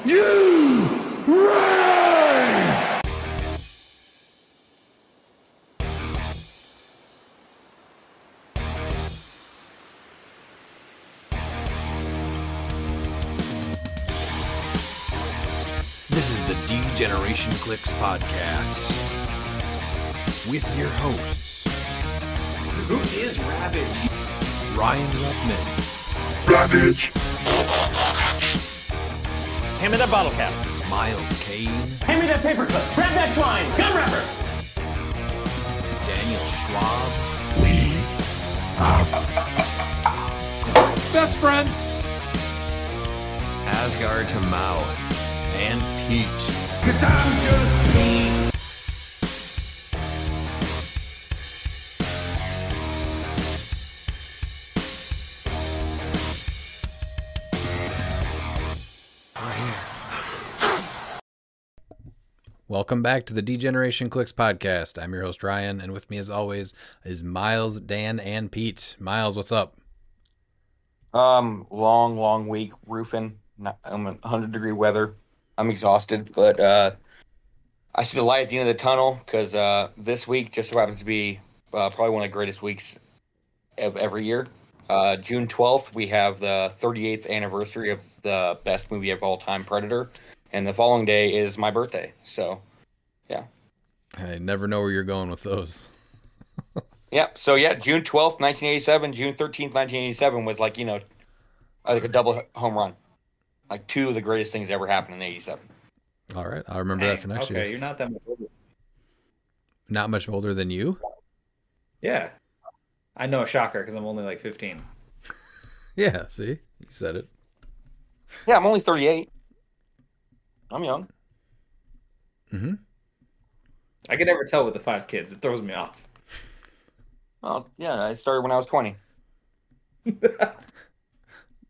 you reign! This is the D-Generation Clix podcast with your hosts, Who is Ravage? Ryan Ruffman, Ravage! Hand me that bottle cap. Miles Kane, Hand me that paperclip. Grab that twine. Gun wrapper. Daniel Schwab, We best friends, Asgard to Mouth, and Pete. Cause I'm just me. Welcome back to the D-Generation Clix podcast. I'm your host, Ryan, and with me as always is Miles, Dan, and Pete. Miles, what's up? Long week roofing. I'm in 100-degree weather. I'm exhausted, but I see the light at the end of the tunnel because this week just so happens to be probably one of the greatest weeks of every year. June 12th, we have the 38th anniversary of the best movie of all time, Predator, and the following day is my birthday. So, yeah. I never know where you're going with those. Yeah, so yeah, June 12th, 1987, June 13th, 1987 was like, I think a double home run. Like two of the greatest things ever happened in 87. All right, I'll remember that for next year. Okay, you're not that much older. Not much older than you? Yeah. I know, a shocker, because I'm only like 15. Yeah, see? You said it. Yeah, I'm only 38. I'm young. Mm-hmm. I can never tell with the 5 kids. It throws me off. Oh, yeah, I started when I was 20.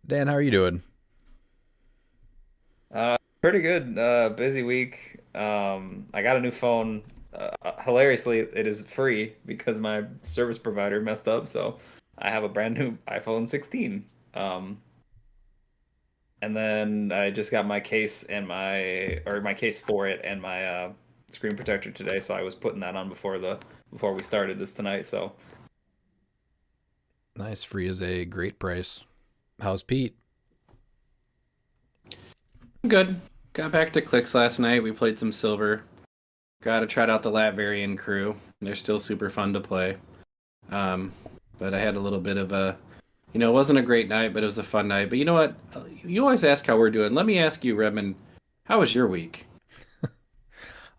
Dan, how are you doing? Pretty good. Busy week. I got a new phone. Hilariously, it is free because my service provider messed up, so I have a brand new iPhone 16. And then I just got my case and my case for it and my screen protector today, so I was putting that on before we started this tonight. So Nice. Free is a great price. How's Pete? Good. Got back to cliX last night. We played some Silver. Got to try out the Latvarian crew. They're still super fun to play. But I had a little bit of a, it wasn't a great night, but it was a fun night. But you know what? You always ask how we're doing. Let me ask you, Redmond, how was your week?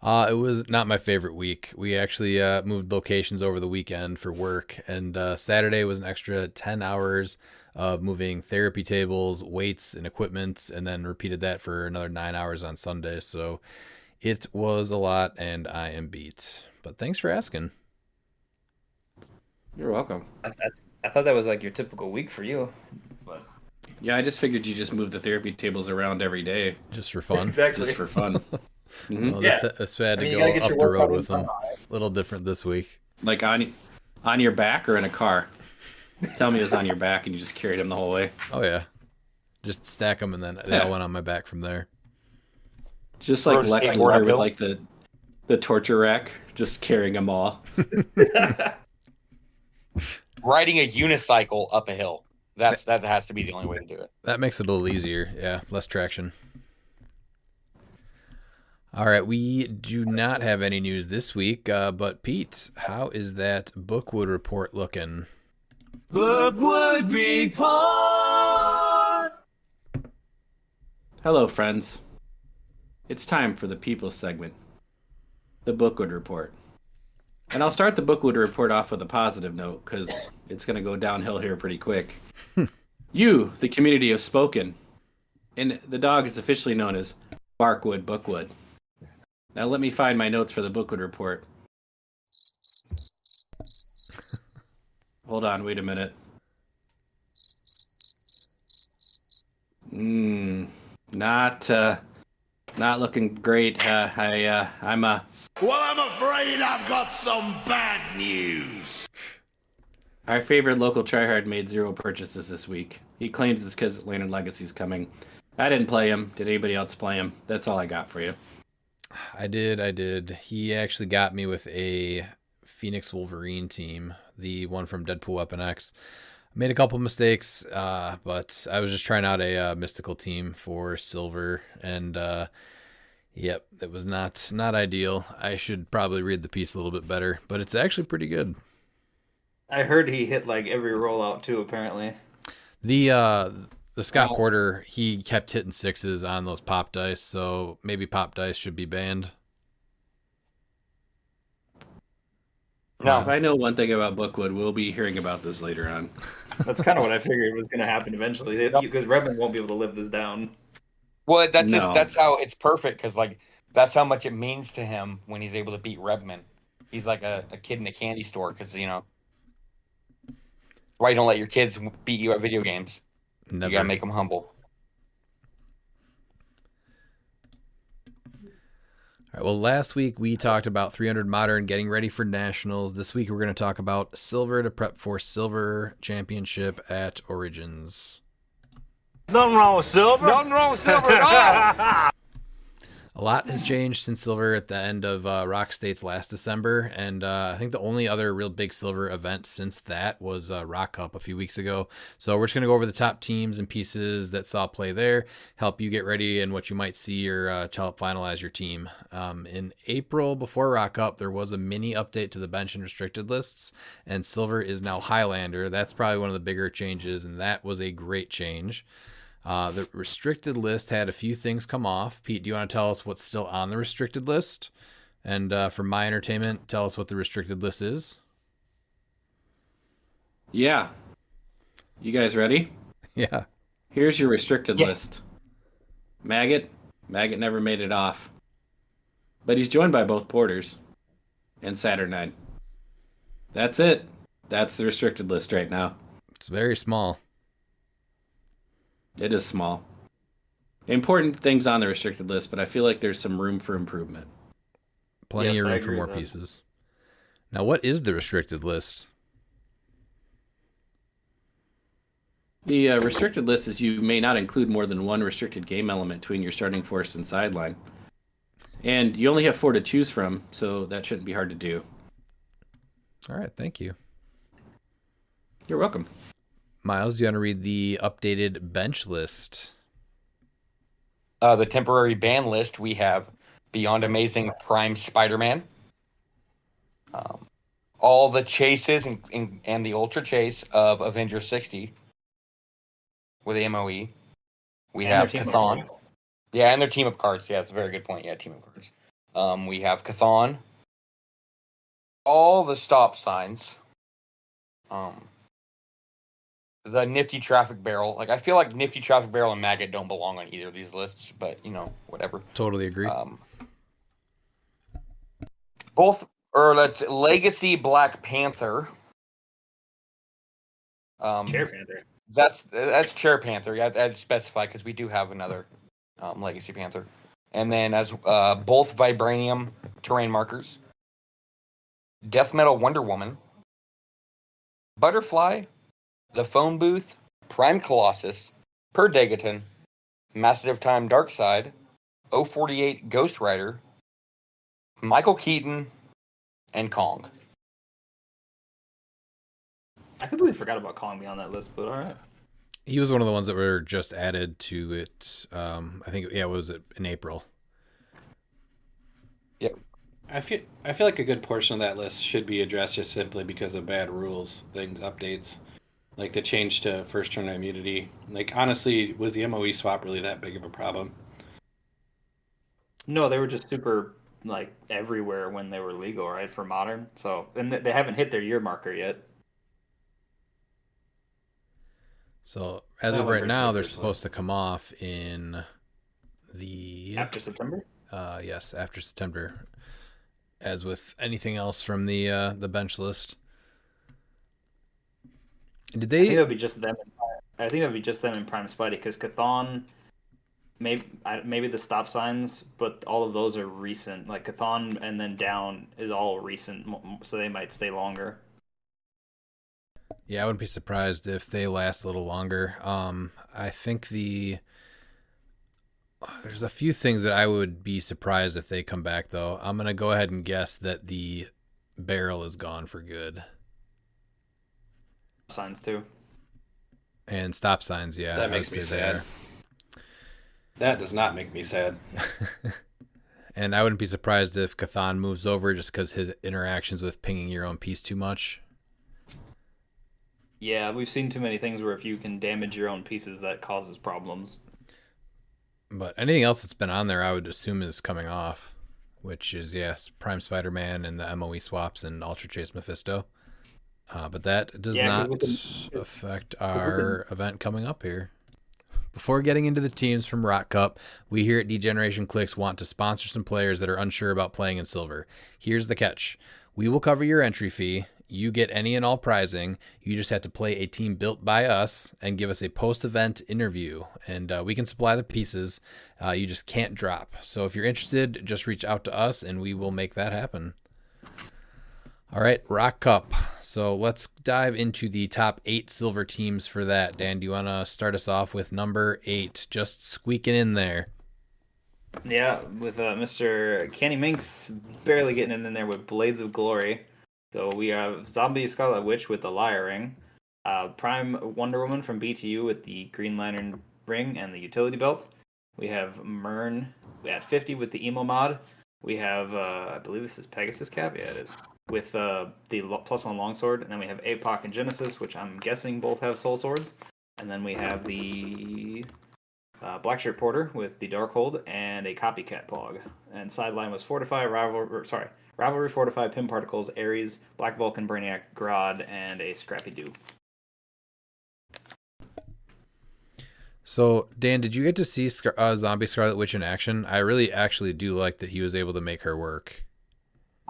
It was not my favorite week. We actually moved locations over the weekend for work, and Saturday was an extra 10 hours of moving therapy tables, weights, and equipment, and then repeated that for another 9 hours on Sunday. So it was a lot, and I am beat. But thanks for asking. You're welcome. I thought that was like your typical week for you. But Yeah, I just figured you just move the therapy tables around every day. Just for fun. exactly. Just for fun. Mhm. Well, Yeah. this had to you go gotta get up your the workout road in with them. time. A little different this week. Like on your back or in a car? Tell me it was on your back and you just carried him the whole way. Oh, yeah. Just stack them, and then they all went on my back from there. Just like Or just Lex skateboard Luthor with uphill. like the torture rack, just carrying them all. Riding a unicycle up a hill. That has to be the only way to do it. That makes it a little easier. Yeah, less traction. All right, we do not have any news this week, but Pete, how is that Bookwood report looking? Bookwood Report! Hello, friends. It's time for the people segment, the Bookwood Report. And I'll start the Bookwood Report off with a positive note, because it's going to go downhill here pretty quick. You, the community, have spoken, and the dog is officially known as Barkwood Bookwood. Now let me find my notes for the Bookwood Report. Hold on, wait a minute. Not looking great. I'm Well, I'm afraid I've got some bad news. Our favorite local tryhard made 0 purchases this week. He claims it's because Lantern Legacy is coming. I didn't play him. Did anybody else play him? That's all I got for you. I did. He actually got me with a Phoenix Wolverine team, the one from Deadpool Weapon X. Made a couple mistakes, but I was just trying out a mystical team for silver, and yep, it was not ideal. I should probably read the piece a little bit better, but it's actually pretty good. I heard he hit like every rollout too. Apparently, The Scott Well- Porter, he kept hitting sixes on those pop dice, so maybe pop dice should be banned. No. If I know one thing about Bookwood, we'll be hearing about this later on. that's kind of what I figured was going to happen eventually. Because Redmond won't be able to live this down. Well, that's No. that's how it's perfect because like that's how much it means to him when he's able to beat Redman. He's like a kid in a candy store because why you don't let your kids beat you at video games? Never. You gotta make them humble. All right, well, last week we talked about 300 Modern getting ready for Nationals. This week we're going to talk about Silver to prep for Silver Championship at Origins. Nothing wrong with silver. Nothing wrong with silver at all. A lot has changed since Silver at the end of Rock States last December, and I think the only other real big Silver event since that was Rock Cup a few weeks ago. So we're just going to go over the top teams and pieces that saw play there, help you get ready and what you might see or to help finalize your team. In April, before Rock Cup, there was a mini update to the bench and restricted lists, and Silver is now Highlander. That's probably one of the bigger changes, and that was a great change. The restricted list had a few things come off. Pete, do you want to tell us what's still on the restricted list? And for my entertainment, tell us what the restricted list is. Yeah. You guys ready? Yeah. Here's your restricted Yeah. list. Maggot. Maggot never made it off. But he's joined by both Porters and Saturnine. That's it. That's the restricted list right now. It's very small. It is small. Important things on the restricted list, but I feel like there's some room for improvement. Plenty Yes, of I room for agree more with that. pieces. Now, what is the restricted list? The restricted list is you may not include more than one restricted game element between your starting force and sideline. And you only have 4 to choose from, so that shouldn't be hard to do. All right, thank you. You're welcome. Miles, do you want to read the updated bench list? The temporary ban list we have Beyond Amazing Prime Spider-Man. All the chases and the Ultra Chase of Avenger 60 with the MOE. We And have their team-up Chthon. cards. Yeah, and their team-up cards. Yeah, it's a very good point. Yeah, team-up cards. We have Chthon. All the stop signs. The Nifty Traffic Barrel. Like, I feel like Nifty Traffic Barrel and Maggot don't belong on either of these lists, but, whatever. Totally agree. That's Legacy Black Panther. Chair Panther. That's Chair Panther. Yeah, I'd specify because we do have another Legacy Panther. And then as both Vibranium terrain markers, Death Metal Wonder Woman, Butterfly, The Phone Booth, Prime Colossus, Per Degaton, Massive Time Darkside, 048 Ghost Rider, Michael Keaton, and Kong. I completely forgot about Kong being on that list, but all right. He was one of the ones that were just added to it. I think, was it in April? Yep. I feel like a good portion of that list should be addressed just simply because of bad rules, updates, like the change to first turn immunity. Like, honestly, was the MOE swap really that big of a problem? No, they were just super like everywhere when they were legal, right, for modern. So, and they haven't hit their year marker yet. So as That of one right hurts now, me they're personally. supposed to come off in the After September. yes, after September. As with anything else from the bench list, did I think they? that'd be just them. I think that'd be just them in Prime Spidey because Chthon, maybe the stop signs, but all of those are recent. Like Chthon and then down is all recent, so they might stay longer. Yeah, I wouldn't be surprised if they last a little longer. I think the There's a few things that I would be surprised if they come back, though. I'm going to go ahead and guess that the barrel is gone for good. Signs too. And stop signs, yeah. That I makes would me say sad. That does not make me sad. And I wouldn't be surprised if Cathan moves over just because his interactions with pinging your own piece too much. Yeah, we've seen too many things where if you can damage your own pieces, that causes problems. But anything else that's been on there, I would assume is coming off, which is, yes, Prime Spider-Man and the MOE swaps and Ultra Chase Mephisto. But that does not affect our event coming up here. Before getting into the teams from Rock Cup, we here at Degeneration Clix want to sponsor some players that are unsure about playing in Silver. Here's the catch. We will cover your entry fee. You get any and all prizing. You just have to play a team built by us and give us a post-event interview. And we can supply the pieces. You just can't drop. So if you're interested, just reach out to us and we will make that happen. All right, Rock Cup. So let's dive into the top 8 silver teams for that. Dan, do you want to start us off with number 8? Just squeaking in there. Yeah, with Mr. Kenny Minx barely getting in there with Blades of Glory. So we have Zombie Scarlet Witch with the Liar Ring, Prime Wonder Woman from BTU with the Green Lantern Ring and the Utility Belt. We have Mern at 50 with the Emo Mod. We have, I believe this is Pegasus Cap. Yeah, it is. With the +1 Longsword. And then we have APOC and Genesis, which I'm guessing both have Soul Swords. And then we have the Blackshirt Porter with the Darkhold and a Copycat Pog. And sideline was Fortify, Rivalry Fortify, Pim Particles, Ares, Black Vulcan, Brainiac, Grodd, and a Scrappy Doo. So, Dan, did you get to see Zombie Scarlet Witch in action? I really actually do like that he was able to make her work.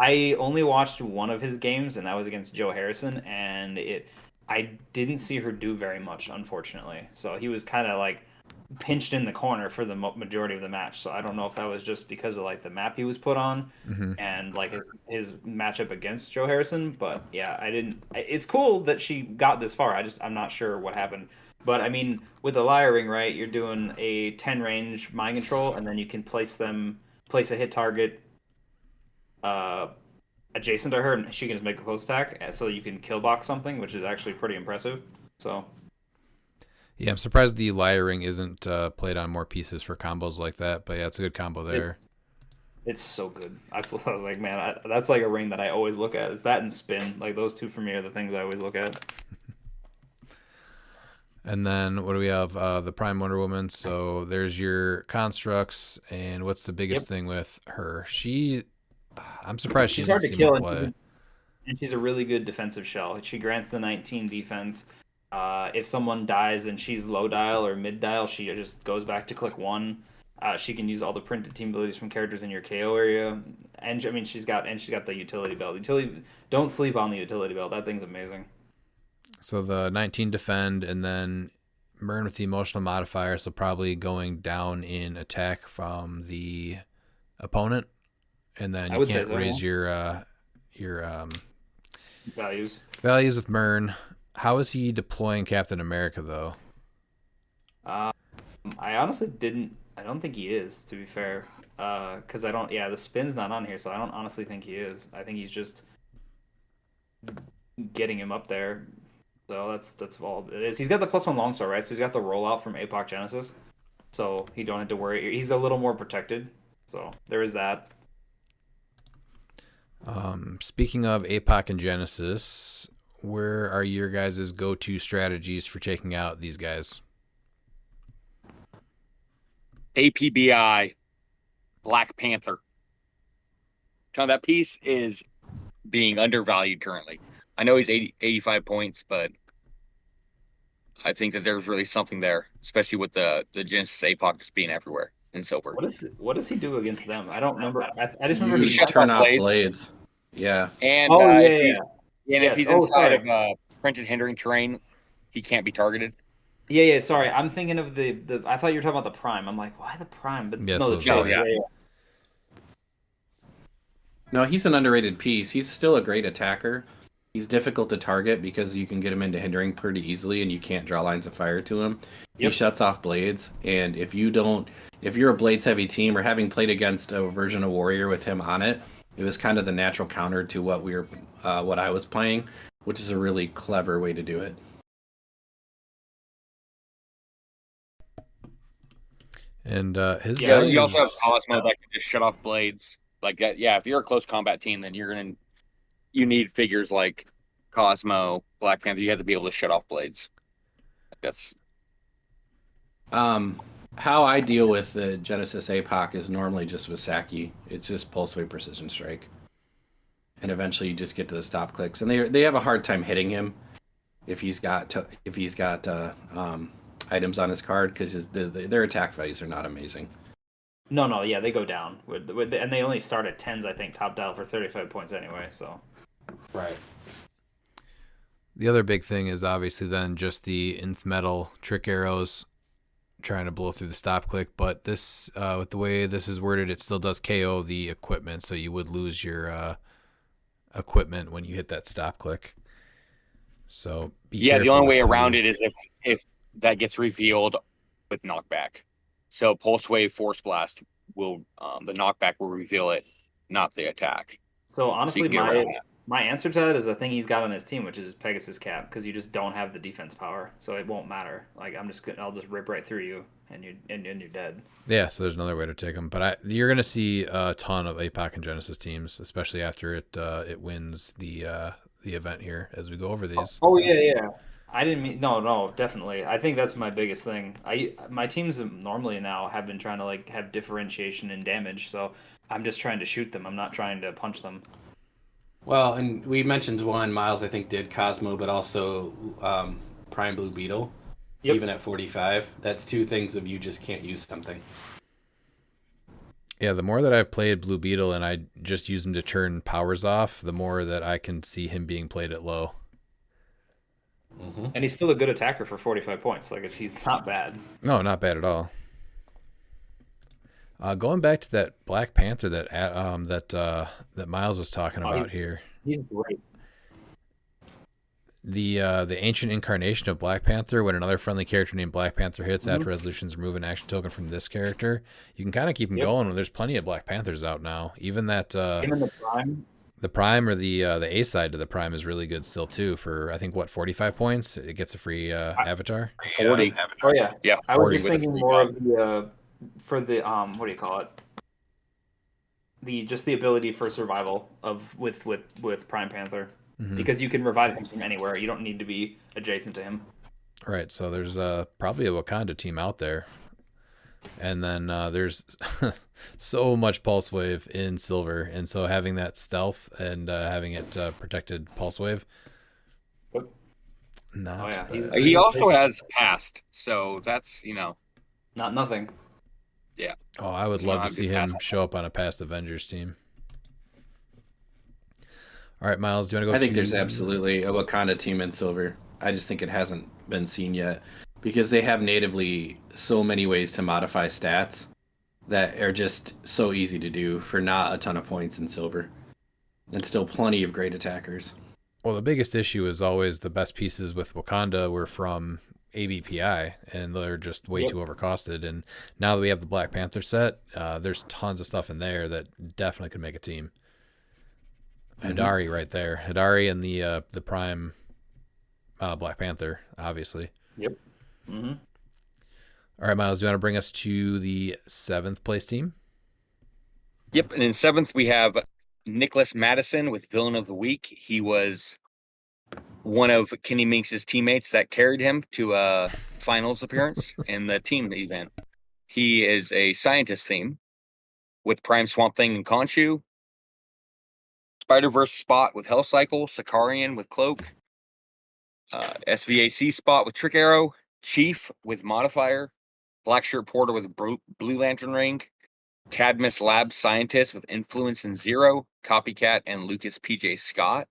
I only watched one of his games, and that was against Joe Harrison, and I didn't see her do very much, unfortunately. So he was kind of like pinched in the corner for the majority of the match. So I don't know if that was just because of like the map he was put on and like his matchup against Joe Harrison. But yeah, it's cool that she got this far. I'm not sure what happened. But I mean, with the Liar Ring, right, you're doing a 10 range mind control, and then you can place a hit target adjacent to her, and she can just make a close attack, so you can kill box something, which is actually pretty impressive. So yeah, I'm surprised the Liar Ring isn't played on more pieces for combos like that, but yeah, it's a good combo there. It's so good. I was like, man, that's like a ring that I always look at. Is that and spin? Like those two for me are the things I always look at. And then what do we have? The Prime Wonder Woman. So there's your constructs, and what's the biggest thing with her? I'm surprised she's hard to kill play. And she's a really good defensive shell. She grants the 19 defense. If someone dies and she's low dial or mid dial, she just goes back to click 1. She can use all the printed team abilities from characters in your KO area. And I mean, she's got the utility belt. Don't sleep on the utility belt. That thing's amazing. So the 19 defend, and then Mern with the emotional modifier, so probably going down in attack from the opponent. And then you can't raise your values with Mern. How is he deploying Captain America, though? I honestly I don't think he is, to be fair. Because the spin's not on here, so I don't honestly think he is. I think he's just getting him up there. So that's all it is. He's got the +1 longsword, right? So he's got the rollout from APOC Genesis. So he don't have to worry. He's a little more protected. So there is that. Speaking of APOC and Genesis, where are your guys' go-to strategies for taking out these guys? APBI, Black Panther. That piece is being undervalued currently. I know he's 85 points, but I think that there's really something there, especially with the Genesis APOC just being everywhere in Silver. What does he do against them? I don't remember. I just remember he turn off blades. Yeah. And if he's inside of printed hindering terrain, he can't be targeted. Yeah. Sorry, I'm thinking of the. I thought you were talking about the Prime. I'm like, why the Prime? But yes, no, the Chase. Yeah. No, he's an underrated piece. He's still a great attacker, He's difficult to target because you can get him into hindering pretty easily, and you can't draw lines of fire to him. He shuts off blades, and if you're a blades heavy team or having played against a version of warrior with him on it, it was kind of the natural counter to what I was playing, which is a really clever way to do it. And his Yeah, you values... also have Cosmo that can just shut off blades like that. Yeah, if you're a close combat team, then you need figures like Cosmo, Black Panther. You have to be able to shut off blades. That's How I deal with the Genesis APOC is normally just with Saki. It's just pulse wave precision strike, and eventually you just get to the stop clicks, and they have a hard time hitting him if he's got items on his card because their attack values are not amazing. No, yeah, they go down, and they only start at 10s, I think, top dial for 35 points anyway. So, Right. The other big thing is obviously then just the nth metal trick arrows trying to blow through the stop click, but this with the way this is worded, it still does KO the equipment, so you would lose your equipment when you hit that stop click. So the only way around it is if that gets revealed with knockback. So Pulse Wave, Force Blast will the knockback will reveal it, not the attack. So honestly, you can get around that. my answer to that is a thing he's got on his team, which is Pegasus Cap, because you just don't have the defense power, so it won't matter. Like I'll just rip right through you, and you're dead. Yeah, so there's another way to take them, but you're gonna see a ton of APOC and Genesis teams, especially after it wins the event here as we go over these. Oh yeah. I didn't mean no, definitely. I think that's my biggest thing. My teams normally now have been trying to like have differentiation in damage, so I'm just trying to shoot them. I'm not trying to punch them. Well, and we mentioned one Miles I think did Cosmo, but also Prime Blue Beetle. Yep. Even at 45, that's two things of you just can't use something. Yeah, the more that I've played Blue Beetle and I just use him to turn powers off, the more that I can see him being played at low. Mm-hmm. And he's still a good attacker for 45 points. Like he's not bad. No, not bad at all. Going back to that Black Panther that Miles was talking about here. He's great. The ancient incarnation of Black Panther, when another friendly character named Black Panther hits after resolutions remove an action token from this character, you can kind of keep him going when there's plenty of Black Panthers out now. Even that Him in the Prime. The Prime or the A side to the Prime is really good still too. For I think 45 points, it gets a free avatar. 40. Oh yeah. Yeah, I was 40 just with a thinking free more guy. of the for the what do you call it? The ability for survival with Prime Panther, because you can revive him from anywhere. You don't need to be adjacent to him. Right. So there's probably a Wakanda team out there, and then there's so much Pulse Wave in Silver, and so having that stealth and having it protected Pulse Wave. Yep. Not Oh yeah, bad. He also has Past, so that's not nothing. yeah. Oh, I would You love know, to I'd see be him past show up on a past Avengers team. All right, Miles, do you want to go? I think there's absolutely a Wakanda team in Silver. I just think it hasn't been seen yet because they have natively so many ways to modify stats that are just so easy to do for not a ton of points in Silver, and still plenty of great attackers. Well, the biggest issue is always the best pieces with Wakanda were from ABPI, and they're just way too overcosted. And now that we have the Black Panther set, there's tons of stuff in there that definitely could make a team. Hidari right there. Hidari and the Prime Black Panther, obviously. Yep. All right, Miles, do you want to bring us to the 7th place team? Yep, and in 7th we have Nicholas Madison with Villain of the Week. He was one of Kenny Minks' teammates that carried him to a finals appearance in the team event. He is a scientist theme with Prime Swamp Thing and Khonshu, Spider-Verse Spot with Hell Cycle, Sicarian with Cloak, SVAC Spot with Trick Arrow, Chief with Modifier, Black Shirt Porter with Blue Lantern Ring, Cadmus Lab Scientist with Influence and Zero, Copycat, and Lucas PJ Scott.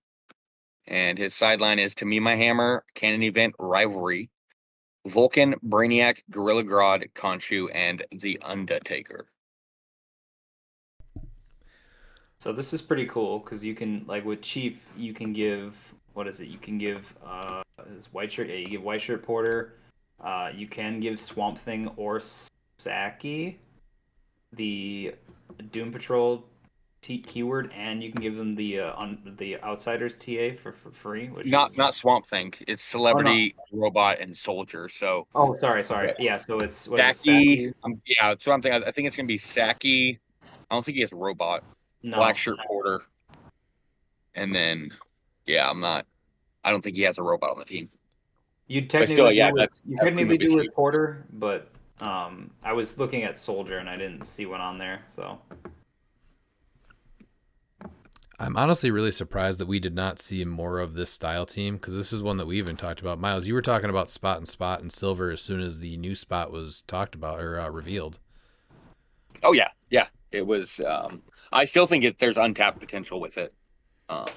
And his sideline is To Me My Hammer, Canon Event Rivalry, Vulcan, Brainiac, Gorilla Grodd, Khonshu, and The Undertaker. So this is pretty cool because you can, like with Chief, you can give what is it? You can give his white shirt. Yeah, you give white shirt Porter. You can give Swamp Thing or Saki the Doom Patrol keyword, and you can give them the Outsiders TA for free. Which Not is... not Swamp Thing. It's Celebrity, Robot, and Soldier. So Oh, sorry. Yeah, so it's Saki. Yeah, Swamp Thing. I think it's gonna be Saki. I don't think he has Robot. No. Black Shirt Porter. And then, yeah, I don't think he has a robot on the team. You technically that's do with Porter, but I was looking at Soldier and I didn't see one on there, so. I'm honestly really surprised that we did not see more of this style team, because this is one that we even talked about. Miles, you were talking about Spot and Silver as soon as the new Spot was talked about or revealed. Oh, yeah. Yeah. It was. I still think there's untapped potential with it. But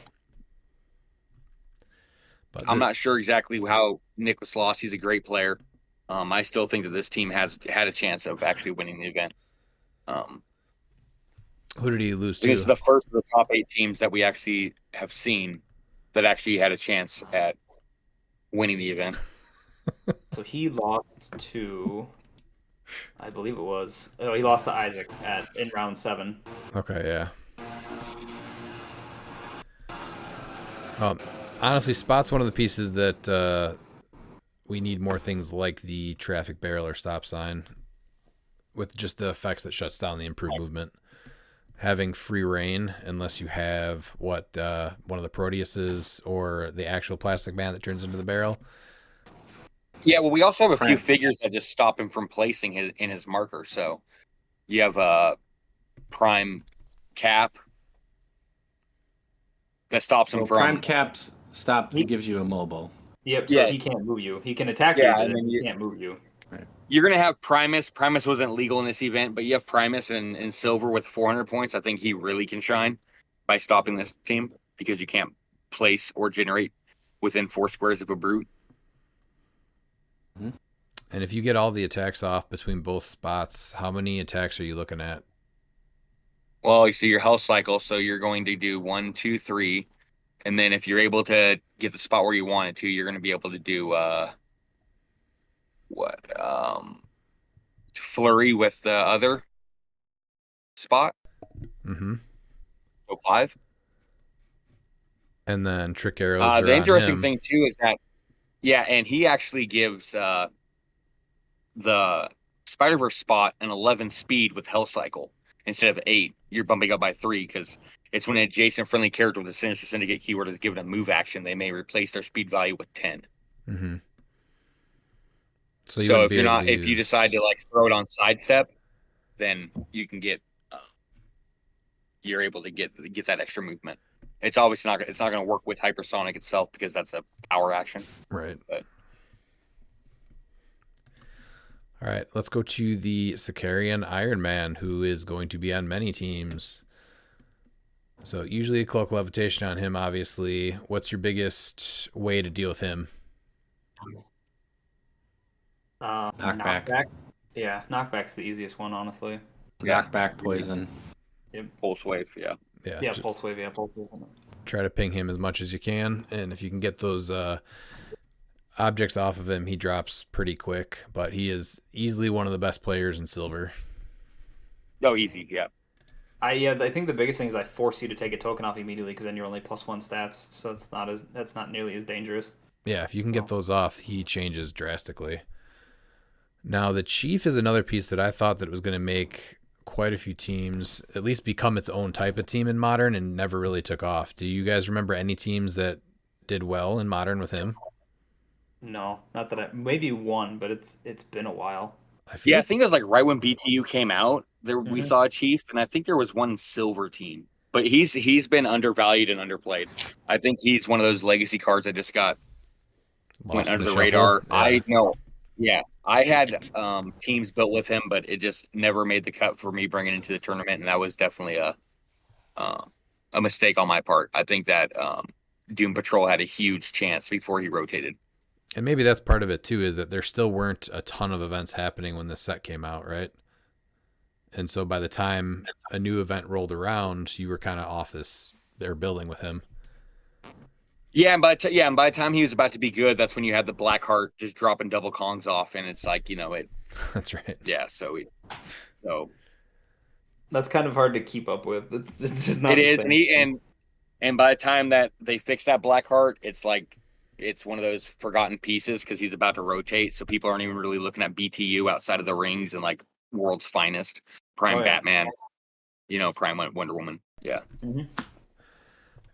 I'm not sure exactly how Nicholas lost. He's a great player. I still think that this team has had a chance of actually winning the event. Who did he lose to? This is the first of the top 8 teams that we actually have seen that actually had a chance at winning the event. So he lost to, I believe it was. Oh, he lost to Isaac in round 7. Okay, yeah. Honestly, Spot's one of the pieces that we need more things like the traffic barrel or stop sign, with just the effects that shuts down the improved movement. Having free reign, unless you have one of the Proteuses or the actual plastic band that turns into the barrel. Yeah, well, we also have a few figures that just stop him from placing in his marker. So you have a Prime Cap that stops him from... Prime Caps stop. He gives you a mobile. Yep, so he can't move you. He can attack you, but he can't move you. Right. You're going to have Primus. Primus wasn't legal in this event, but you have Primus in Silver with 400 points. I think he really can shine by stopping this team, because you can't place or generate within 4 squares of a Brute. And if you get all the attacks off between both spots, how many attacks are you looking at? Well, you see your health cycle, so you're going to do 1, 2, 3. And then if you're able to get the spot where you want it to, you're going to be able to do... Flurry with the other spot. Mm-hmm. So 5. And then trick arrows. The interesting thing too is that, and he actually gives the Spider-Verse spot an 11 speed with health cycle instead of 8. You're bumping up by 3 because it's when an adjacent friendly character with a Sinister Syndicate keyword is given a move action, they may replace their speed value with 10. Mm-hmm. So if you decide to throw it on sidestep, then you can get you're able to get that extra movement. It's obviously not going to work with hypersonic itself because that's a power action. Right. But all right, let's go to the Sicarian Iron Man, who is going to be on many teams. So usually a cloak levitation on him, obviously. What's your biggest way to deal with him? Knockback. Yeah, knockback's the easiest one, honestly. Knockback poison. Yep. Pulse wave, Yeah, pulse wave, pulse wave. Try to ping him as much as you can, and if you can get those objects off of him, he drops pretty quick, but he is easily one of the best players in Silver. Oh, easy, yeah. I think the biggest thing is I force you to take a token off immediately, because then you're only +1 stats, so that's not nearly as dangerous. Yeah, if you can get those off, he changes drastically. Now, the Chief is another piece that I thought that was going to make quite a few teams at least become its own type of team in Modern, and never really took off. Do you guys remember any teams that did well in Modern with him? No, not that maybe one, but it's been a while. I think it was right when BTU came out. We saw a Chief, and I think there was one Silver team. But he's been undervalued and underplayed. I think he's one of those legacy cards that just went under the radar. Yeah. I know. Yeah, I had teams built with him, but it just never made the cut for me bringing into the tournament, and that was definitely a mistake on my part. I think that Doom Patrol had a huge chance before he rotated. And maybe that's part of it too, is that there still weren't a ton of events happening when this set came out, right? And so by the time a new event rolled around, you were kind of off their building with him. Yeah, and by the time he was about to be good, that's when you had the Blackheart just dropping double Kongs off, and it's like, it. That's right. Yeah, so That's kind of hard to keep up with. It's just not. it the is, same. and by the time that they fix that Blackheart, it's like it's one of those forgotten pieces because he's about to rotate, so people aren't even really looking at BTU outside of the rings and like World's Finest, Prime Batman, Prime Wonder Woman. Yeah. Mm-hmm.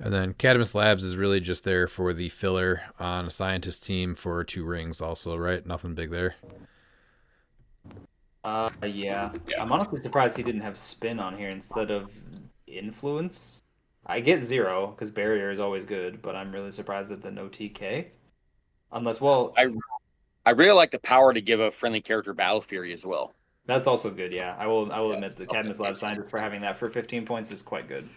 And then Cadmus Labs is really just there for the filler on a scientist team for 2 rings also, right? Nothing big there. Yeah. I'm honestly surprised he didn't have spin on here instead of influence. I get 0 because barrier is always good, but I'm really surprised at the no TK. Unless, well, I really like the power to give a friendly character Battle Fury as well. that's also good. Yeah, I will admit the Cadmus Lab scientist for having that for 15 points is quite good.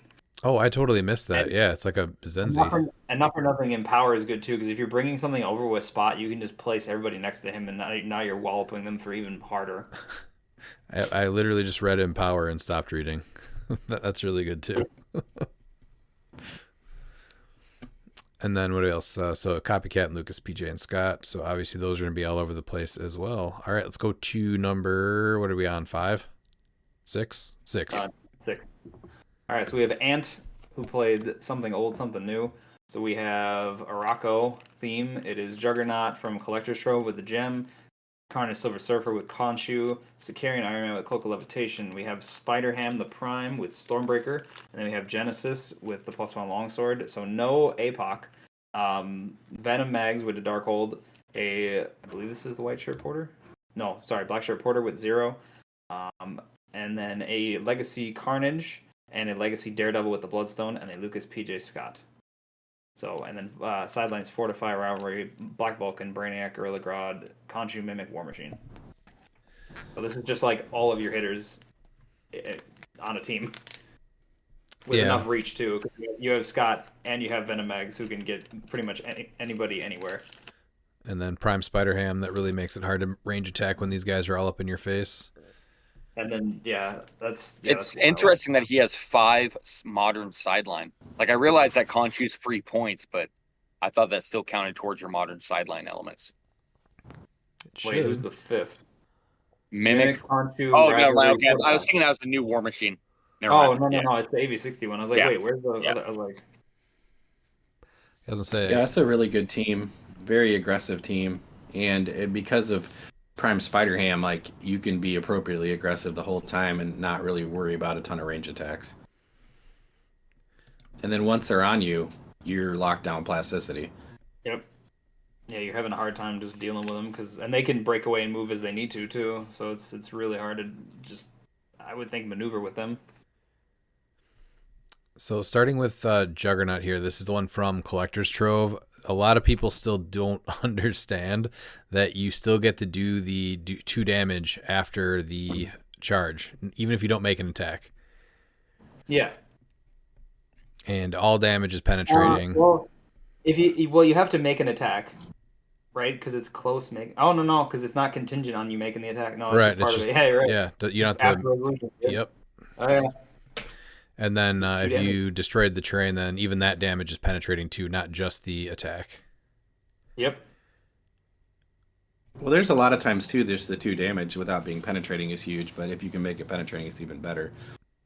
Oh, I totally missed that. Yeah, it's like a Zenzi. And not for nothing, Empower is good too, because if you're bringing something over with Spot, you can just place everybody next to him, and now you're walloping them for even harder. I literally just read Empower and stopped reading. That's really good too. And then what else? So Copycat and Lucas, PJ, and Scott. So obviously those are going to be all over the place as well. All right, let's go to number, what are we on, 5? 6? 6. 6. All right, so we have Ant, who played something old, something new. So we have a Rocco theme. It is Juggernaut from Collector's Trove with the gem, Carnage Silver Surfer with Khonshu, Sicarian Iron Man with Cloak of Levitation. We have Spider-Ham the Prime with Stormbreaker, and then we have Genesis with the +1 Longsword. So no APOC. Venom Mags with the Darkhold. I believe this is the White Shirt Porter. No, sorry, Black Shirt Porter with 0. And then a Legacy Carnage, and a Legacy Daredevil with the Bloodstone, and a Lucas PJ Scott. So, and then sidelines Fortify, Rivalry, Black Vulcan, Brainiac, Gorilla Grodd, Khonshu, Mimic, War Machine. So this is just like all of your hitters on a team. With enough reach too. You have Scott and you have Venom Mags who can get pretty much anybody anywhere. And then Prime Spider-Ham that really makes it hard to range attack when these guys are all up in your face. And then, it's interesting that he has 5 modern sideline. Like, I realized that Khonshu's free points, but I thought that still counted towards your modern sideline elements. Wait, who's the 5th? Mimic. Khonshu, oh, no, right, okay. I was thinking that was the new War Machine. Never mind. No, it's the AV60 one. I was like, wait, where's the other? I was like... I was gonna say, yeah, that's a really good team. Very aggressive team. And because of Prime Spider-Ham, like, you can be appropriately aggressive the whole time and not really worry about a ton of range attacks. And then once they're on you, you're locked down plasticity. Yep. Yeah, you're having a hard time just dealing with them and they can break away and move as they need to too. So it's really hard to just, I would think, maneuver with them. So starting with Juggernaut here, this is the one from Collector's Trove. A lot of people still don't understand that you still get to do the 2 damage after the charge, even if you don't make an attack. Yeah. And all damage is penetrating. Well, you have to make an attack, right? Because it's close. Oh no, because it's not contingent on you making the attack. No, it's right. Just part it's of just, it. Hey, right. Yeah, you don't have to. Resolution. Yep. Oh yeah. And then if you destroyed the terrain, then even that damage is penetrating too, not just the attack. Yep. Well, there's a lot of times too, there's the 2 damage without being penetrating is huge, but if you can make it penetrating, it's even better.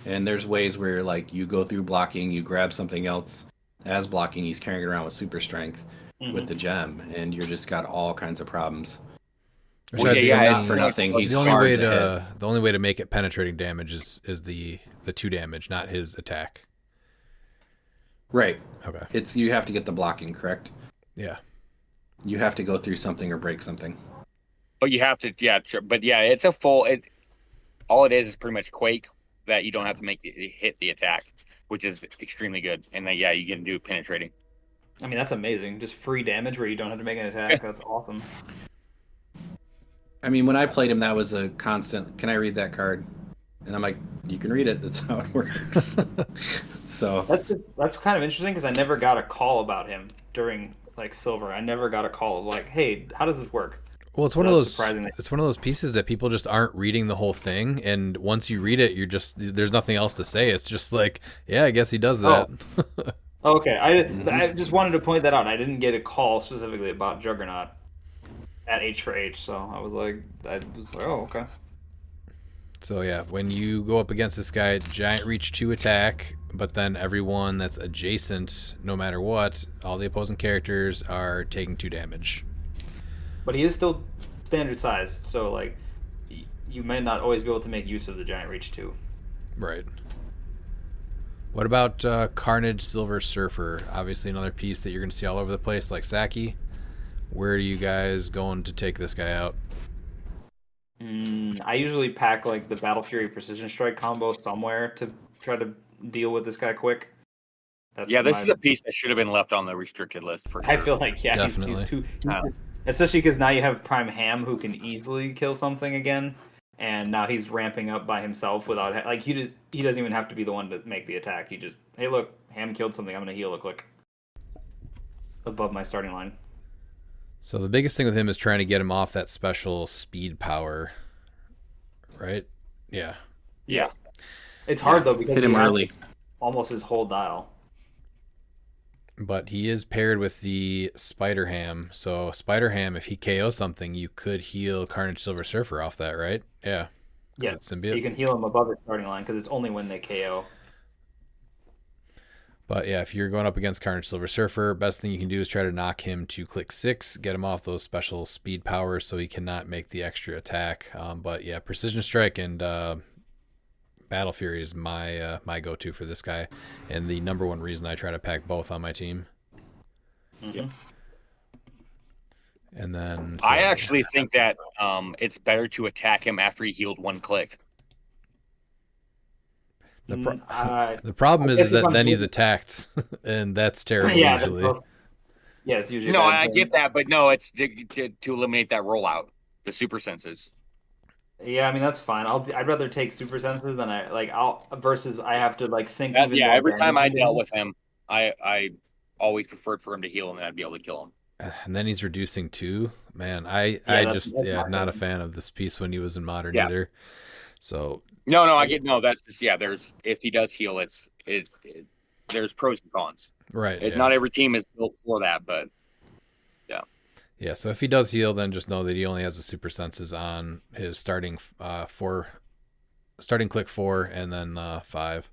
And there's ways where, like, you go through blocking, you grab something else as blocking, he's carrying it around with super strength with the gem, and you're just got all kinds of problems. Not for nothing. He's the only way to make it penetrating damage is the 2 damage, not his attack. Right. Okay. You have to get the blocking correct. Yeah. You have to go through something or break something. But you have to, but it's a full. All it is pretty much Quake that you don't have to hit the attack, which is extremely good. And then you can do penetrating. I mean, that's amazing. Just free damage where you don't have to make an attack. That's awesome. I mean, when I played him, that was a constant. Can I read that card? And I'm like, you can read it. That's how it works. So that's kind of interesting because I never got a call about him during Silver. I never got a call of like, hey, how does this work? Well, it's one of those pieces that people just aren't reading the whole thing, and once you read it, there's nothing else to say. It's just like, yeah, I guess he does that. Okay, I just wanted to point that out. I didn't get a call specifically about Juggernaut at H for H, so I was like, oh, okay. So yeah, when you go up against this guy, giant reach 2 attack, but then everyone that's adjacent, no matter what, all the opposing characters are taking 2 damage. But he is still standard size, so like you may not always be able to make use of the giant reach too. Right. What about Carnage Silver Surfer? Obviously another piece that you're going to see all over the place, like Saki. Where are you guys going to take this guy out? I usually pack like the Battle Fury Precision Strike combo somewhere to try to deal with this guy quick. This is a piece that should have been left on the restricted list for sure. I feel like Definitely. he's too, especially because now you have Prime Ham who can easily kill something again, and now he's ramping up by himself without like he doesn't even have to be the one to make the attack. He just, hey look, Ham killed something. I'm gonna heal a click above my starting line. So the biggest thing with him is trying to get him off that special speed power, right? Yeah. Yeah. It's hard though because Hit him early. Almost his whole dial. But he is paired with the Spider Ham. So Spider Ham, if he KOs something, you could heal Carnage Silver Surfer off that, right? Yeah. Yeah. It's symbiote. You can heal him above his starting line because it's only when they KO. But yeah, if you're going up against Carnage Silver Surfer, best thing you can do is try to knock him to click 6, get him off those special speed powers so he cannot make the extra attack. But yeah, Precision Strike and Battle Fury is my my go-to for this guy, and the number one reason I try to pack both on my team. Mm-hmm. And then I actually think that it's better to attack him after he healed 1 click. the problem is that then he's attacked, and that's terrible usually. It's usually no. I get that, but no, it's to eliminate that rollout, the super senses. Yeah, I mean that's fine. I'd rather take super senses than versus I have to like sync. Every time I dealt with him, I always preferred for him to heal him, and I'd be able to kill him. And then he's reducing 2. Man, I just not a fan of this piece when he was in modern either. So I get that's just there's if he does heal, there's pros and cons. Right. Not every team is built for that, but yeah. So if he does heal, then just know that he only has the super senses on his starting click 4 and then 5.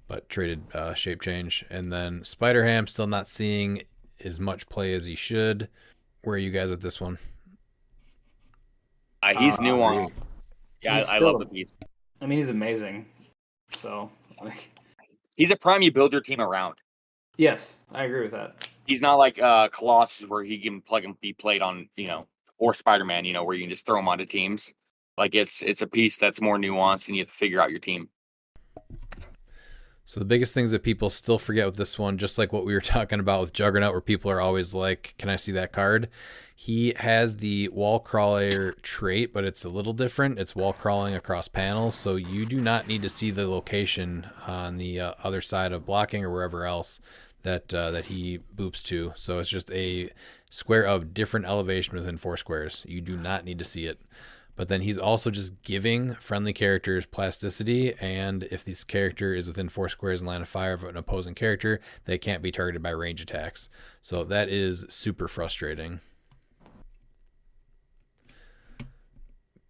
But traded shape change, and then Spider Ham still not seeing as much play as he should. Where are you guys with this one? He's nuanced. Yeah, I love the piece. I mean, he's amazing. So, he's a prime you build your team around. Yes, I agree with that. He's not like Colossus where he can plug and be played on, or Spider-Man, where you can just throw him onto teams. Like it's a piece that's more nuanced, and you have to figure out your team. So the biggest things that people still forget with this one, just like what we were talking about with Juggernaut, where people are always like, can I see that card? He has the wall crawler trait, but it's a little different. It's wall crawling across panels, so you do not need to see the location on the other side of blocking or wherever else that he boops to. So it's just a square of different elevation within 4 squares. You do not need to see it. But then he's also just giving friendly characters plasticity, and if this character is within 4 squares in line of fire of an opposing character, they can't be targeted by range attacks. So that is super frustrating.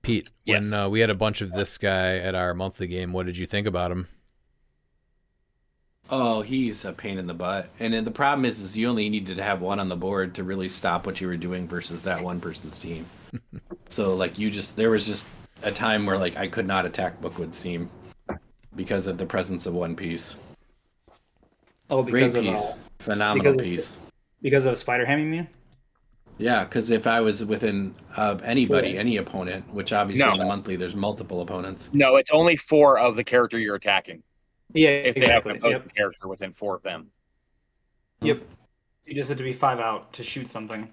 Pete, yes. When we had a bunch of this guy at our monthly game, what did you think about him? Oh, he's a pain in the butt. And then the problem is you only needed to have one on the board to really stop what you were doing versus that one person's team. So like there was just a time where like I could not attack Bookwood's team because of the presence of one piece. Oh, because great piece, phenomenal piece. Because of Spider Ham, you mean? Yeah, because if I was within anybody, any opponent, which obviously in the monthly there's multiple opponents. No, it's only 4 of the character you're attacking. Yeah, if they have an opposing character within 4 of them. Yep. You just had to be 5 out to shoot something.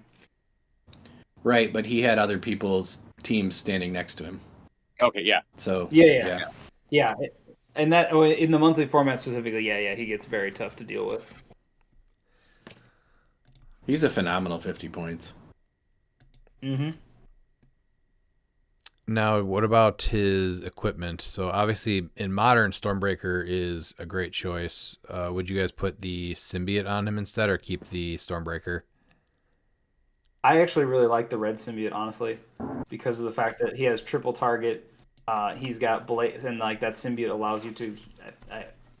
Right, but he had other people's teams standing next to him. Okay, yeah. So yeah. And that in the monthly format specifically, he gets very tough to deal with. He's a phenomenal 50 points. Mm-hmm. Now, what about his equipment? So obviously, in modern, Stormbreaker is a great choice. Would you guys put the symbiote on him instead, or keep the Stormbreaker? I actually really like the red symbiote, honestly, because of the fact that he has triple target. He's got blaze, and like that symbiote allows you to,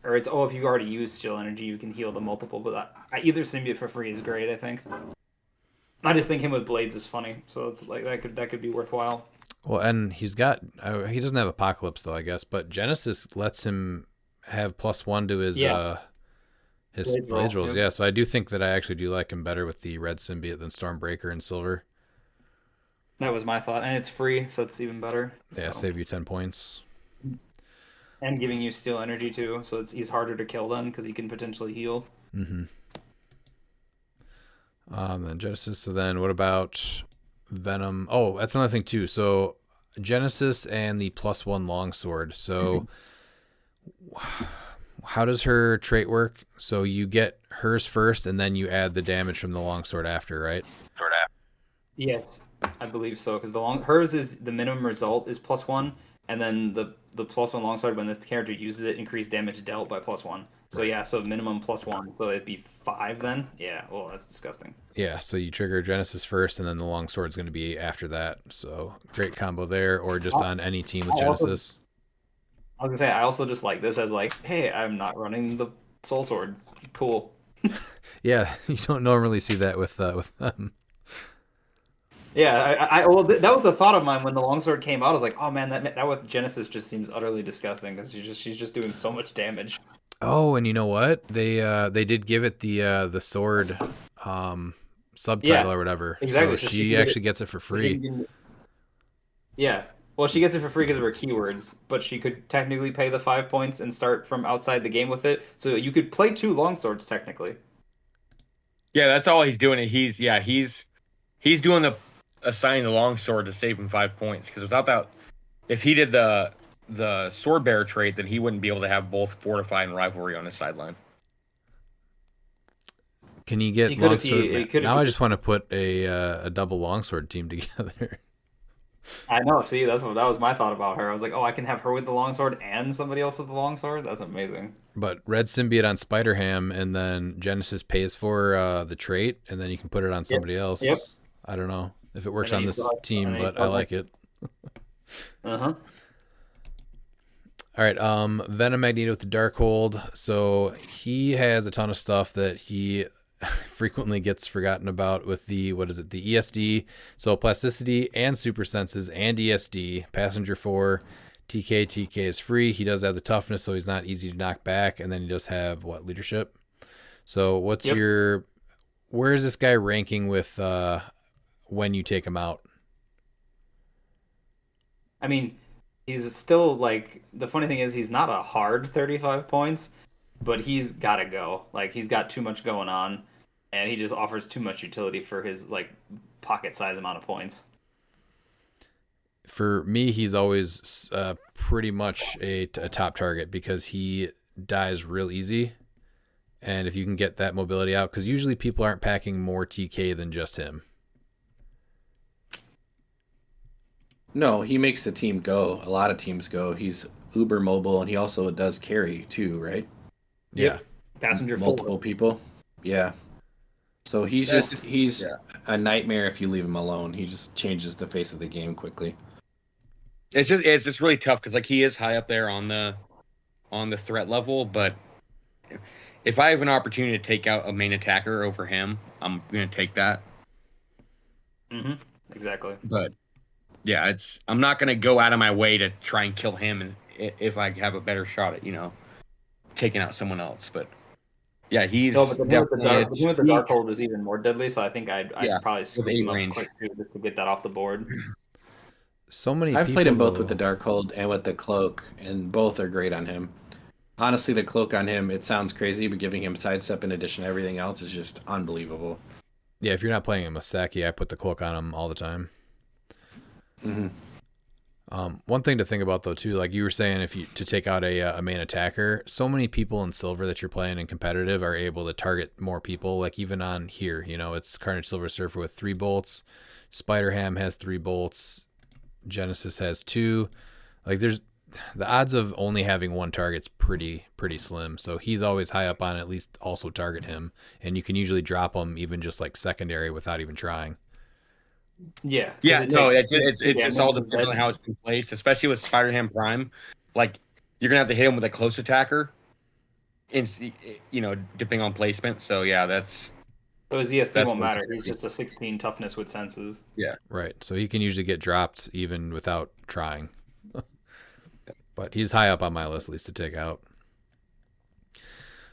or it's if you already use chill energy, you can heal the multiple. But either symbiote for free is great. I think. I just think him with blades is funny, so it's like that could be worthwhile. Well, and he doesn't have Apocalypse though, I guess, but Genesis lets him have +1 to his his blade rolls. Yeah, so I do think that I actually do like him better with the red symbiote than Stormbreaker and silver. That was my thought, and it's free, so it's even better. Yeah, so. save you 10 points. And giving you steel energy too, so he's harder to kill then because he can potentially heal. Mm-hmm. Then Genesis. So then, what about Venom? Oh, that's another thing too. So Genesis and the +1 longsword. So how does her trait work? So you get hers first, and then you add the damage from the longsword after, right? Yes, I believe so. Because hers is the minimum result is +1, and then the +1 longsword when this character uses it, increased damage dealt by +1. So yeah, so minimum +1. So it'd be 5 then. Yeah. Well, that's disgusting. Yeah. So you trigger Genesis first, and then the longsword's going to be after that. So great combo there, or just on any team with Genesis. I was gonna say I also just like this as like, hey, I'm not running the soul sword. Cool. Yeah, you don't normally see that with them. Yeah, that was a thought of mine when the longsword came out. I was like, oh man, that with Genesis just seems utterly disgusting because she's just doing so much damage. Oh, and you know what? They did give it the sword subtitle or whatever. Exactly. So she actually gets it for free. Yeah. Well, she gets it for free because of her keywords, but she could technically pay the 5 points and start from outside the game with it. So you could play 2 longswords technically. Yeah, that's all he's doing. He's doing assigning the longsword to save him 5 points, because without that, if he did the sword bearer trait, then he wouldn't be able to have both fortify and rivalry on his sideline. Can you get longsword? Now I just want to put a double longsword team together. I know. See, that was my thought about her. I was like, oh, I can have her with the longsword and somebody else with the longsword. That's amazing. But red symbiote on Spider-Ham, and then Genesis pays for the trait, and then you can put it on somebody else. Yep. I don't know if it works on this team, but I like it. Uh-huh. All right, Venom Magneto with the Darkhold. So he has a ton of stuff that he frequently gets forgotten about with the ESD. So plasticity and super senses and ESD. Passenger 4, TK is free. He does have the toughness, so he's not easy to knock back. And then he does have leadership. So what's where is this guy ranking with when you take him out? I mean, he's still like, the funny thing is he's not a hard 35 points, but he's got to go. Like, he's got too much going on, and he just offers too much utility for his like pocket size amount of points. For me, he's always pretty much a top target because he dies real easy. And if you can get that mobility out, because usually people aren't packing more TK than just him. No, he makes the team go. A lot of teams go. He's uber mobile, and he also does carry too, right? Yeah. Passenger multiple people. Yeah. So he's a nightmare if you leave him alone. He just changes the face of the game quickly. It's just really tough because like he is high up there on the threat level, but if I have an opportunity to take out a main attacker over him, I'm gonna take that. Mm-hmm. Exactly. But yeah, I'm not gonna go out of my way to try and kill him, and if I have a better shot at taking out someone else. But yeah, he's but the with the Darkhold is even more deadly. So I think I'd probably scoop him up quick too, just to get that off the board. I've played him both with the Darkhold and with the Cloak, and both are great on him. Honestly, the Cloak on him, it sounds crazy, but giving him sidestep in addition to everything else is just unbelievable. Yeah, if you're not playing a Masaki, I put the Cloak on him all the time. Mm-hmm. One thing to think about though too, like you were saying, to take out a main attacker, so many people in Silver that you're playing in competitive are able to target more people. Like even on here, it's Carnage Silver Surfer with 3 bolts, Spider-Ham has 3 bolts, Genesis has 2. Like there's the odds of only having one target's pretty slim. So he's always high up on at least also target him, and you can usually drop him even just like secondary without even trying. Yeah. Yeah, It no, takes it's just all depends on how it's been placed, especially with Spider-Ham Prime. Like, you're going to have to hit him with a close attacker, depending on placement. So, yeah, that's... So his EST That's won't what matter. it's He's just a 16 toughness with senses. Yeah. Right. So he can usually get dropped even without trying. But he's high up on my list, at least to take out.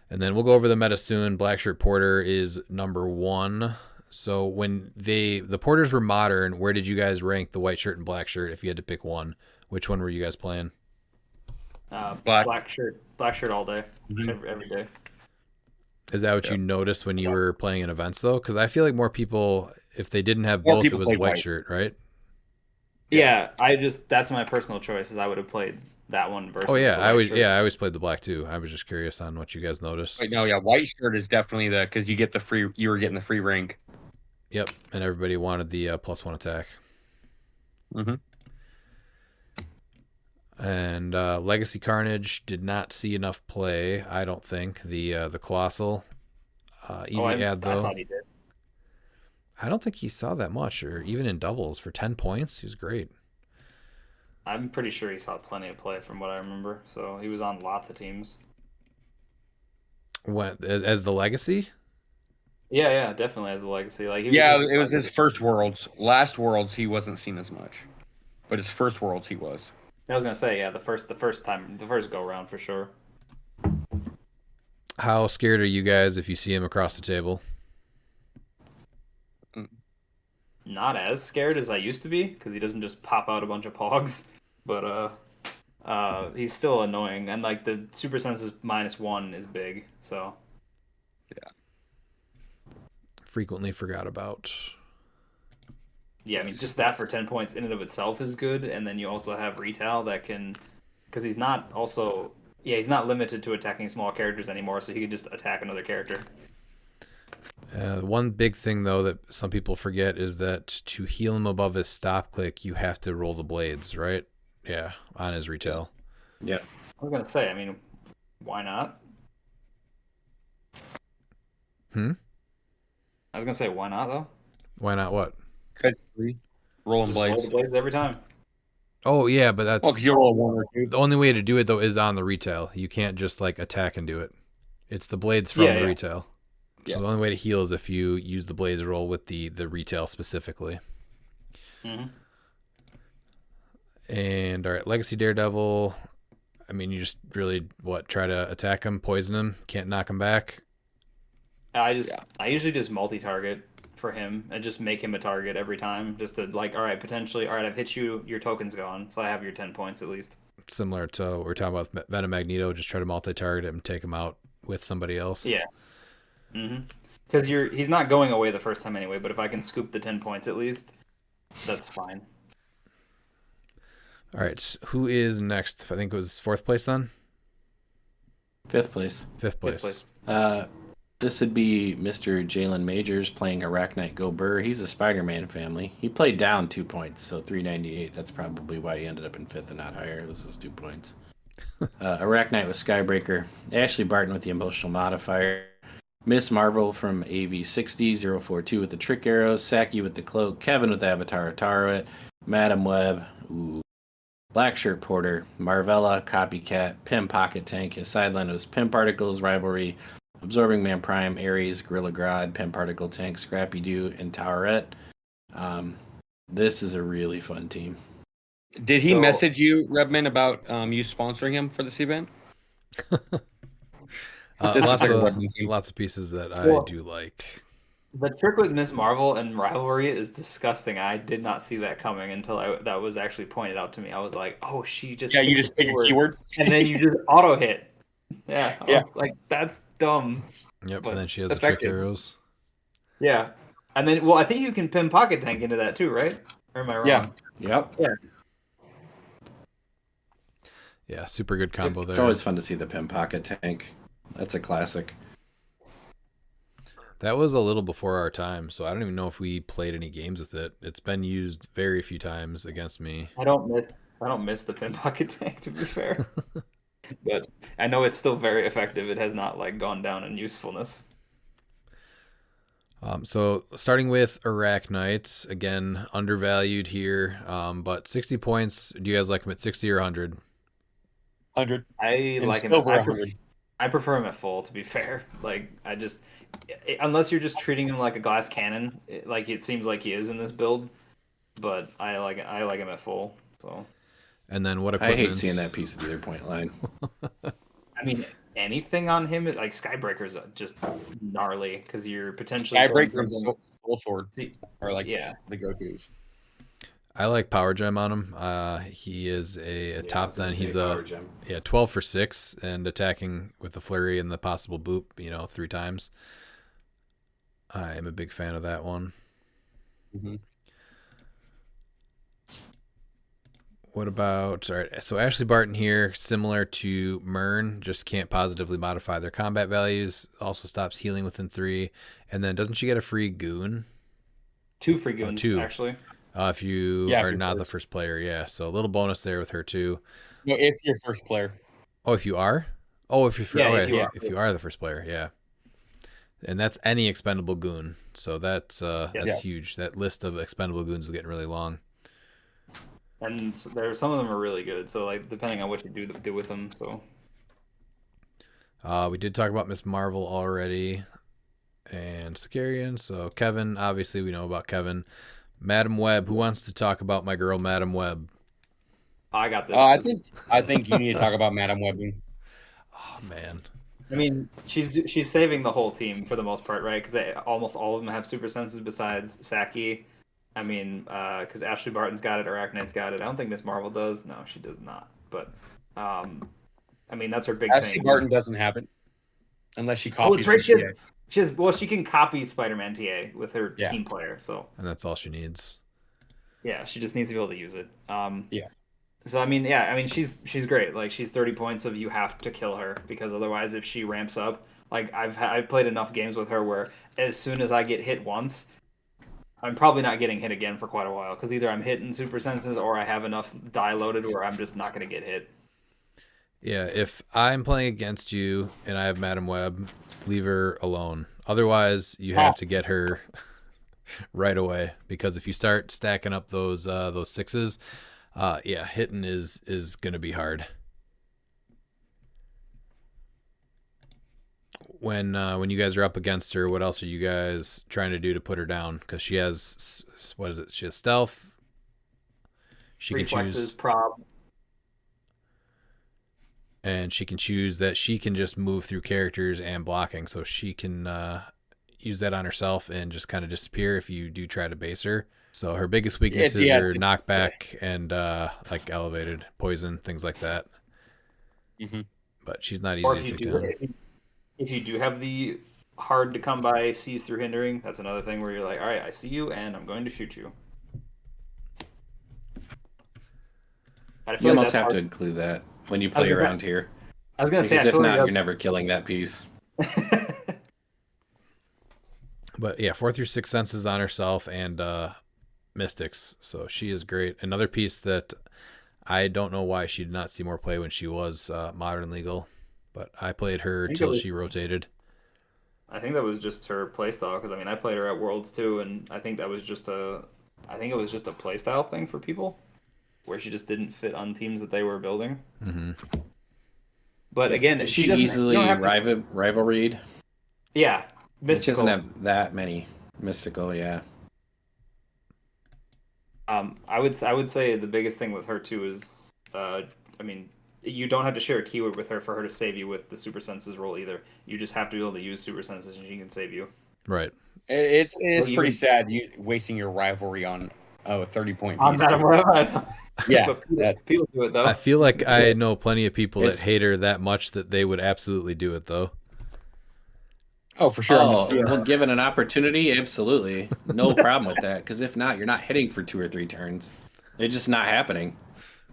And then we'll go over the meta soon. Blackshirt Porter is number 1. So when the Porters were modern, where did you guys rank the white shirt and black shirt if you had to pick one? Which one were you guys playing? Black shirt all day, Mm-hmm. every day. Is that what you noticed when you were playing in events, though? Because I feel like more people, if they didn't have More both, it people was play white white. shirt, right? Yeah, that's my personal choice. Is I would have played that one versus. Oh yeah, the I white shirt. always played the black too. I was just curious on what you guys noticed. Wait, no, yeah, white shirt is definitely because you were getting the free rank. Yep, and everybody wanted the +1 attack. Mm-hmm. And Legacy Carnage did not see enough play, I don't think. The Colossal. Easy add, though. I thought he did. I don't think he saw that much, or even in doubles. For 10 points, he was great. I'm pretty sure he saw plenty of play from what I remember. So he was on lots of teams. What, as the Legacy? Yeah, definitely as the legacy. Like It was his first Worlds. Last Worlds, he wasn't seen as much, but his first Worlds, he was. I was gonna say, yeah, the first go around for sure. How scared are you guys if you see him across the table? Not as scared as I used to be because he doesn't just pop out a bunch of pogs, but he's still annoying, and like the super senses -1 is big, so Yeah. Frequently forgot about. yeah. I mean, just that for 10 points in and of itself is good, and then you also have retail that can, because he's not limited to attacking small characters anymore, so he can just attack another character. One big thing, though, that some people forget is that to heal him above his stop click, you have to roll the blades, right? Yeah, on his retail. Yeah. I was gonna say, I mean, why not? I was gonna say, why not though? Why not what? Rolling Just blades. roll the blades every time. Oh, yeah, but that's... Well, 'cause you roll 1 or 2. The only way to do it, though, is on the retail. You can't just, like, attack and do it. It's the blades from the retail. So the only way to heal is if you use the blades roll with the retail specifically. Mm-hmm. And, all right, Legacy Daredevil. I mean, you just really, try to attack him, poison him, can't knock him back? I usually just multi-target for him and just make him a target every time, just to like, all right, I've hit you, your token's gone, so I have your 10 points at least. Similar to what we're talking about with Venom Magneto, just try to multi-target him, take him out with somebody else. Yeah. Mm-hmm. Because he's not going away the first time anyway, but if I can scoop the 10 points at least, that's fine. All right, who is next? I think it was 4th place then? 5th place. 5th place. This would be Mr. Jalen Majors playing Arachnite Go Burr. He's a Spider-Man family. He played down 2 points, so 398. That's probably why he ended up in 5th and not higher. It was his 2 points. Arachnite with Skybreaker. Ashley Barton with the emotional modifier. Miss Marvel from AV60, 042 with the trick arrows. Saki with the cloak. Kevin with Avatar Ataruit. Madam Web. Blackshirt Porter. Marvella, Copycat. Pim Pocket Tank. His sideline was Pim Particles, Rivalry. Absorbing Man Prime, Ares, Gorilla Grodd, Pim Particle Tank, Scrappy Doo, and Towerette. This is a really fun team. Did he message you, Redman, about you sponsoring him for this event? Lots of pieces that I do like. The trick with Miss Marvel and Rivalry is disgusting. I did not see that coming until that was actually pointed out to me. I was like, oh, she just you just pick a keyword and then you just auto hit. Yeah. Like that's dumb. Yep, and then she has the trick arrows. Yeah. And then I think you can pin Pocket Tank into that too, right? Or am I wrong? Yeah. Yep. Yeah. Yeah, super good combo there. It's always fun to see the Pim Pocket Tank. That's a classic. That was a little before our time, so I don't even know if we played any games with it. It's been used very few times against me. I don't miss the pin pocket tank, to be fair. But I know it's still very effective. It has not like gone down in usefulness. So starting with Iraq Knights, again, undervalued here, but 60 points. Do you guys like them at 60 or 100? 100. I like him. Silver 100. I prefer him at full, to be fair. Like unless you're just treating him like a glass cannon, like it seems like he is in this build. But I like him at full. So. And then what I equipment? hate seeing that piece of the other point line. I mean, anything on him is like Skybreaker's just gnarly because you're potentially Skybreaker and Soul Sword are like yeah. the go-tos. I like Power Gem on him. He is a top then. He's a 12 for 6 and attacking with the flurry and the possible boop, 3 times. I am a big fan of that one. Mm-hmm. What about, all right, so Ashley Barton here, similar to Mern, just can't positively modify their combat values, also stops healing within 3, and then doesn't she get a free goon? 2 free goons, actually. If you are not the first player, yeah. So a little bonus there with her too. No, it's your first player. Oh, if you are? Oh, if you are the first player, yeah. And that's any expendable goon. So that's huge. That list of expendable goons is getting really long. And some of them are really good. So like depending on what you do with them. So we did talk about Miss Marvel already, and Sicarian. So Kevin, obviously we know about Kevin. Madam Web. Who wants to talk about my girl, Madam Web? I got this. I think you need to talk about Madam Web. Oh man. I mean, she's saving the whole team for the most part, right? Because almost all of them have super senses besides Saki. I mean, because Ashley Barton's got it, Arachnite's got it. I don't think Miss Marvel does. No, she does not. But, I mean, that's her big thing. Ashley Barton doesn't have it, unless she copies. Right. She can copy Spider-Man TA with her team player. So. And that's all she needs. Yeah, she just needs to be able to use it. Yeah. So I mean, she's great. Like she's 30 points of you have to kill her because otherwise, if she ramps up, like I've played enough games with her where as soon as I get hit once. I'm probably not getting hit again for quite a while because either I'm hitting super senses or I have enough die loaded where I'm just not going to get hit. Yeah, if I'm playing against you and I have Madam Web, leave her alone. Otherwise, you have to get her right away because if you start stacking up those sixes, hitting is going to be hard. When you guys are up against her, what else are you guys trying to do to put her down? Because she has, what is it? She has stealth. She Reflexes, can choose prob. And she can choose that she can just move through characters and blocking. So she can use that on herself and just kind of disappear if you do try to base her. So her biggest weaknesses are knockback and like elevated, poison, things like that. Mm-hmm. But she's not easy to take down. If you do have the hard to come by sees through hindering, that's another thing where you're like, all right, I see you and I'm going to shoot you. You almost have to include that when you play around here. I was going to say, because if not, you're never killing that piece. But yeah, 4 through 6 senses on herself and mystics. So she is great. Another piece that I don't know why she did not see more play when she was modern legal. But I played her till she rotated. I think that was just her playstyle because I mean I played her at Worlds too, and I think that was just a playstyle thing for people, where she just didn't fit on teams that they were building. Mm-hmm. But again, she easily rivalried. Yeah, mystical. She doesn't have that many mystical. Yeah. I would say the biggest thing with her too is you don't have to share a keyword with her for her to save you with the super senses roll either. You just have to be able to use super senses and she can save you. Right. It's pretty sad you wasting your rivalry on a 30-point piece. On that yeah. People do it though. I feel like I know plenty of people that hate her that much that they would absolutely do it though. Oh, for sure. Well, given an opportunity, absolutely. No problem with that. Because if not, you're not hitting for 2 or 3 turns. It's just not happening.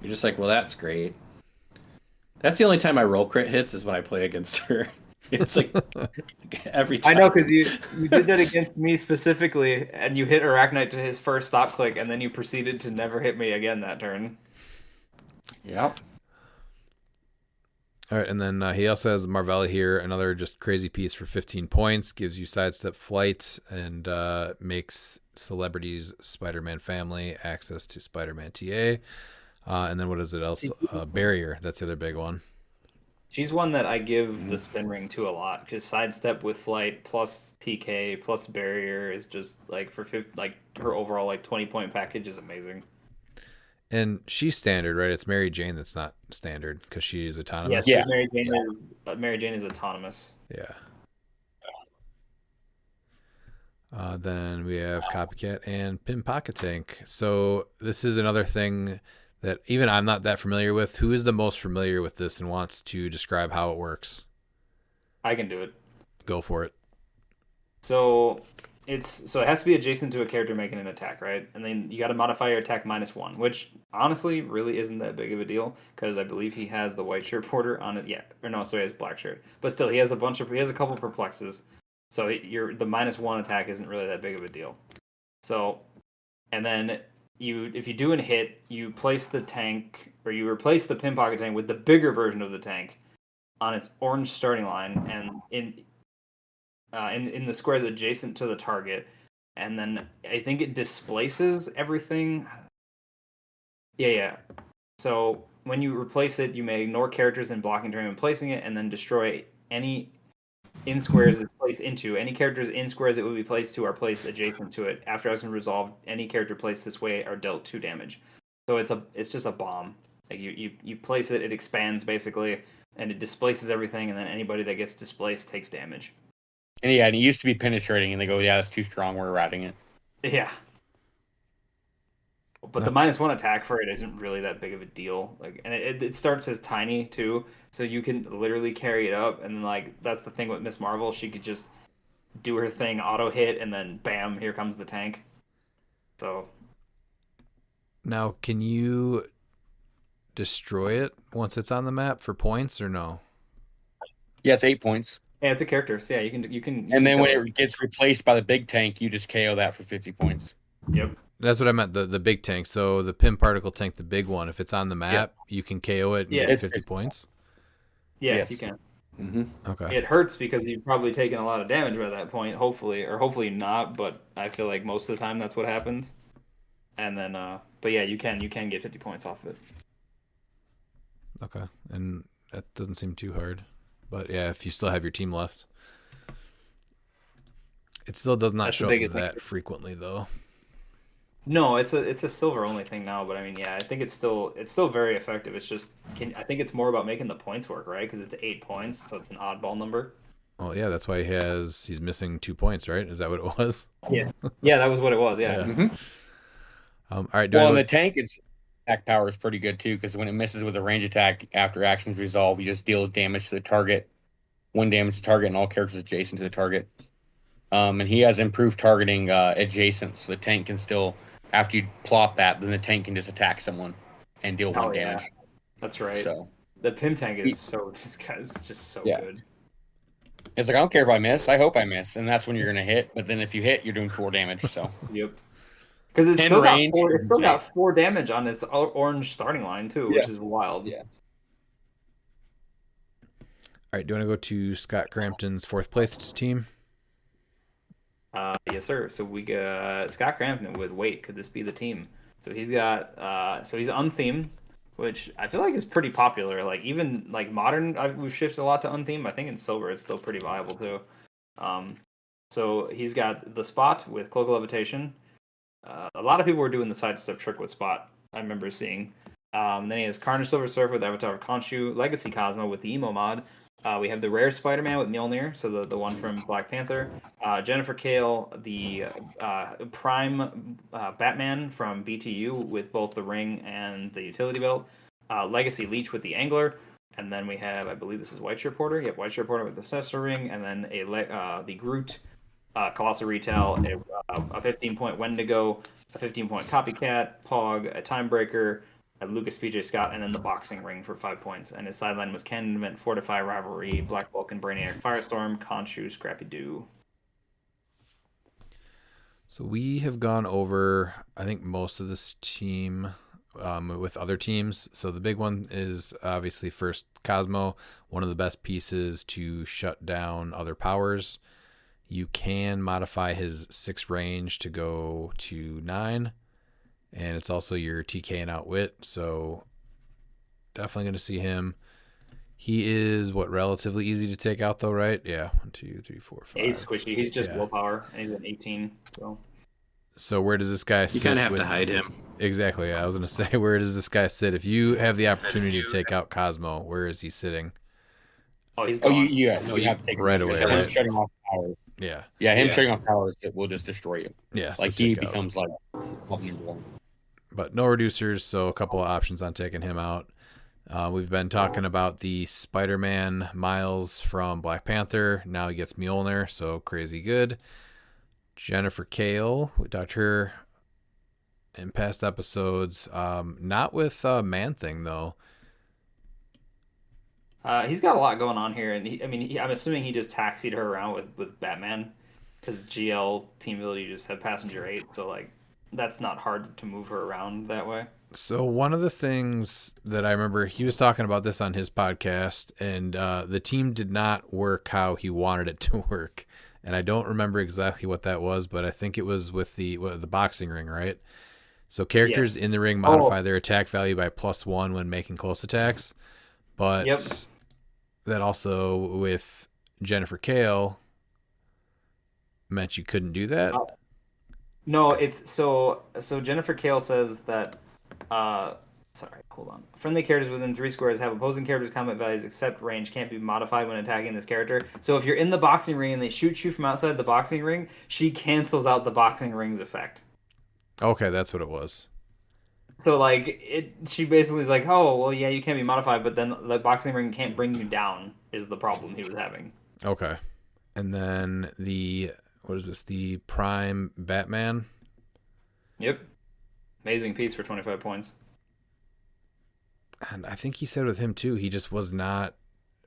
You're just like, well, that's great. That's the only time I roll crit hits is when I play against her. It's like every time. I know, because you did that against me specifically, and you hit Arachnite to his first stop click, and then you proceeded to never hit me again that turn. Yep. All right, and then he also has Marvella here, another just crazy piece for 15 points, gives you sidestep flight, and makes Celebrities Spider-Man family access to Spider-Man TA. And then what is it else? Barrier, that's the other big one. She's one that I give the spin ring to a lot, because sidestep with flight plus TK plus barrier is just like her overall like 20-point package is amazing. And she's standard, right? It's Mary Jane that's not standard because she is autonomous. Yes, Mary Jane is autonomous. Yeah. Then we have Copycat and Pin Pocket Tank. So this is another thing that even I'm not that familiar with. Who is the most familiar with this and wants to describe how it works? I can do it. Go for it. So it has to be adjacent to a character making an attack, right? And then you got to modify your attack -1, which honestly really isn't that big of a deal because I believe he has the white shirt porter on it. Yeah, or no, so he has black shirt, but still he has a couple perplexes. So the -1 attack isn't really that big of a deal. So, and then if you do a hit, you place the tank or you replace the pin pocket tank with the bigger version of the tank on its orange starting line and in the squares adjacent to the target, and then I think it displaces everything. Yeah. So when you replace it, you may ignore characters in blocking terrain when placing it, and then destroy any in squares it's placed into. Any characters in squares it would be placed to are placed adjacent to it. After has been resolved, any character placed this way are dealt 2 damage. So it's just a bomb. Like you place it, it expands basically, and it displaces everything, and then anybody that gets displaced takes damage. And it used to be penetrating, and they go, yeah, that's too strong, we're routing it. Yeah. But the -1 attack for it isn't really that big of a deal. Like, and it starts as tiny too, so you can literally carry it up. And like that's the thing with Miss Marvel, she could just do her thing, auto hit, and then bam, here comes the tank. So now, can you destroy it once it's on the map for points or no? Yeah, it's 8 points. yeah, it's a character. So yeah, you can. And then when it gets replaced by the big tank, you just KO that for 50 points. Yep. That's what I meant, the big tank. So the Pin Particle Tank, the big one, if it's on the map, you can KO it and get 50 points? Yeah, Yes. you can. Mm-hmm. Okay. It hurts because you've probably taken a lot of damage by that point, hopefully not, but I feel like most of the time that's what happens. And then, but yeah, you can get 50 points off of it. Okay. And that doesn't seem too hard. But yeah, if you still have your team left. It still does not show up that frequently, though. No, it's a silver only thing now, but I mean, yeah, I think it's still very effective. It's just I think it's more about making the points work, right? Because it's 8 points, so it's an oddball number. Well, yeah, that's why he's missing 2 points, right? Is that what it was? Yeah, that was what it was. Yeah. Mm-hmm. All right. Well, the tank, its attack power is pretty good too, because when it misses with a range attack after actions resolve, you just deal damage to the target, 1 damage to target, and all characters adjacent to the target. And he has improved targeting adjacent, so the tank can still. After you plop that, then the tank can just attack someone and deal 1 damage. That's right. So the Pim tank is just so good. It's like, I don't care if I miss. I hope I miss, and that's when you're gonna hit. But then if you hit, you're doing 4 damage. So yep. Because it's still got 4 damage on its orange starting line too, which is wild. Yeah. All right. Do you want to go to Scott Crampton's 4th place team? Yes, sir. So we got Scott Crampton with Wait, could this be the team? So he's got so he's unthemed, which I feel like is pretty popular. Like even like modern, we've shifted a lot to unthemed. I think in silver it's still pretty viable too. So he's got the Spot with Cloak of Levitation. A lot of people were doing the sidestep trick with Spot. I remember seeing. Then he has Carnage Silver Surfer with Avatar of Khonshu, Legacy Cosmo with the Emo mod. We have the rare Spider-Man with Mjolnir, so the one from Black Panther. Jennifer Kale, the Prime Batman from BTU with both the ring and the utility belt. Legacy Leech with the Angler. And then we have, I believe this is White Shirt Porter. Yep, White Shirt Porter with the Cesar ring. And then the Groot, Colossal Retail, a 15-point Wendigo, a 15-point Copycat, Pog, a Timebreaker, Lucas PJ Scott, and then the boxing ring for 5 points. And his sideline was Canon Event, Fortify, Rivalry, Black Vulcan, Brainiac, Firestorm, Khonshu, Scrappy Doo. So we have gone over, I think, most of this team with other teams. So the big one is obviously first Cosmo, one of the best pieces to shut down other powers. You can modify his 6 range to go to 9. And it's also your TK and Outwit, so definitely going to see him. He is, relatively easy to take out, though, right? Yeah, 1, 2, 3, 4, 5. He's squishy. He's just willpower, and he's an 18. So where does this guy sit? You kind of have to hide him. Exactly. I was going to say, where does this guy sit? If you have the opportunity to take out Cosmo, where is he sitting? Oh, he's gone. You have to take right away. Right? Shutting off powers. Yeah. Yeah, shutting off powers, it will just destroy you. Yeah. Like he becomes like number 1. But no reducers, so a couple of options on taking him out. We've been talking about the Spider-Man Miles from Black Panther. Now he gets Mjolnir, so crazy good. Jennifer Kale, we talked her in past episodes. Not with Man-Thing, though. He's got a lot going on here, and I'm assuming he just taxied her around with Batman, because GL team ability just had passenger 8, so like that's not hard to move her around that way. So one of the things that I remember, he was talking about this on his podcast, and the team did not work how he wanted it to work. And I don't remember exactly what that was, but I think it was with the boxing ring, right? So characters in the ring modify their attack value by +1 when making close attacks. But that also, with Jennifer Kale, meant you couldn't do that? No, it's so Jennifer Kale says that sorry, hold on. Friendly characters within 3 squares have opposing characters' combat values except range can't be modified when attacking this character. So if you're in the boxing ring and they shoot you from outside the boxing ring, she cancels out the boxing ring's effect. Okay, that's what it was. So like she basically is like, oh well, yeah, you can't be modified, but then the boxing ring can't bring you down is the problem he was having. Okay, and then what is this? The Prime Batman. Yep, amazing piece for 25 points. And I think he said with him too, he just was not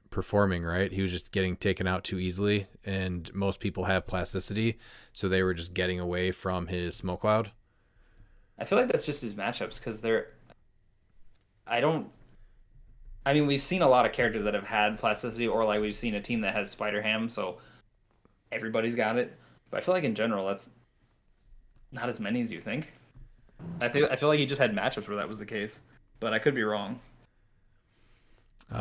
performing right. He was just getting taken out too easily, and most people have plasticity, so they were just getting away from his smoke cloud. I feel like that's just his matchups because we've seen a lot of characters that have had plasticity, or like we've seen a team that has Spider Ham, so everybody's got it. But I feel like in general, that's not as many as you think. I feel like he just had matchups where that was the case, but I could be wrong.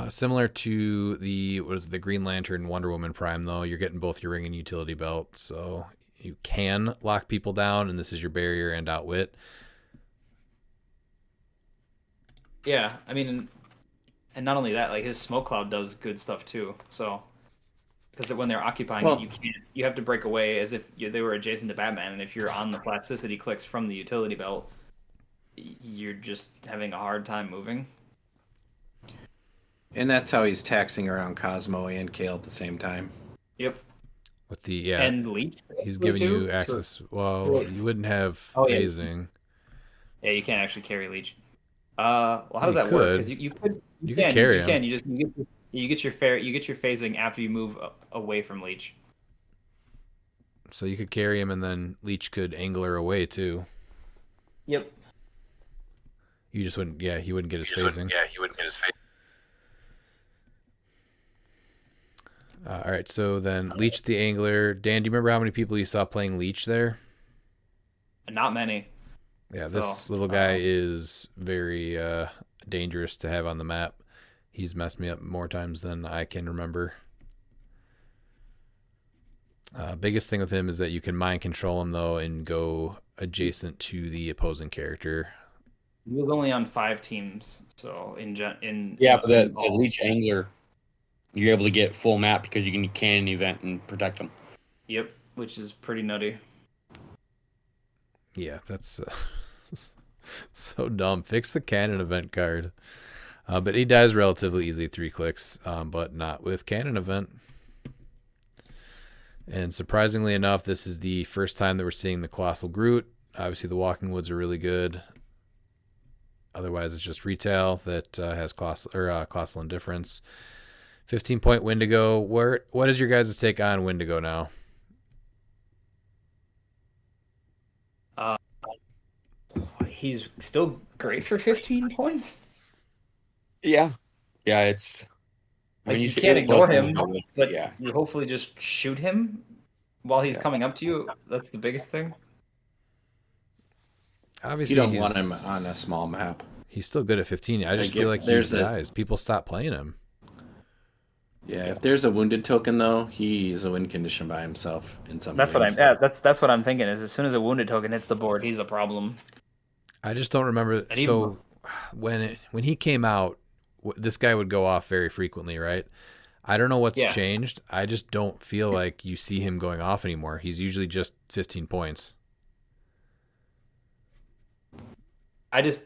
Similar to the Green Lantern Wonder Woman Prime, though, you're getting both your ring and utility belt, so you can lock people down, and this is your barrier and outwit. Yeah, I mean, and not only that, like his smoke cloud does good stuff too. So, because when they're occupying it, you have to break away as if they were adjacent to Batman, and if you're on the plasticity clicks from the utility belt, you're just having a hard time moving. And that's how he's taxing around Cosmo and Kale at the same time. Yep. With the and Leech, he's giving you access. So, well, you wouldn't have phasing. Yeah, you can't actually carry Leech. Well, how does that work? Because you can carry him. Can. You get your phasing after you move away from Leech. So you could carry him, and then Leech could angle her away too. Yep. You just wouldn't. Yeah, he wouldn't get his phasing. All right, so then Leech the Angler. Dan, do you remember how many people you saw playing Leech there? Not many. Yeah, this little guy is very dangerous to have on the map. He's messed me up more times than I can remember. Biggest thing with him is that you can mind control him, though, and go adjacent to the opposing character. He was only on 5 teams, so but the Leech Angler, you're able to get full map because you can cannon event and protect them. Yep, which is pretty nutty. Yeah, that's so dumb. Fix the cannon event card. But he dies relatively easily, 3 clicks, but not with cannon event. And surprisingly enough, this is the first time that we're seeing the Colossal Groot. Obviously, the Walking Woods are really good. Otherwise, it's just retail that has colossal indifference. 15-point Wendigo. What is your guys' take on Wendigo now? He's still great for 15 points. Yeah, it's. Like, you see- can't it ignore was him, Wendigo, but yeah, you hopefully just shoot him while he's coming up to you. That's the biggest thing. Obviously, You don't want him on a small map. He's still good at 15. I just Like, feel if like he there's a- dies. People stop playing him. Yeah, if there's a wounded token though, he's a win condition by himself in some That's what I'm. games. Yeah, that's what I'm thinking. Is as soon as a wounded token hits the board, he's a problem. I just don't remember. And even- So when he came out, this guy would go off very frequently, right? I don't know what's Yeah. changed. I just don't feel like you see him going off anymore. He's usually just 15 points.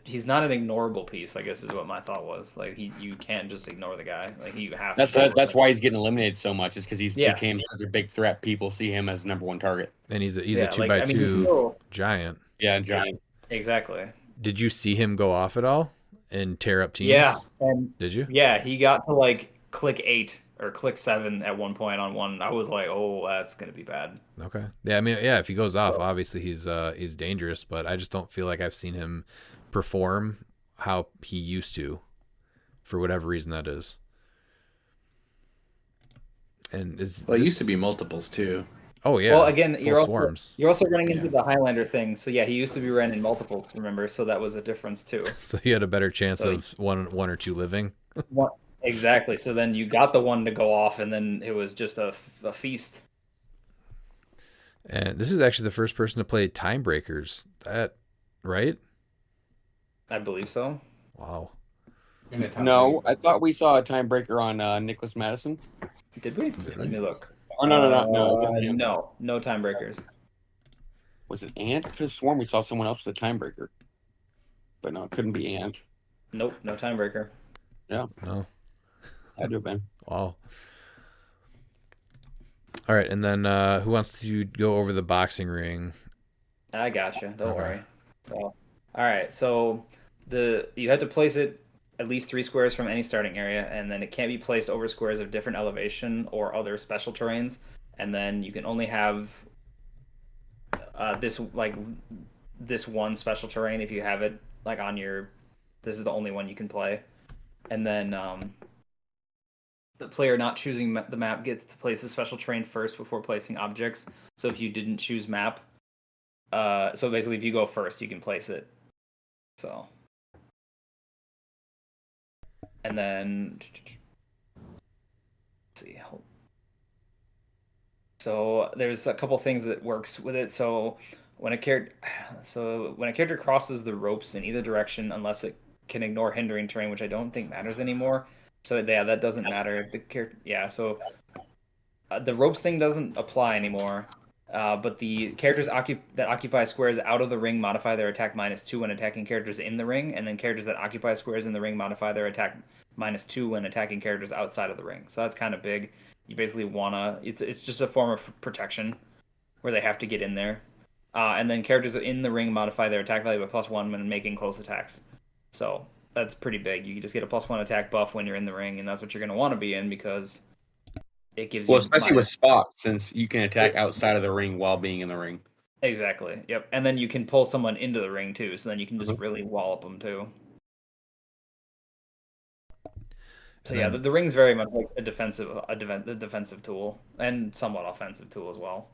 He's not an ignorable piece, I guess is what my thought was. Like, you can't just ignore the guy. Like, you have to. That's why he's getting eliminated so much. Is because he's Yeah. became such a big threat. People see him as number one target. And he's a Yeah, 2x2 giant. Yeah, giant. Exactly. Did you see him go off at all and tear up teams? Yeah, and Did you? yeah, he got to like click 8 or click 7 at one point on one. I was like, oh, that's gonna be bad. Okay. Yeah, I mean, yeah, if he goes off, obviously he's dangerous, but I just don't feel like I've seen him perform how he used to, for whatever reason that is. And Well, it used to be multiples too. Oh yeah. Well, again, full swarms. you're also running into the Highlander thing. So yeah, he used to be running multiples. Remember, so that was a difference too. So you had a better chance So- of one or two living. Exactly. So then you got the one to go off, and then it was just a feast. And this is actually the first person to play Time Breakers. That right? I believe so. Wow. No, I thought we saw a time-breaker on Nicholas Madison. Did we? Let me look. Oh no, it wasn't him. No time breakers. Was it Ant? I could have sworn we saw someone else with a time-breaker. But no, it couldn't be Ant. Nope, no time breaker. Yeah, No. had to have been. Wow. All right, and then who wants to go over the boxing ring? I gotcha. Don't Okay. worry. So, all right. So you had to place it at least 3 squares from any starting area, and then it can't be placed over squares of different elevation or other special terrains. And then you can only have this one special terrain if you have it like on your. This is the only one you can play, and then the player not choosing the map gets to place a special terrain first before placing objects. So if you didn't choose map, so basically if you go first, you can place it. So, and then let's see. So there's a couple things that works with it. So when a character crosses the ropes in either direction, unless it can ignore hindering terrain, which I don't think matters anymore. So yeah, that doesn't matter if the character. Yeah, so the ropes thing doesn't apply anymore. But the characters that occupy squares out of the ring modify their attack -2 when attacking characters in the ring, and then characters that occupy squares in the ring modify their attack -2 when attacking characters outside of the ring. So that's kind of big. You basically wanna. It's just a form of protection where they have to get in there. And then characters in the ring modify their attack value by +1 when making close attacks. So that's pretty big. You can just get a +1 attack buff when you're in the ring, and that's what you're going to want to be in because it gives you. Especially with Spock, since you can attack outside of the ring while being in the ring. Exactly. Yep. And then you can pull someone into the ring too, so then you can just really wallop them too. So And yeah, then- the ring's very much like a defensive tool and somewhat offensive tool as well.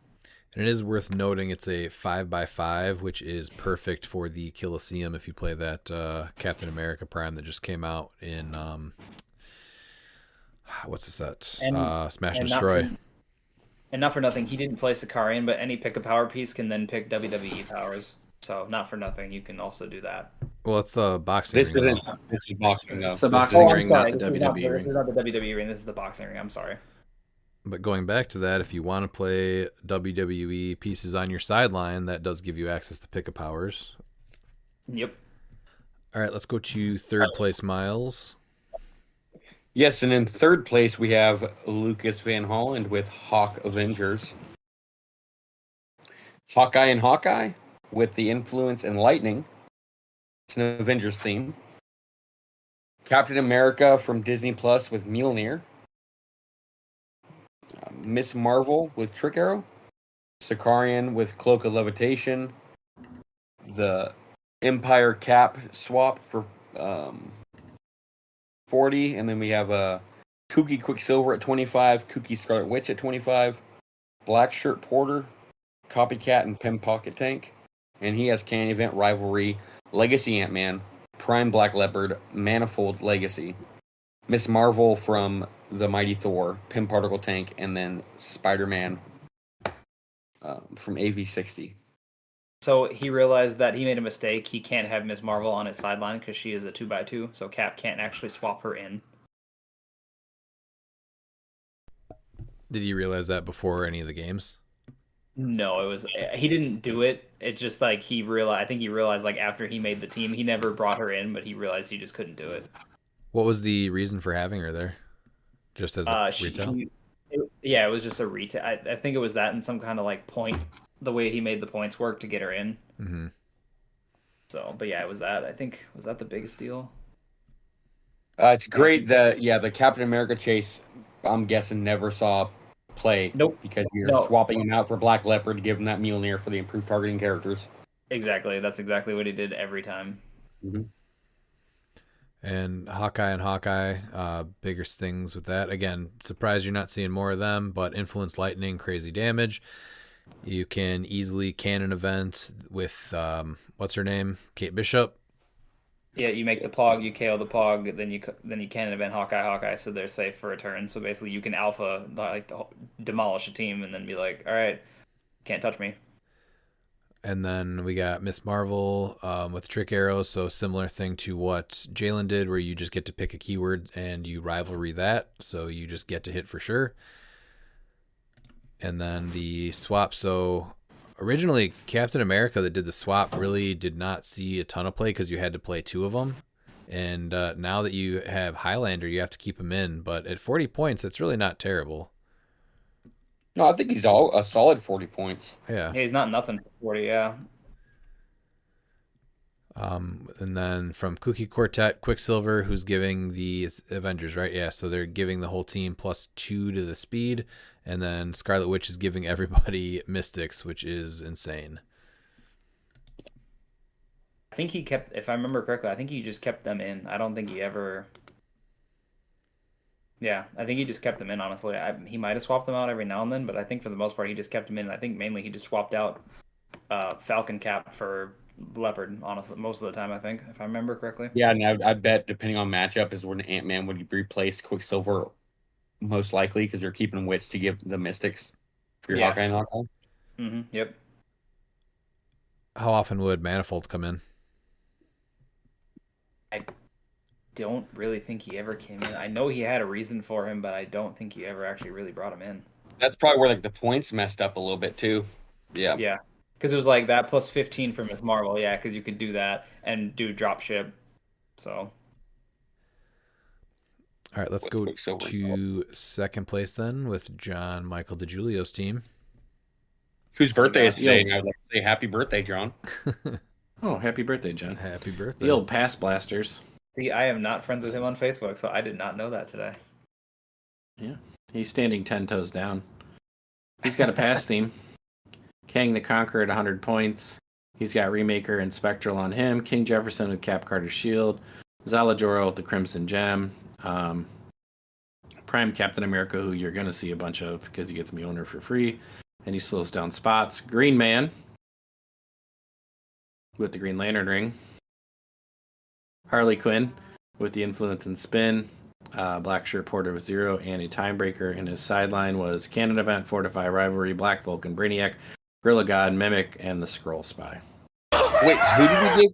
And it is worth noting it's a 5x5, which is perfect for the Colosseum if you play that Captain America Prime that just came out in what's the set? Smash and Destroy. And not for nothing, he didn't play Sicarian, but any pick a power piece can then pick WWE powers. So not for nothing, you can also do that. Well, it's the boxing This ring. isn't. This is boxing though. It's the boxing I'm ring, sorry, not the this is not WWE ring. This is not the WWE ring. This is the boxing ring. I'm sorry. But going back to that, if you want to play WWE pieces on your sideline, that does give you access to pick a powers. Yep. All right, let's go to third place, Miles. Yes, and in third place we have Lucas Van Holland with Hawk Avengers. Hawkeye and Hawkeye with the influence and lightning. It's an Avengers theme. Captain America from Disney Plus with Mjolnir. Miss Marvel with Trick Arrow. Sicarian with Cloak of Levitation. The Empire Cap swap for 40. And then we have a Kooky Quicksilver at 25. Kooky Scarlet Witch at 25. Black Shirt Porter. Copycat and Pym Pocket Tank. And he has Canon Event Rivalry. Legacy Ant-Man. Prime Black Leopard. Manifold Legacy. Miss Marvel from the Mighty Thor. Pym Particle Tank. And then Spider-Man from AV60. So he realized that he made a mistake. He can't have Miss Marvel on his sideline because she is a 2x2, so Cap can't actually swap her in. Did you realize that before any of the games? No, he didn't do it. It's just like he realized. I think he realized like after he made the team, he never brought her in, but he realized he just couldn't do it. What was the reason for having her there? Just as a retail? It was just a retail. I think it was that and some kind of like point, the way he made the points work to get her in. Mm-hmm. So, but yeah, it was that. I think was that the biggest deal. It's great that the Captain America chase, I'm guessing, never saw play. Nope. Because you're swapping him out for Black Leopard to give him that Mjolnir for the improved targeting characters. Exactly. That's exactly what he did every time. Mm-hmm. And Hawkeye, bigger things with that. Again, surprised you're not seeing more of them, but Influence Lightning, crazy damage. You can easily cannon event with, what's her name? Kate Bishop. Yeah, you make the Pog, you KO the Pog, then you cannon event Hawkeye, so they're safe for a turn. So basically, you can alpha like demolish a team and then be like, all right, can't touch me. And then we got Miss Marvel with Trick Arrow, so similar thing to what Jalen did, where you just get to pick a keyword and you rivalry that, so you just get to hit for sure. And then the swap, so originally Captain America that did the swap really did not see a ton of play because you had to play two of them. And now that you have Highlander, you have to keep him in, but at 40 points, it's really not terrible. No, I think he's a solid 40 points. Yeah. He's not nothing for 40, yeah. And then from Kooky Quartet, Quicksilver, who's giving the Avengers, right? Yeah, so they're giving the whole team +2 to the speed. And then Scarlet Witch is giving everybody Mystics, which is insane. I think he kept, if I remember correctly, I think he just kept them in. I don't think he ever... Yeah, I think he just kept them in, honestly. He might have swapped them out every now and then, but I think for the most part, he just kept them in. I think mainly he just swapped out Falcon Cap for Leopard, honestly, most of the time, I think, if I remember correctly. Yeah, and I bet depending on matchup is when Ant-Man would replace Quicksilver, most likely, because they're keeping Witch to give the Mystics for your Hawkeye and Hawkeye. Mm-hmm, yep. How often would Manifold come in? I don't really think he ever came in. I know he had a reason for him, but I don't think he ever actually really brought him in. That's probably where like the points messed up a little bit too. Yeah. Yeah, because it was like that plus 15 for Miss Marvel. Yeah, because you could do that and do drop ship. So. All right, let's go to second place then with John Michael DiGiulio's team. Whose birthday is today? I would like to say happy birthday, John. Oh, happy birthday, John. Happy birthday. The old pass blasters. See, I am not friends with him on Facebook, so I did not know that today. Yeah, he's standing 10 toes down. He's got a pass theme. Kang the Conqueror at 100 points. He's got Remaker and Spectral on him. King Jefferson with Cap Carter's Shield. Zaladora with the Crimson Gem. Prime Captain America, who you're going to see a bunch of because he gets Mjolnir for free. And he slows down spots. Green Man with the Green Lantern ring. Harley Quinn with the Influence and Spin. Black Shirt Porter with 0 and a Timebreaker. And his sideline was Cannon Event, Fortify Rivalry, Black Vulcan, Brainiac, Gorilla God, Mimic, and the Scroll Spy. Wait, who did he give?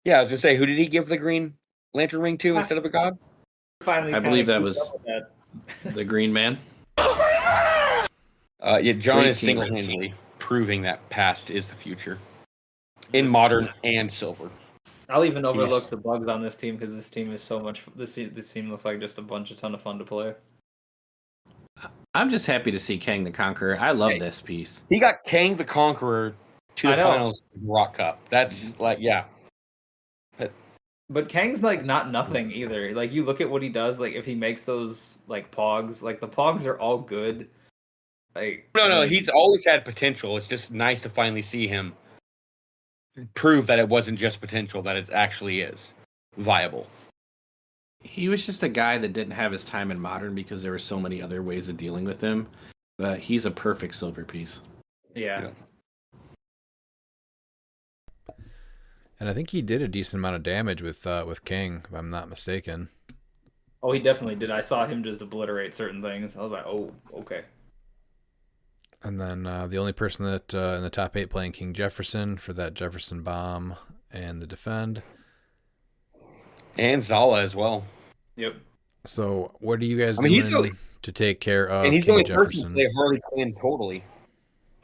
Yeah, I was going to say, who did he give the Green Lantern ring to instead of a god? Finally, I believe that was the Green Man. John is single-handedly proving that past is the future. In modern and silver. I'll even overlook the bugs on this team because this team is so much. This team looks like just a ton of fun to play. I'm just happy to see Kang the Conqueror. I love this piece. He got Kang the Conqueror to the finals of the Rock Cup. That's But Kang's like not nothing either. Like you look at what he does, like if he makes those like pogs, like the pogs are all good. Like No, he's always had potential. It's just nice to finally see him prove that it wasn't just potential, that it actually is viable. He was just a guy that didn't have his time in Modern because there were so many other ways of dealing with him. But he's a perfect silver piece. yeah. And I think he did a decent amount of damage with King, if I'm not mistaken. Oh, he definitely did. I saw him just obliterate certain things. I was like, oh, okay. And then the only person that in the top 8 playing King Jefferson for that Jefferson bomb and the defend. And Zala as well. Yep. So what are you guys I mean, doing to take care of And he's the King only person Jefferson? to play Harley Quinn totally.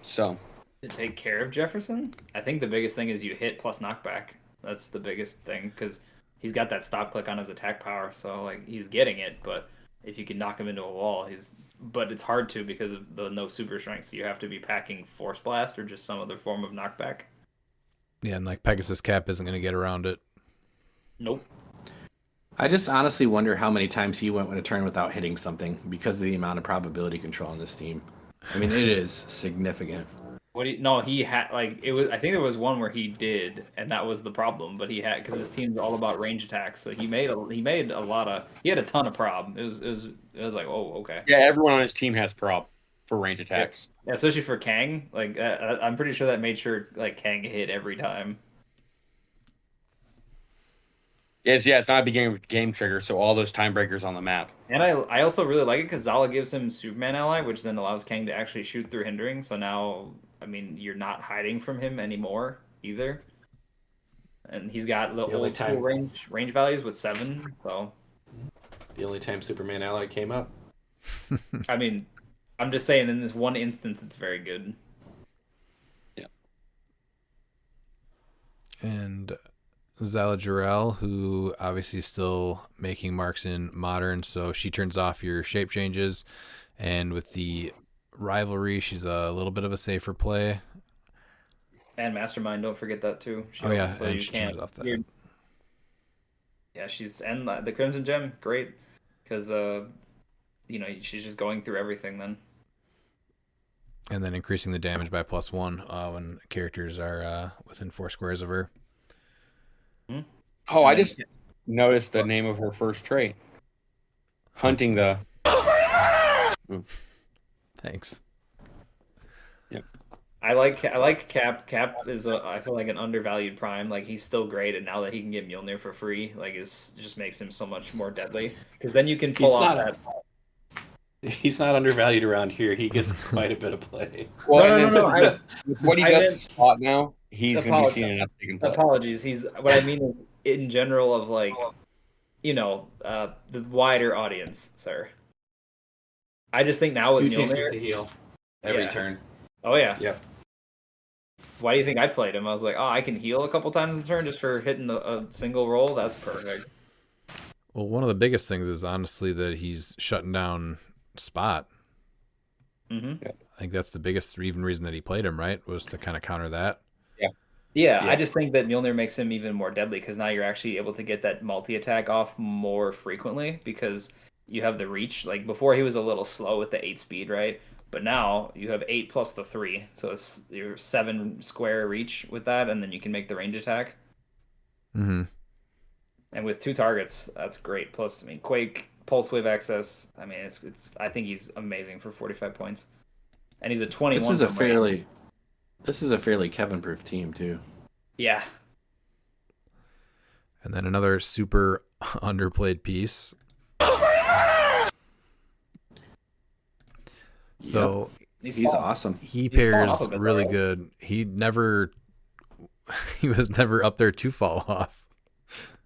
So To take care of Jefferson, I think the biggest thing is you hit plus knockback. That's the biggest thing because he's got that stop click on his attack power, so like he's getting it. But if you can knock him into a wall, but it's hard to because of the no super strength. So you have to be packing Force Blast or just some other form of knockback. Yeah, and like Pegasus Cap isn't going to get around it. Nope. I just honestly wonder how many times he went with a turn without hitting something because of the amount of probability control on this team. I mean, it is significant. No, he had like it was. I think there was one where he did, and that was the problem. But he had because his team's all about range attacks, so he made a lot of. He had a ton of prob. It was like, oh, okay. yeah, everyone on his team has prob for range attacks. Yeah, especially for Kang. Like I'm pretty sure that made sure like Kang hit every time. It's not a big game trigger, so all those time breakers on the map. And I also really like it because Zala gives him Superman ally, which then allows Kang to actually shoot through hindering. So now, I mean, you're not hiding from him anymore either. And he's got the only old school time- range values with 7. So The only time Superman ally came up. I mean, I'm just saying in this one instance, it's very good. Yeah. And Zala Jarrell, who obviously is still making marks in Modern, so she turns off your shape changes. And with the rivalry, she's a little bit of a safer play. And Mastermind, don't forget that too. So and she turns off that. Yeah, and the Crimson Gem, great, because she's just going through everything then. And then increasing the damage by +1 when characters are within 4 squares of her. Oh, I just noticed the name of her first trait. Hunting the... Thanks. Yep. I like Cap. Cap is I feel like an undervalued prime. Like he's still great, and now that he can get Mjolnir for free, like it just makes him so much more deadly. Because then you can pull off that. He's not undervalued around here. He gets quite a bit of play. Well, No. With what he does in spot now, he's going to be Apologize. seeing an uptick in play. Apologies. What I mean is in general of like, the wider audience, sir. I just think now with Two chances to Mjolnir. heal every Yeah. turn. Oh yeah. Yep. Why do you think I played him? I was like, oh, I can heal a couple times a turn just for hitting a single roll. That's perfect. Well, one of the biggest things is honestly that he's shutting down Spot. Mm-hmm. I think that's the biggest even reason that he played him, right? Was to kind of counter that. Yeah, I just think that Mjolnir makes him even more deadly because now you're actually able to get that multi-attack off more frequently because you have the reach. Like before he was a little slow with the 8 speed, right? But now you have 8 plus the 3. So it's your 7 square reach with that, and then you can make the range attack. Mm-hmm. And with 2 targets, that's great. Plus, I mean, Quake, Pulse Wave Access. I mean, it's. I think he's amazing for 45 points. And he's a 21. This is a fairly Kevin-proof team too. Yeah. And then another super underplayed piece. So he's awesome. He pairs really good. He was never up there to fall off.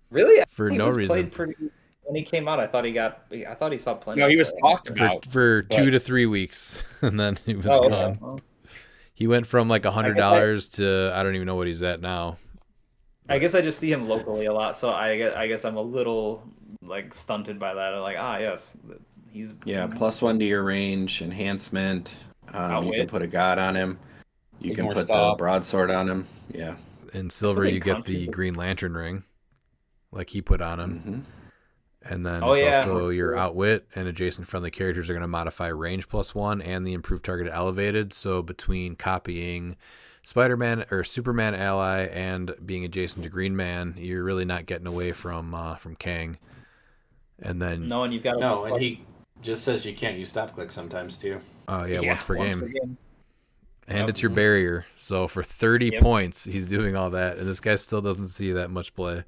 Really? For no reason. Played pretty, when he came out, I thought he saw plenty. No, he was talked for about for 2 to 3 weeks, and then he was gone. Okay. Well, He went from like $100 to I don't even know what he's at now. I guess I just see him locally a lot, so I guess I'm a little like stunted by that. I'm like, yes, he's +1 to your range, enhancement. You Outwit. can put a god on him. You can Ignore put stop. the broadsword on him. Yeah. In silver, Something you get comfy. the Green Lantern ring, like he put on him. Mm-hmm. And then Oh, it's yeah. also your outwit and adjacent friendly characters are going to modify range +1 and the improved target elevated. So between copying Spider-Man or Superman ally and being adjacent to Green Man, you're really not getting away from Kang. And then No, and you've got No, and he just says you can't use stop click sometimes too. once per game. And Yep. it's your barrier. So for 30 Yep. points, he's doing all that, and this guy still doesn't see that much play.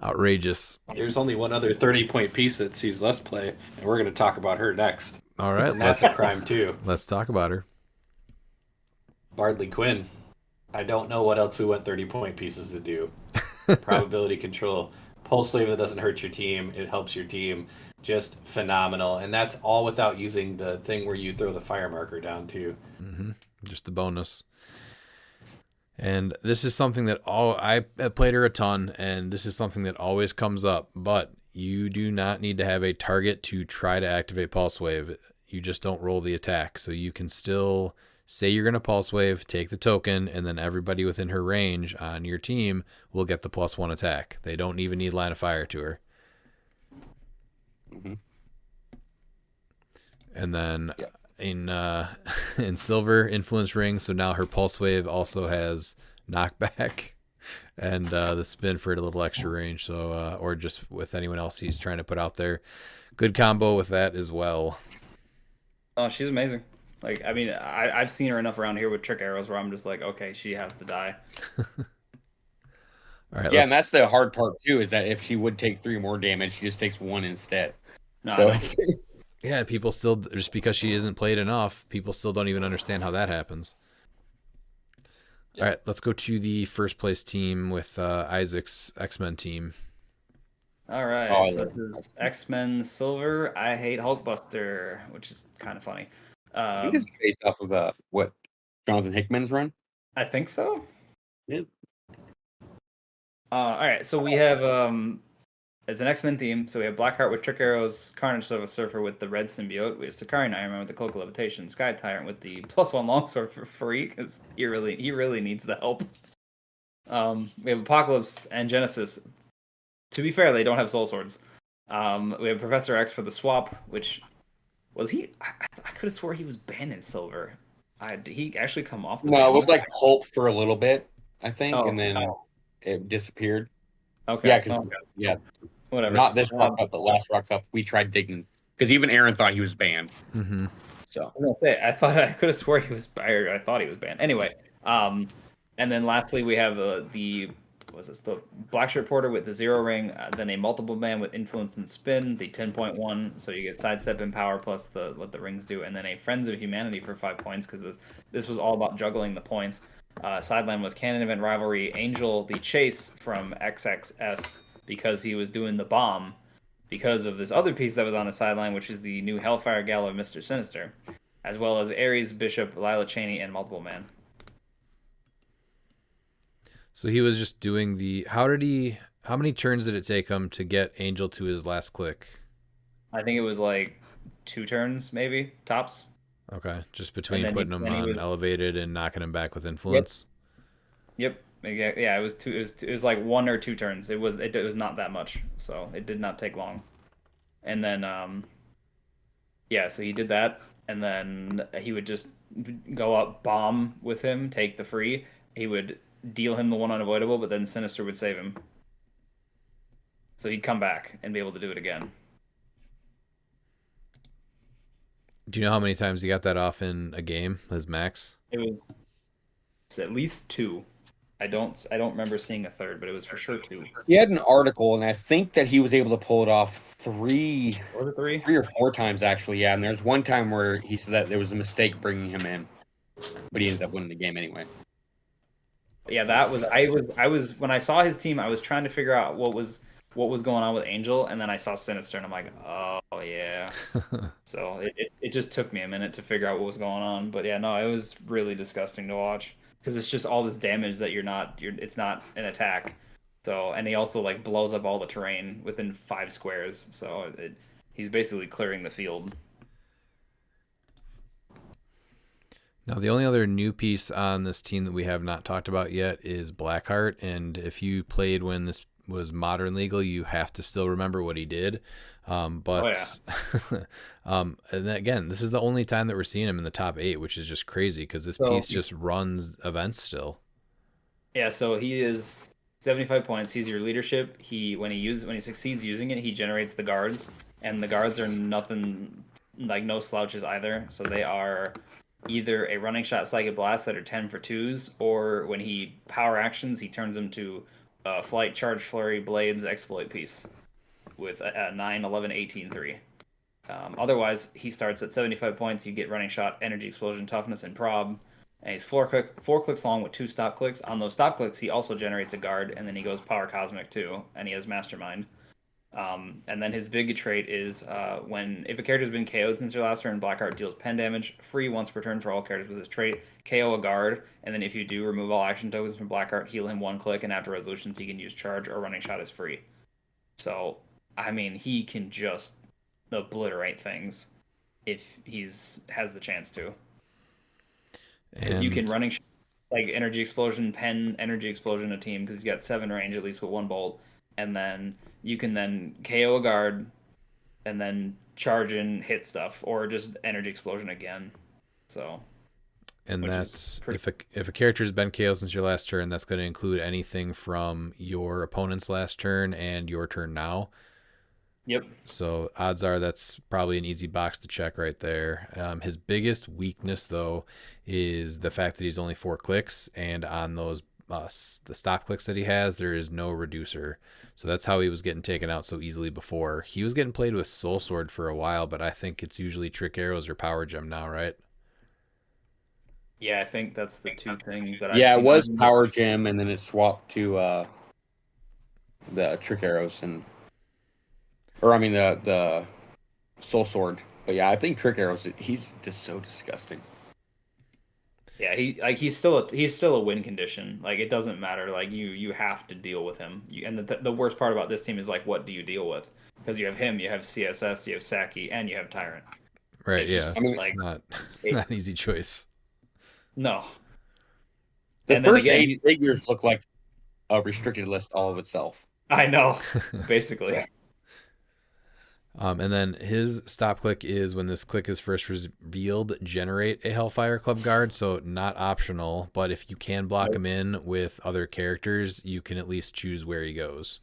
Outrageous. There's only one other 30-point piece that sees less play, and we're going to talk about her next. All right, And that's a crime too. let's talk about her. Bardley Quinn. I don't know what else we want 30-point pieces to do. Probability control. Pulse wave that doesn't hurt your team. It helps your team. Just phenomenal. And that's all without using the thing where you throw the fire marker down too. Just the bonus. And this is something that I have played her a ton, and this is something that always comes up. But you do not need to have a target to try to activate Pulse Wave. You just don't roll the attack. So you can still say you're going to Pulse Wave, take the token, and then everybody within her range on your team will get the +1 attack. They don't even need line of fire to her. Mm-hmm. And then in silver, influence ring, so now her Pulse Wave also has knockback and the spin for a little extra range. So or just with anyone else he's trying to put out there. Good combo with that as well. Oh, she's amazing. Like, I mean, I've seen her enough around here with trick arrows where I'm just like, okay, she has to die. All right, Yeah, and that's the hard part too, is that if she would take 3 more damage, she just takes 1 instead. No, So no. it's yeah, people still, just because she isn't played enough, people still don't even understand how that happens. All right, let's go to the first place team with Isaac's X-Men team. All right, Oh, so this is X-Men Silver. I hate Hulkbuster, which is kind of funny. I think it's based off of what Jonathan Hickman's run. I think so. Yeah. All right, so we have it's an X-Men theme. So we have Blackheart with trick arrows, Carnage Silver Surfer with the red symbiote. We have Sakari and Iron Man with the cloak of levitation, Sky Tyrant with the +1 longsword for free because he really needs the help. We have Apocalypse and Genesis. To be fair, they don't have soul swords. We have Professor X for the swap, which was he? I could have swore he was banned in silver. Did he actually come off? No, it was like Pulp for a little bit, I think, Oh, and then it disappeared. Okay. Yeah, because whatever. not this Rock Cup, but last Rock Cup, we tried digging because even Aaron thought he was banned. Mm-hmm. So I was gonna say, I could have swore he was, or I thought he was banned. Anyway, and then lastly we have the Black Shirt Porter with the 0 ring, then a multiple man with influence and spin, the 10.1, so you get sidestep and power plus what the rings do, and then a Friends of Humanity for 5 points because this was all about juggling the points. Sideline was Canon Event Rivalry, Angel the Chase from XXS because he was doing the bomb because of this other piece that was on the sideline, which is the new Hellfire Gala of Mr. Sinister, as well as Ares, Bishop, Lila Cheney, and multiple man. So he was just doing how many turns did it take him to get Angel to his last click? I think it was like 2 turns, maybe, tops. Okay, just between And then putting him on elevated and knocking him back with influence. Yep. Yeah, it was two. It was like 1 or 2 turns. It was not that much, so it did not take long. And then yeah, so he did that, and then he would just go up, bomb with him, take the free. He would deal him the 1 unavoidable, but then Sinister would save him. So he'd come back and be able to do it again. Do you know how many times he got that off in a game as max? It was at least 2. I don't remember seeing a third, but it was for sure 2. he had an article, and I think that he was able to pull it off 3 Was it 3? 3 or 4 times actually. Yeah, and there's one time where he said that there was a mistake bringing him in, but he ended up winning the game anyway. Yeah, that was I was when I saw his team, I was trying to figure out what was going on with Angel, and then I saw Sinister, and I'm like, oh yeah. So it just took me a minute to figure out what was going on, but yeah, no, it was really disgusting to watch because it's just all this damage that it's not an attack. So, and he also like blows up all the terrain within 5 squares. So he's basically clearing the field. Now, the only other new piece on this team that we have not talked about yet is Blackheart. And if you played when this was modern legal, you have to still remember what he did. But and then again, this is the only time that we're seeing him in the top 8, which is just crazy because this piece just runs events still. Yeah, so he is 75 points. He's your leadership. When he succeeds using it, he generates the guards, and the guards are nothing like no slouches either. So they are either a running shot, psychic blast that are 10 for 2s, or when he power actions, he turns them to flight, charge, flurry, blades, exploit piece with a 9, 11, 18, 3. Otherwise, he starts at 75 points. You get running shot, energy explosion, toughness, and prob. And he's four clicks long with 2 stop clicks. On those stop clicks, he also generates a guard, and then he goes power cosmic too, and he has mastermind. And then his big trait is if a character's been KO'd since your last turn, Blackheart deals pen damage, free once per turn for all characters with his trait, KO a guard, and then if you do, remove all action tokens from Blackheart, heal him 1 click, and after resolutions, he can use charge or running shot as free. So, I mean, he can just obliterate things if has the chance to. Because you can running like energy explosion, pen energy explosion a team because he's got 7 range at least with 1 bolt, and then you can then KO a guard, and then charge and hit stuff, or just energy explosion again. So, and that's if a character's been KO'd since your last turn, that's going to include anything from your opponent's last turn and your turn now. Yep. So odds are that's probably an easy box to check right there. His biggest weakness, though, is the fact that he's only 4 clicks, and on those the stop clicks that he has, there is no reducer. So that's how he was getting taken out so easily before. He was getting played with Soul Sword for a while, but I think it's usually Trick Arrows or Power Gem now, right? Yeah, I think that's the 2 things that it was Power Gem, and then it swapped to the Trick Arrows the Soul Sword. But yeah, I think Trick Arrows, he's just so disgusting. Yeah, he's still a win condition. Like, it doesn't matter. Like, you have to deal with him. And the worst part about this team is, like, what do you deal with? Because you have him, you have CSS, you have Saki, and you have Tyrant. Right, it's yeah. Just, like, not an easy choice. No. The first 8 figures look like a restricted list all of itself. I know, basically. And then his stop click is when this click is first revealed, generate a Hellfire Club guard. So not optional, but if you can block him in with other characters, you can at least choose where he goes.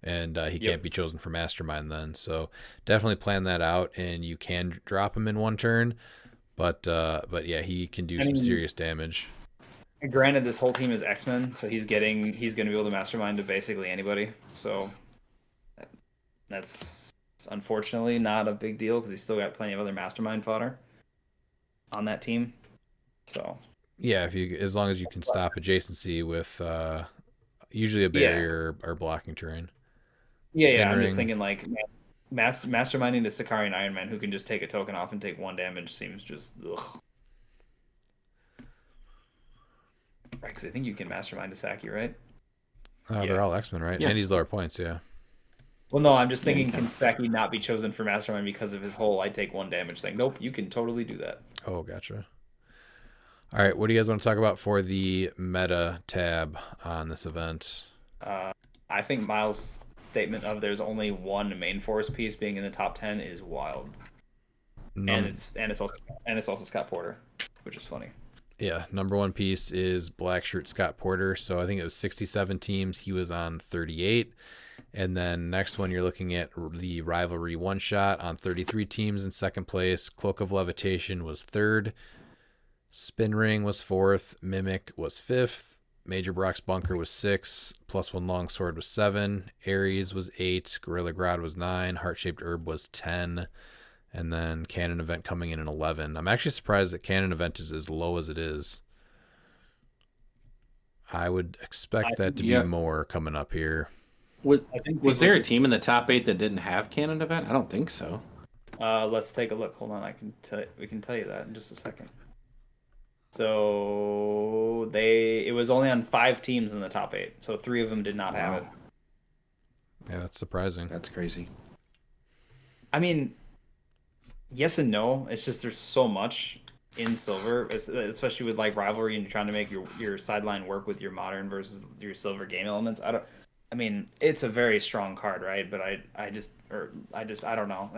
And he can't be chosen for Mastermind then. So definitely plan that out, and you can drop him in 1 turn. But yeah, he can do some serious damage. Granted, this whole team is X-Men, so he's going to be able to Mastermind to basically anybody. So that's unfortunately not a big deal because he's still got plenty of other Mastermind fodder on that team. So yeah, as long as you can stop adjacency with usually a barrier or blocking terrain. Yeah, I'm just thinking like masterminding to Sakari and Iron Man, who can just take a token off and take 1 damage, seems just ugh. Right, because I think you can mastermind to Saki, right? They're all X-Men, right? Yeah. And he's lower points, yeah. Well, no, I'm just thinking, can Saki not be chosen for Mastermind because of his whole I take 1 damage thing? Nope, you can totally do that. Oh, gotcha. All right, what do you guys want to talk about for the meta tab on this event? I think Miles' statement of there's only 1 main force piece being in the top 10 is wild. And it's also Scott Porter, which is funny. Yeah, number 1 piece is Black Shirt Scott Porter. So I think it was 67 teams. He was on 38. And then next one, you're looking at the Rivalry one-shot on 33 teams in 2nd place. Cloak of Levitation was 3rd. Spin Ring was 4th. Mimic was 5th. Major Brock's Bunker was 6. +1 Longsword was 7. Ares was 8. Gorilla Grodd was 9. Heart-Shaped Herb was 10. And then Cannon Event coming in at 11. I'm actually surprised that Cannon Event is as low as it is. I would expect that to be more coming up here. Was there a team in the top 8 that didn't have Cannon Event? I don't think so. Let's take a look. Hold on, we can tell you that in just a second. So it was only on 5 teams in the top 8. So 3 of them did not have it. Yeah, that's surprising. That's crazy. I mean, yes and no. It's just there's so much in Silver, especially with like Rivalry, and you're trying to make your sideline work with your Modern versus your Silver game elements. I mean, it's a very strong card, right? But I don't know.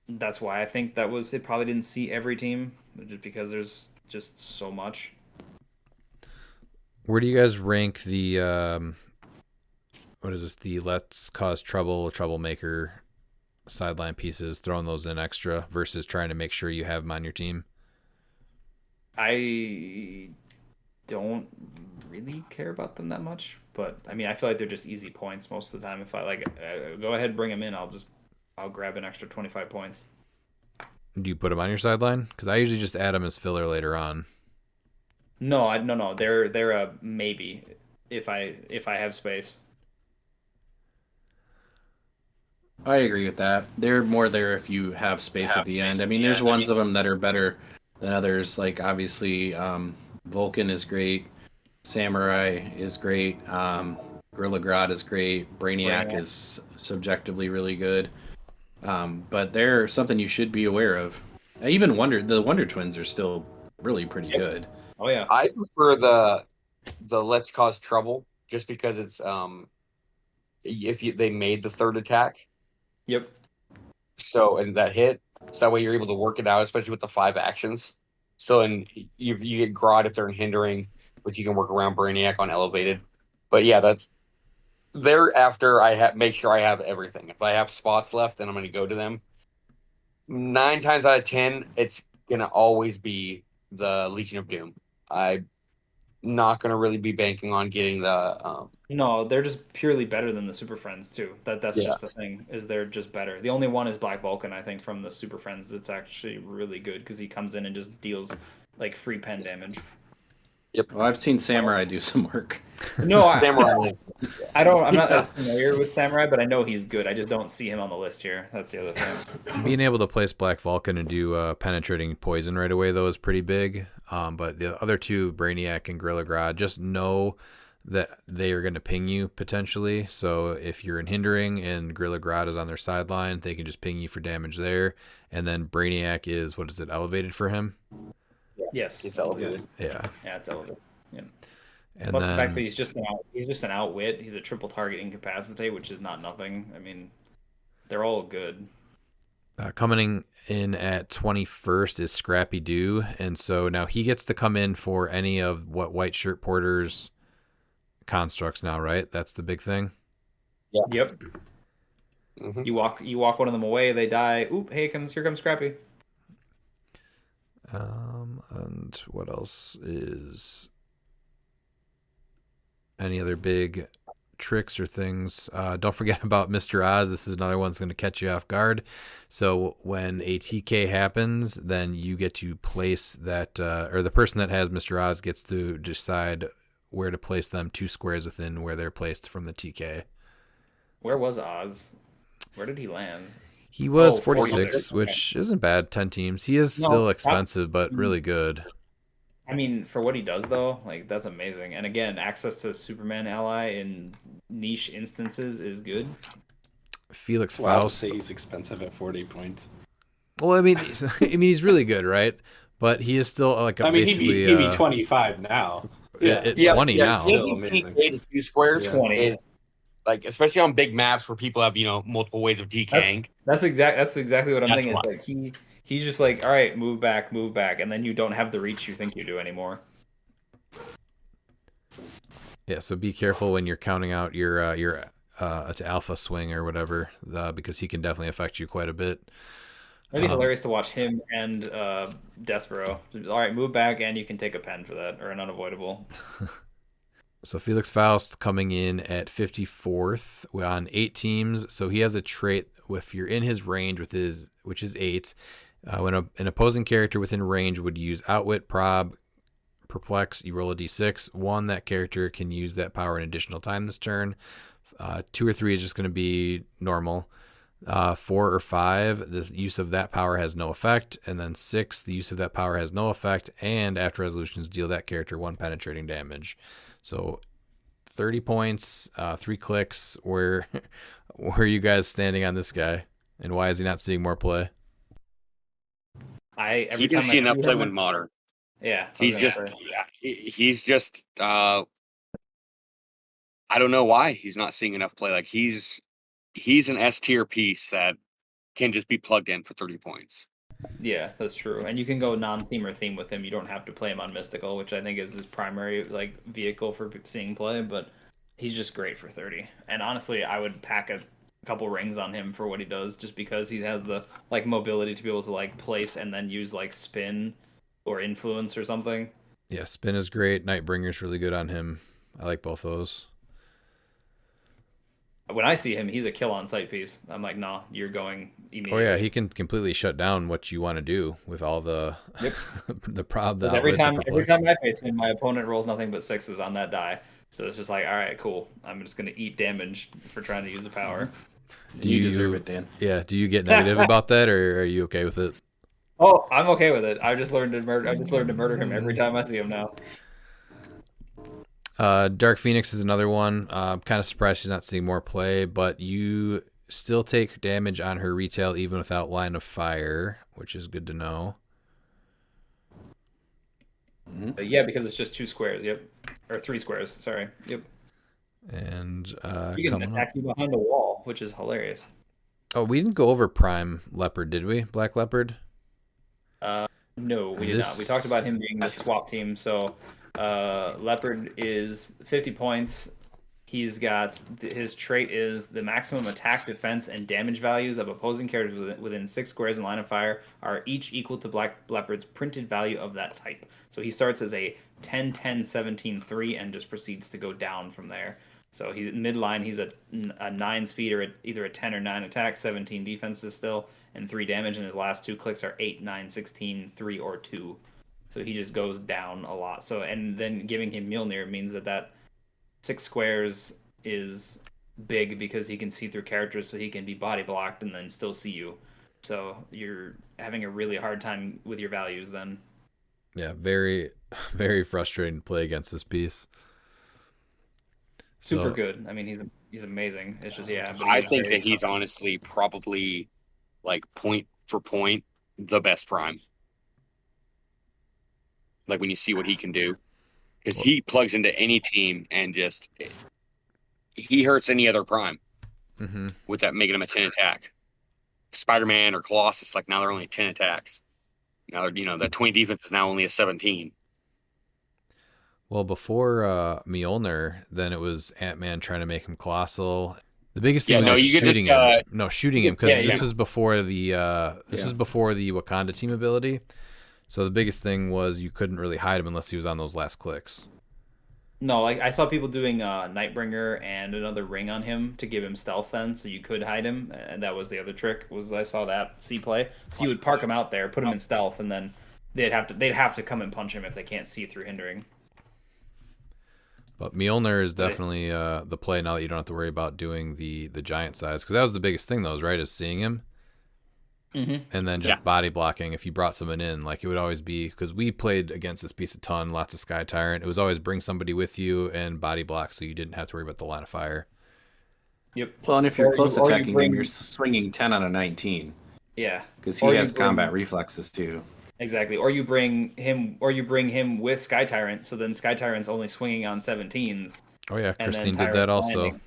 That's why I think it probably didn't see every team, just because there's just so much. Where do you guys rank the what is this? The Let's Cause Troublemaker sideline pieces, throwing those in extra versus trying to make sure you have them on your team? I don't really care about them that much, but I mean, I feel like they're just easy points most of the time. If I go ahead, bring them in. I'll grab an extra 25 points. Do you put them on your sideline? Because I usually just add them as filler later on. No. They're a maybe if I have space. I agree with that. They're more there if you have space at the end. I mean, there's ones of them that are better than others. Like obviously, Vulcan is great, Samurai is great, Gorilla Grodd is great, Brainiac is subjectively really good. But they're something you should be aware of. I even the Wonder Twins are still really pretty good. Oh yeah. I prefer the Let's Cause Trouble just because it's they made the third attack. Yep. So and that hit, so that way you're able to work it out, especially with the 5 actions. So and you get Grodd if they're in hindering, but you can work around Brainiac on elevated. But yeah, that's thereafter. Make sure I have everything. If I have spots left, then I'm going to go to them. 9 times out of 10, it's going to always be the Legion of Doom. I'm not going to really be banking on getting the. No, they're just purely better than the Super Friends too. That's Yeah. just the thing, is they're just better. The only one is Black Vulcan, I think, from the Super Friends that's actually really good because he comes in and just deals like free pen damage. Well, I've seen Samurai do some work. No, Samurai. I'm not as familiar with Samurai, but I know he's good. I just don't see him on the list here. That's the other thing. Being able to place Black Vulcan and do penetrating poison right away, though, is pretty big. But the other two, Brainiac and Gorilla Grodd, just know that they are going to ping you potentially. So if you're in hindering and Gorilla Grodd is on their sideline, they can just ping you for damage there. And then Brainiac is, what is it, elevated for him? Yes. It's elevated. Yeah. Yeah, it's elevated. Yeah. And Plus then, the fact that he's just an outwit. He's a triple target incapacitate, which is not nothing. I mean, they're all good. coming in at 21st is Scrappy Doo. And so now he gets to come in for any of what White Shirt Porter's constructs now, right? That's the big thing. Yeah. Yep. Mhm. You walk one of them away, they die. Oop! Here comes Scrappy. And what else is any other big tricks or things? Don't forget about Mr. Oz. This is another one that's going to catch you off guard. So when a TK happens, then you get to place that, or the person that has Mr. Oz gets to decide where to place them 2 squares within where they're placed from the TK. Where was Oz? Where did he land? He was 46, 46, which isn't bad. 10 teams. He is still expensive, but really good. I mean, for what he does, though, like that's amazing. And again, access to Superman ally in niche instances is good. Felix Wow, Faust. say he's expensive at 40 points. Well, I mean, he's really good, right? But he is still like a basically. He'd be 25 now. Yeah, 20 now. Still amazing. TK to 2 squares 20. is like, especially on big maps where people have multiple ways of DKing. That's exactly what I'm That's thinking. why. Is like he's just like, all right, move back, and then you don't have the reach you think you do anymore. Yeah, so be careful when you're counting out your alpha swing or whatever, because he can definitely affect you quite a bit. It'd be hilarious to watch him and Despero. All right, move back, and you can take a pen for that, or an unavoidable. So Felix Faust coming in at 54th on 8 teams. So he has a trait if you're in his range which is 8. When an opposing character within range would use Outwit, Prob, Perplex, you roll a d6. 1, that character can use that power an additional time this turn. 2 or 3 is just going to be normal. 4 or 5, the use of that power has no effect. And then 6, the use of that power has no effect. And after resolutions, deal that character 1 penetrating damage. So 30 points, 3 clicks. Where are you guys standing on this guy? And why is he not seeing more play? He didn't see enough play when modern. Yeah, He's just I don't know why he's not seeing enough play. Like he's an S tier piece that can just be plugged in for 30 points. Yeah, that's true. And you can go non-theme or theme with him. You don't have to play him on Mystical, which I think is his primary like vehicle for seeing play. But he's just great for 30. And honestly, I would pack a couple rings on him for what he does, just because he has the like mobility to be able to like place and then use like spin or influence or something. Yeah, spin is great. Nightbringer's really good on him. I like both those. When I see him, he's a kill on sight piece. I'm like, nah, you're going immediately. Oh yeah, he can completely shut down what you want to do with all the the problem. Every time I face him, my opponent rolls nothing but 6s on that die. So it's just like, all right, cool. I'm just gonna eat damage for trying to use a power. Do you deserve it, Dan? Yeah. Do you get negative about that, or are you okay with it? Oh, I'm okay with it. I just learned to murder him every time I see him now. Dark Phoenix is another one. I'm kind of surprised she's not seeing more play, but you still take damage on her retail even without line of fire, which is good to know. Yeah, because it's just 2 squares. Yep, or 3 squares. Sorry. Yep. And you can attack you behind the wall, which is hilarious. Oh, we didn't go over Prime Leopard, did we? Black Leopard? No, we did not. We talked about him being the swap team. So Leopard is 50 points. He's got his trait is the maximum attack, defense, and damage values of opposing characters within 6 squares in line of fire are each equal to Black Leopard's printed value of that type. So he starts as a 10, 10, 17, 3 and just proceeds to go down from there. So he's midline. He's a 9 speed or either a 10 or 9 attack, 17 defenses still, and 3 damage. And his last 2 clicks are 8, 9, 16, 3, or 2. So he just goes down a lot. So and then giving him Mjolnir means that 6 squares is big because he can see through characters, so he can be body blocked and then still see you. So you're having a really hard time with your values then. Yeah, very, very frustrating to play against this piece. Super good. I mean, he's amazing. It's just But I think that he's honestly probably like point for point the best Prime. Like when you see what he can do, because he plugs into any team and just he hurts any other Prime with that making him a 10 attack. Spider-Man or Colossus, like now they're only 10 attacks. Now that 20 defense is now only a 17. Well, before Mjolnir, then it was Ant-Man trying to make him colossal. The biggest thing was shooting him. No, shooting him, because this was before the was before the Wakanda team ability. So the biggest thing was you couldn't really hide him unless he was on those last clicks. No, like I saw people doing Nightbringer and another ring on him to give him stealth then, so you could hide him, and that was the other trick. I saw that play. So you would park him out there, put him in stealth, and then they'd have to come and punch him if they can't see through hindering. But Mjolnir is definitely the play now that you don't have to worry about doing the giant size, because that was the biggest thing, though, right? Is seeing him, and then just body blocking. If you brought someone in, like it would always be, because we played against this piece a ton, lots of Sky Tyrant. It was always bring somebody with you and body block, so you didn't have to worry about the line of fire. Yep. Well, and if you're close attacking him, you're swinging 10 on a 19. Yeah, because he has combat reflexes too. Exactly. Or you bring him with Sky Tyrant, so then Sky Tyrant's only swinging on 17s. Oh yeah, Christine did that also.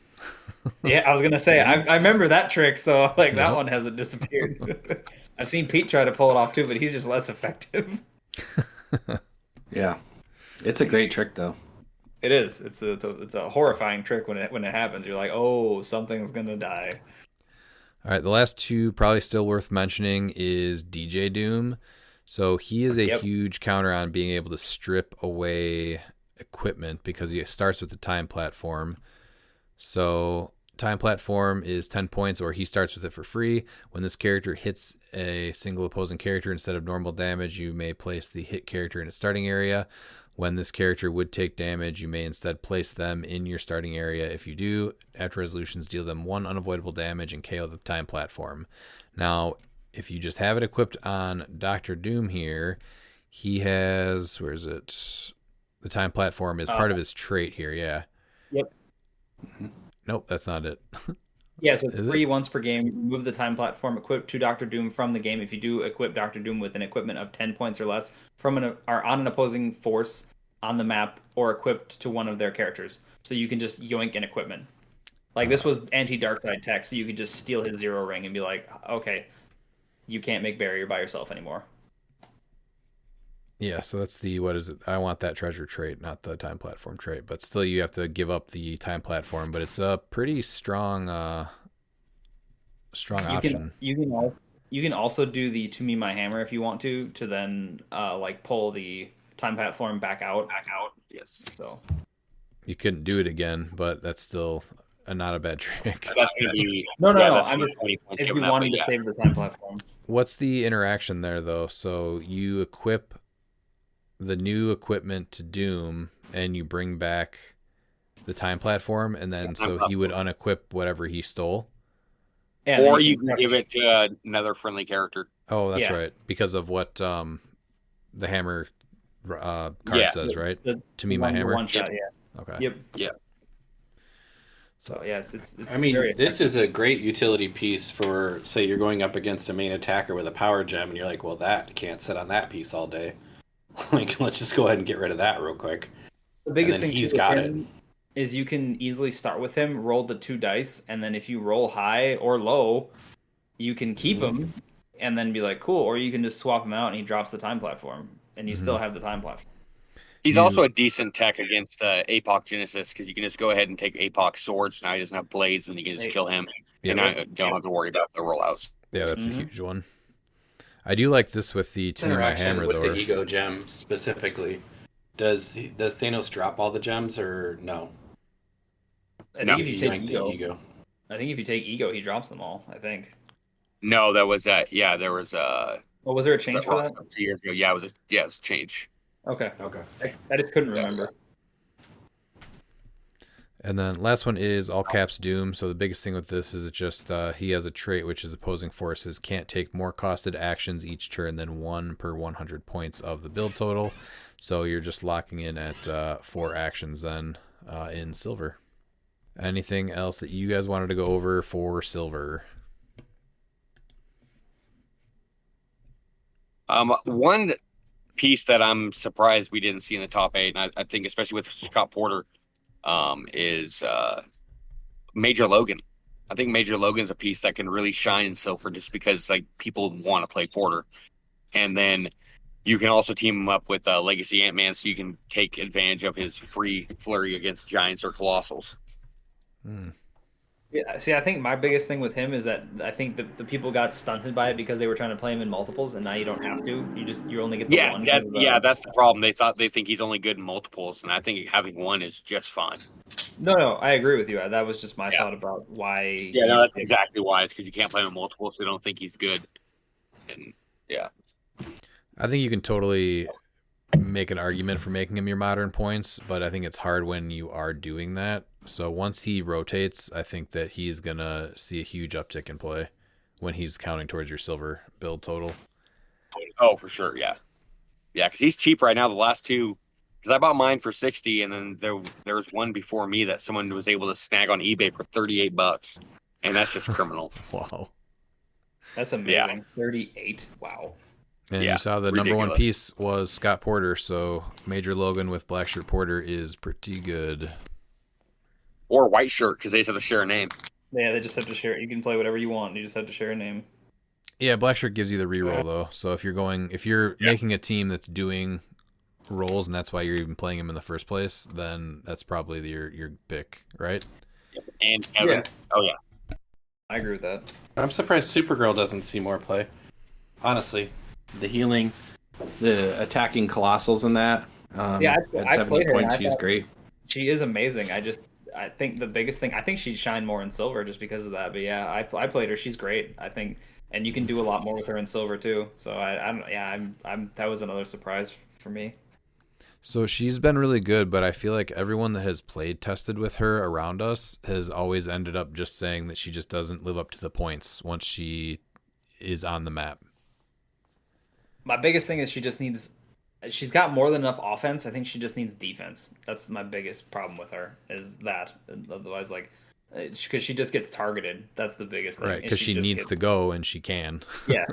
Yeah, I was gonna say I remember that trick, so like that one hasn't disappeared. I've seen Pete try to pull it off too, but he's just less effective. Yeah, it's a great trick though. It is. It's a horrifying trick when it happens. You're like, oh, something's gonna die. All right, the last two probably still worth mentioning is DJ Doom. So he is a huge counter on being able to strip away equipment because he starts with the time platform. So time platform is 10 points, or he starts with it for free. When this character hits a single opposing character, instead of normal damage, you may place the hit character in its starting area. When this character would take damage, you may instead place them in your starting area. If you do, after resolutions, deal them 1 unavoidable damage and KO the time platform. Now, if you just have it equipped on Dr. Doom here, he has, where is it? The time platform is part of his trait here, yeah. Yep. Nope, that's not it. Yeah, so it's free once per game. Remove the time platform, equip to Dr. Doom from the game. If you do equip Dr. Doom with an equipment of 10 points or less from or on an opposing force on the map or equipped to one of their characters. So you can just yoink an equipment. Like this was anti-dark side tech, so you could just steal his zero ring and be like, okay, you can't make barrier by yourself anymore. Yeah, so that's the, what is it? I want that treasure trait, not the time platform trait. But still, you have to give up the time platform. But it's a pretty strong, option. You can also do the to me my hammer if you want to then like pull the time platform back out. Yes. So You couldn't do it again, but that's still not a bad trick. That's gonna be no. that's I'm gonna just be 20 points if given you up, wanted but to save the time platform. What's the interaction there, though? So you equip the new equipment to Doom, and you bring back the time platform, and then so he would unequip whatever he stole. Yeah, or you can give it to another friendly character. Oh, that's Yeah. right, because of what the hammer card Yeah. says, right? the To me, my hammer. one shot. Yeah. Okay. Yep. Yeah. So yeah, it's I mean, very this is a great utility piece for, say, you're going up against a main attacker with a power gem, and you're like, well, that can't sit on that piece all day. Like, let's just go ahead and get rid of that real quick. the biggest and then thing he's too with got him is you can easily start with him, roll the 2 dice, and then if you roll high or low, you can keep him and then be like, cool, or you can just swap him out and he drops the time platform, and you still have the time platform. He's also a decent tech against APOC Genesis because you can just go ahead and take APOC swords. Now he doesn't have blades, and you can just kill him. Yeah. And I don't have to worry about the rollouts. Yeah, that's a huge one. I do like this with the to me my Interaction hammer, with though. the ego gem specifically. Does Thanos drop all the gems or no? I think if you take Yank the ego, I think if you take ego, he drops them all. I think. No, that was there was Well, was there a change for that? 2 years ago. Yeah, it was a change. Okay. Okay. I just couldn't remember. And then last one is all caps Doom. So the biggest thing with this is just he has a trait which is opposing forces can't take more costed actions each turn than 1 per 100 points of the build total. So you're just locking in at 4 actions then in silver. Anything else that you guys wanted to go over for silver? One piece that I'm surprised we didn't see in the top 8, and I think especially with Scott Porter, is Major Logan. I think Major Logan's a piece that can really shine in silver just because like people want to play Porter, and then you can also team him up with Legacy Ant-Man, so you can take advantage of his free flurry against giants or colossals. Yeah, see, I think my biggest thing with him is that I think the people got stunted by it because they were trying to play him in multiples, and now you don't have to. You only get the one. That's the problem. They think he's only good in multiples, and I think having one is just fine. No, I agree with you. That was just my thought about why. Yeah, no, that's exactly why. It's because you can't play him in multiples, so they don't think he's good. And yeah, I think you can totally make an argument for making him your modern points, but I think it's hard when you are doing that. So once he rotates, I think that he's going to see a huge uptick in play when he's counting towards your silver build total. Oh, for sure, yeah. Yeah, because he's cheap right now, the last two. Because I bought mine for 60, and then there was one before me that someone was able to snag on eBay for $38. And that's just criminal. Wow. That's amazing. Yeah. 38. Wow. And Yeah, you saw the ridiculous. number one piece was Scott Porter, so Major Logan with Black Shirt Porter is pretty good. Or white shirt, because they just have to share a name. Yeah, they just have to share. You can play whatever you want. You just have to share a name. Yeah, Black Shirt gives you the reroll though. So if you're making a team that's doing rolls, and that's why you're even playing him in the first place, then that's probably your pick, right? And Kevin. Yeah. Oh, yeah. I agree with that. I'm surprised Supergirl doesn't see more play. Honestly, the healing, the attacking colossals in that. Yeah, at I 70 played her, and points, I she's thought- great. She is amazing. I think the biggest thing, I think she'd shine more in silver just because of that. But yeah, I played her. She's great. I think, and you can do a lot more with her in silver too. So I'm that was another surprise for me. So she's been really good, but I feel like everyone that has played tested with her around us has always ended up just saying that she just doesn't live up to the points once she is on the map. My biggest thing is she's got more than enough offense. I think she just needs defense. That's my biggest problem with her is that. Otherwise, like, because she just gets targeted. That's the biggest thing. Right, because she needs to go and she can. Yeah.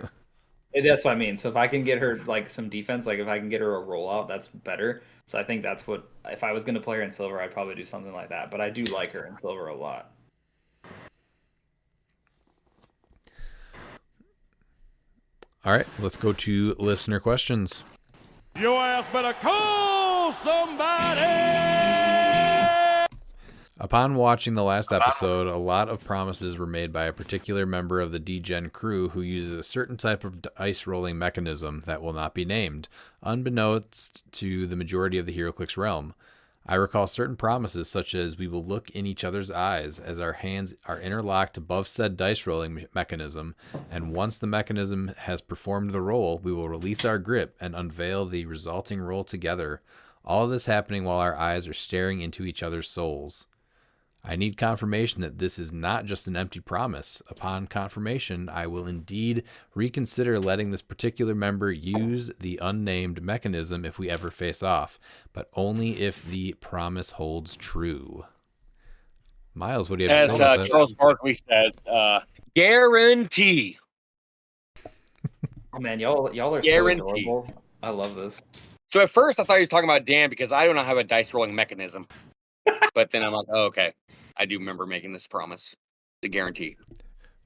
That's what I mean. So if I can get her like some defense, like if I can get her a rollout, that's better. So I think that's what if I was going to play her in silver, I'd probably do something like that. But I do like her in silver a lot. All right, let's go to listener questions. Your ass better call somebody! Upon watching the last episode, a lot of promises were made by a particular member of the D-Gen crew who uses a certain type of dice rolling mechanism that will not be named, unbeknownst to the majority of the HeroClix realm. I recall certain promises such as we will look in each other's eyes as our hands are interlocked above said dice rolling mechanism, and once the mechanism has performed the roll, we will release our grip and unveil the resulting roll together. All of this happening while our eyes are staring into each other's souls. I need confirmation that this is not just an empty promise. Upon confirmation, I will indeed reconsider letting this particular member use the unnamed mechanism if we ever face off, but only if the promise holds true. Miles, what do you have to say about As Charles Barkley says, guarantee. Oh man, y'all are Guarantee. so adorable. I love this. So at first I thought he was talking about Dan because I do not have a dice rolling mechanism. But then I'm like, oh, okay. I do remember making this promise. The guarantee.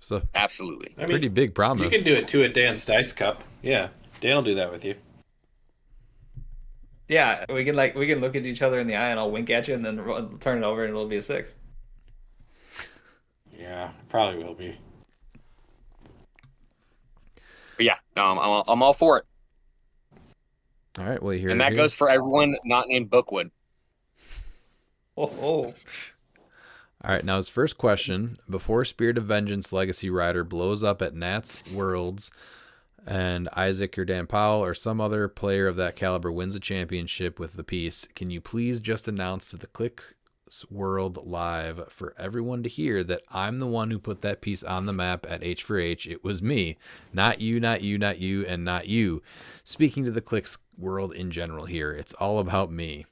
So absolutely. I mean, pretty big promise. You can do it too at Dan's Dice Cup. Yeah, Dan will do that with you. Yeah, we can look at each other in the eye and I'll wink at you and then turn it over and it'll be a 6. Yeah, probably will be. But yeah, no, I'm all for it. All right, well, here and that goes for everyone not named Bookwood. Oh. All right, now his first question. Before Spirit of Vengeance Legacy Rider blows up at Nat's Worlds and Isaac or Dan Powell or some other player of that caliber wins a championship with the piece, can you please just announce to the cliX World Live for everyone to hear that I'm the one who put that piece on the map at H4H. It was me. Not you, not you, not you, and not you. Speaking to the cliX World in general here, it's all about me.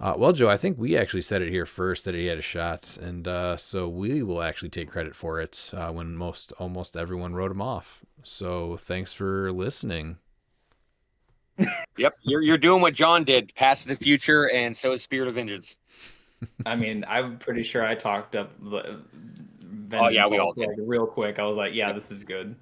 Well, Joe, I think we actually said it here first that he had a shot, and so we will actually take credit for it when almost everyone wrote him off. So thanks for listening. Yep, you're doing what John did, Past the Future, and so is Spirit of Vengeance. I mean, I'm pretty sure I talked up Vengeance we all did. real quick. I was like, yeah, this is good.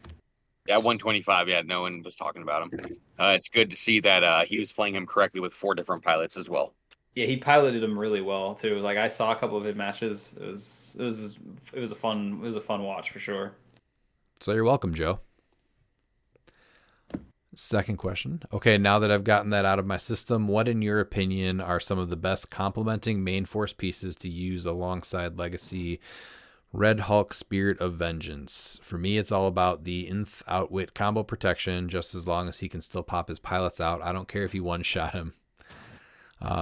Yeah, 125. Yeah, no one was talking about him. It's good to see that he was playing him correctly with 4 different pilots as well. Yeah, he piloted him really well too. Like I saw a couple of his matches. It was a fun watch for sure. So you're welcome, Joe. Second question. Okay, now that I've gotten that out of my system, what in your opinion are some of the best complementing main force pieces to use alongside Legacy Red Hulk Spirit of Vengeance? For me, it's all about the Nth Outwit combo protection, just as long as he can still pop his pilots out. I don't care if you one-shot him.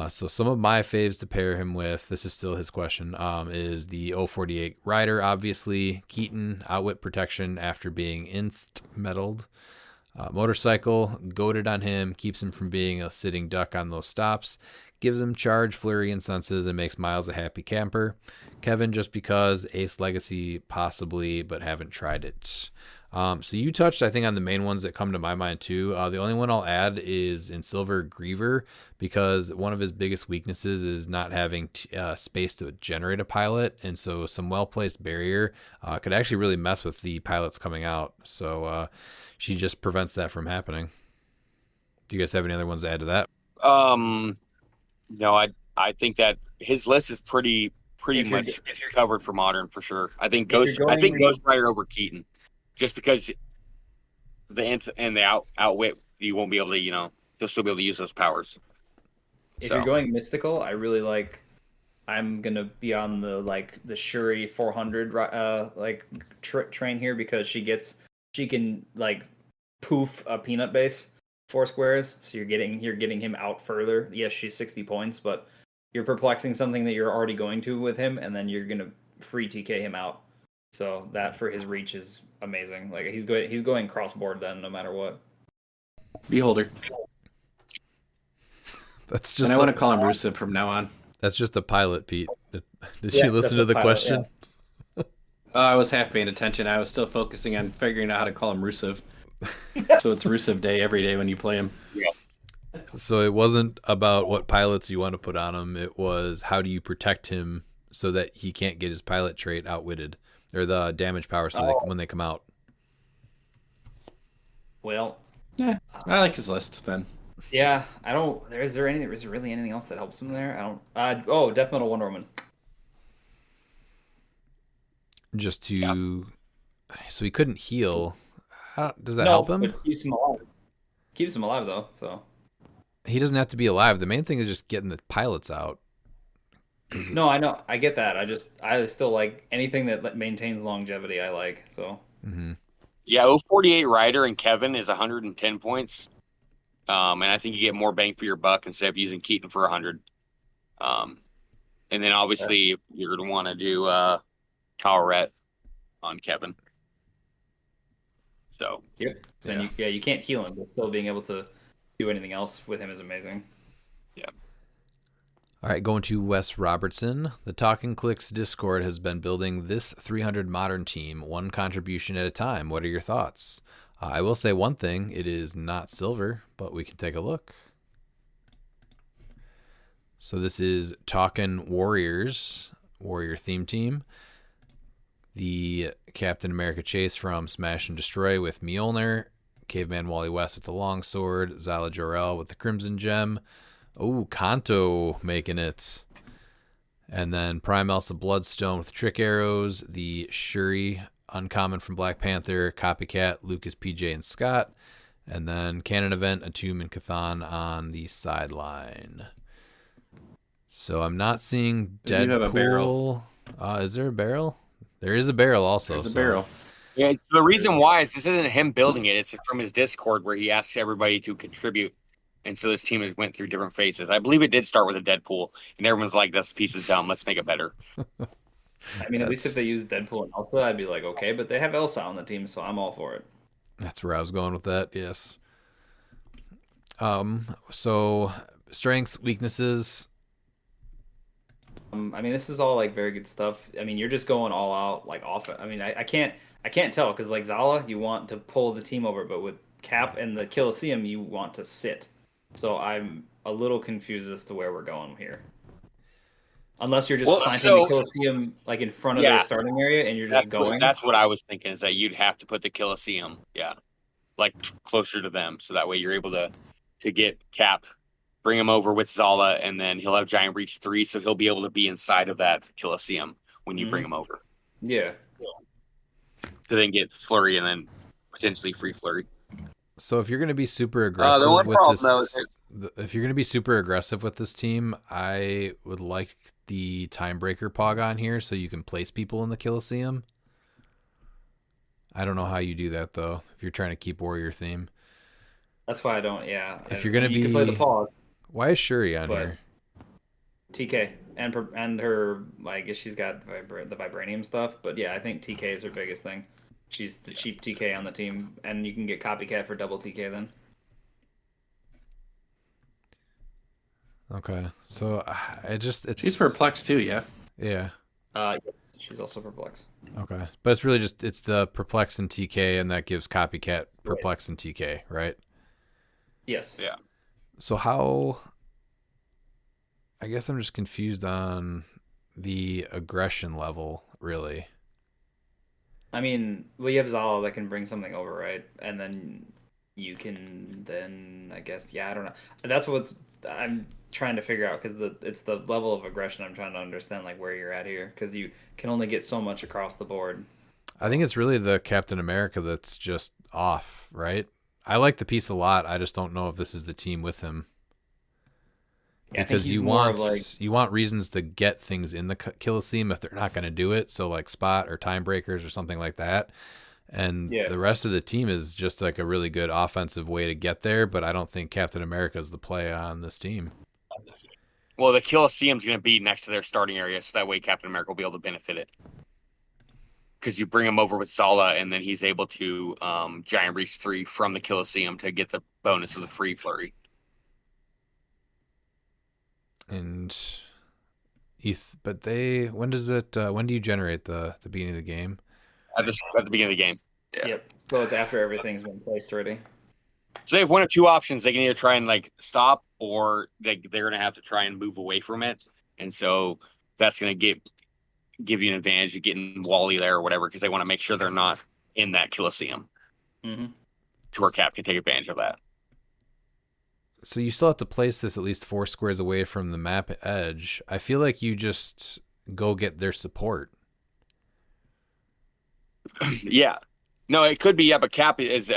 So some of my faves to pair him with, this is still his question, is the 048 Rider, obviously. Keaton, Outwit protection after being Nth meddled. Motorcycle, goated on him, keeps him from being a sitting duck on those stops, gives him charge, flurry, and senses, and makes Miles a happy camper. Kevin, just because. Ace Legacy, possibly, but haven't tried it. So you touched, I think, on the main ones that come to my mind, too. The only one I'll add is in Silver Griever, because one of his biggest weaknesses is not having space to generate a pilot, and so some well-placed barrier could actually really mess with the pilots coming out. So she just prevents that from happening. Do you guys have any other ones to add to that? No, I think that his list is pretty much covered for Modern for sure. I think Ghost Rider over Keaton, just because the Nth and the Outwit, you won't be able to, you'll still be able to use those powers. If you're going mystical, I really like. I'm gonna be on the Shuri 400 train here because she can poof a peanut base 4 squares, so you're getting him out further. Yes, she's 60 points, but you're perplexing something that you're already going to with him, and then you're gonna free TK him out. So that for his reach is amazing. Like he's going cross board then no matter what. Beholder. That's just. And I want to call him Rusev from now on. That's just a pilot, Pete. Did she listen to the pilot, question? Yeah. I was half paying attention. I was still focusing on figuring out how to call him Rusev. So it's Rusev Day every day when you play him. Yeah. So it wasn't about what pilots you want to put on him. It was how do you protect him so that he can't get his pilot trait outwitted or the damage power when they come out. Well, Yeah, I like his list then. yeah, I don't. Is there really anything else that helps him there? I don't. Oh, Death Metal Wonder Woman. Just to, so he couldn't heal. Does that No, help him? but keeps him alive. Keeps him alive though. So He doesn't have to be alive. The main thing is just getting the pilots out. no, I know. I get that. I still like anything that maintains longevity. I like so. Mm-hmm. Yeah, 048 Ryder and Kevin is 110 points. And I think you get more bang for your buck instead of using Keaton for 100. And then obviously you're going to want to do Towerette on Kevin. So Yep. So you can't heal him, but still being able to do anything else with him is amazing. Yeah. All right, going to Wes Robertson. The Talking Clicks Discord has been building this 300 modern team one contribution at a time. What are your thoughts? I will say one thing. It is not silver, but we can take a look. So this is Talkin' Warriors, Warrior theme team. The Captain America chase from Smash and Destroy with Mjolnir. Caveman Wally West with the longsword. Zala Jor-El with the Crimson Gem. Oh, Kanto making it. And then Prime Elsa Bloodstone with trick arrows. The Shuri uncommon from Black Panther. Copycat, Lucas, PJ, and Scott. And then Canon Event, Atum, and Kathan on the sideline. So I'm not seeing Deadpool. You have a barrel. Is there a barrel? There is a barrel also. There's a barrel. Yeah, it's the reason why is this isn't him building it. It's from his Discord where he asks everybody to contribute. And so this team has went through different phases. I believe it did start with a Deadpool, and everyone's like, "This piece is dumb. Let's make it better." I mean, at least if they use Deadpool and Elsa, I'd be like, okay, but they have Elsa on the team, so I'm all for it. That's where I was going with that. Yes. So strengths, weaknesses. I mean, this is all like very good stuff. I mean, you're just going all out like off. I mean, I can't tell because like Zala, you want to pull the team over, but with Cap and the Colosseum, you want to sit. So I'm a little confused as to where we're going here. Unless you're just planting the Colosseum like in front of their starting area and you're just going. That's what I was thinking is that you'd have to put the Colosseum, like closer to them, so that way you're able to get Cap, bring him over with Zala, and then he'll have Giant Reach 3, so he'll be able to be inside of that Colosseum when you bring him over. Yeah. To then get Flurry and then potentially free Flurry. So if you're going to be super aggressive if you're going to be super aggressive with this team, I would like the Timebreaker Pog on here so you can place people in the Colosseum. I don't know how you do that though. If you're trying to keep Warrior theme, that's why I don't. Yeah. If you're going to be, you can play the Pog. Why is Shuri on here? TK and her, I guess she's got the vibranium stuff, but yeah, I think TK is her biggest thing. She's the cheap TK on the team, and you can get Copycat for double TK then. Okay, so she's perplexed too, yeah. Yeah. Yes, she's also perplexed. Okay, but it's really it's the perplex and TK, and that gives Copycat perplex and TK, right? Yes. Yeah. So how? I guess I'm just confused on the aggression level, really. I mean, you have Zala that can bring something over, right? And then you can I guess, I don't know. That's what I'm trying to figure out because it's the level of aggression I'm trying to understand, like where you're at here, because you can only get so much across the board. I think it's really the Captain America that's just off, right? I like the piece a lot. I just don't know if this is the team with him. Yeah, because you want reasons to get things in the Colosseum if they're not going to do it. So like Spot or Time Breakers or something like that. And the rest of the team is just like a really good offensive way to get there. But I don't think Captain America is the play on this team. Well, the Colosseum's going to be next to their starting area, so that way Captain America will be able to benefit it. Because you bring him over with Zala, and then he's able to Giant Reach 3 from the Colosseum to get the bonus of the free Flurry. And but when do you generate the beginning of the game? At the beginning of the game. Yeah. Yep. So it's after everything's been placed already. So they have one of two options. They can either try and like stop, or they're going to have to try and move away from it. And so that's going to give you an advantage of getting Wally there or whatever, because they want to make sure they're not in that Colosseum. Mm-hmm. To where Cap can take advantage of that. So you still have to place this at least 4 squares away from the map edge. I feel like you just go get their support. Yeah. No, it could be, yeah, but Cap is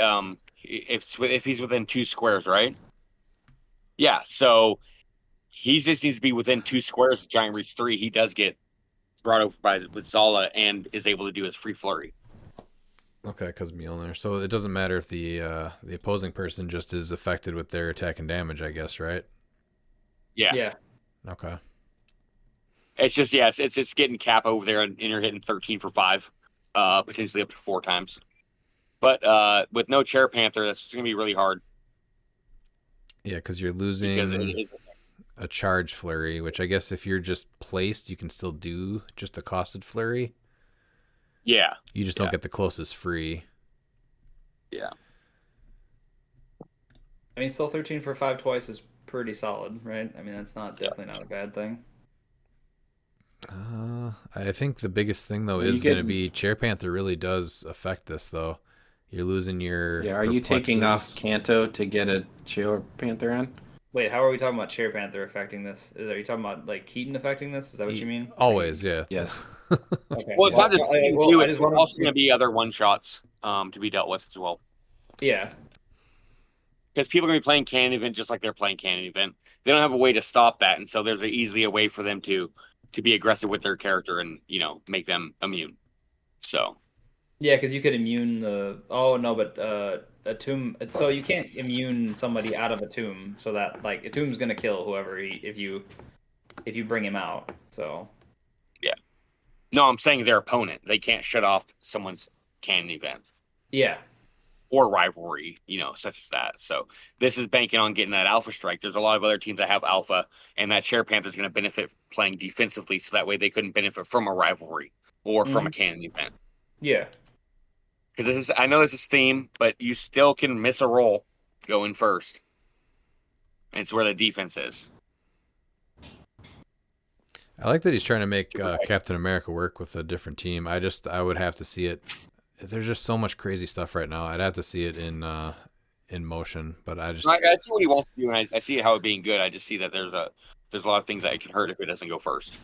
if he's within 2 squares, right? Yeah, so he just needs to be within 2 squares of Giant Reach 3. He does get brought over with Zala and is able to do his free flurry. Okay, because Mjolnir. So it doesn't matter if the opposing person just is affected with their attack and damage, I guess, right? Yeah. Yeah. Okay. It's just, yeah, it's just getting Cap over there, and you're hitting 13 for 5, potentially up to 4 times. But with no Chair Panther, that's going to be really hard. Yeah, because you're losing a charge flurry, which I guess if you're just placed, you can still do just a costed flurry. Yeah. You just don't get the closest free. Yeah. I mean, still 13 for 5 twice is pretty solid, right? I mean, that's definitely not a bad thing. I think the biggest thing, though, is going to be Chair Panther really does affect this, though. You're losing your... Yeah, are you taking off Kanto to get a Chair Panther in? Wait, how are we talking about Chair Panther affecting this? Are you talking about like Keaton affecting this? Is that what you mean? Always, yeah. Yes. Okay. Well, it's not just Keaton, too. It's wanted also going to be other one-shots to be dealt with as well. Yeah. Because people are going to be playing Cannon Event just like they're playing Cannon Event. They don't have a way to stop that, and so there's easily a way for them to be aggressive with their character and, make them immune. So... Yeah, because you could immune the... Oh, no, but a tomb... So you can't immune somebody out of a tomb, so that, like, a tomb's going to kill whoever if you bring him out, so... Yeah. No, I'm saying their opponent. They can't shut off someone's Cannon Event. Yeah. Or rivalry, such as that. So this is banking on getting that Alpha Strike. There's a lot of other teams that have Alpha, and that Chair Panther is going to benefit playing defensively, so that way they couldn't benefit from a rivalry or from a Cannon Event. Yeah. Because I know this is theme, but you still can miss a roll going first. And it's where the defense is. I like that he's trying to make Captain America work with a different team. I would have to see it. There's just so much crazy stuff right now. I'd have to see it in motion, but I see what he wants to do, and I see how it being good. I just see that there's a lot of things that it can hurt if it doesn't go first,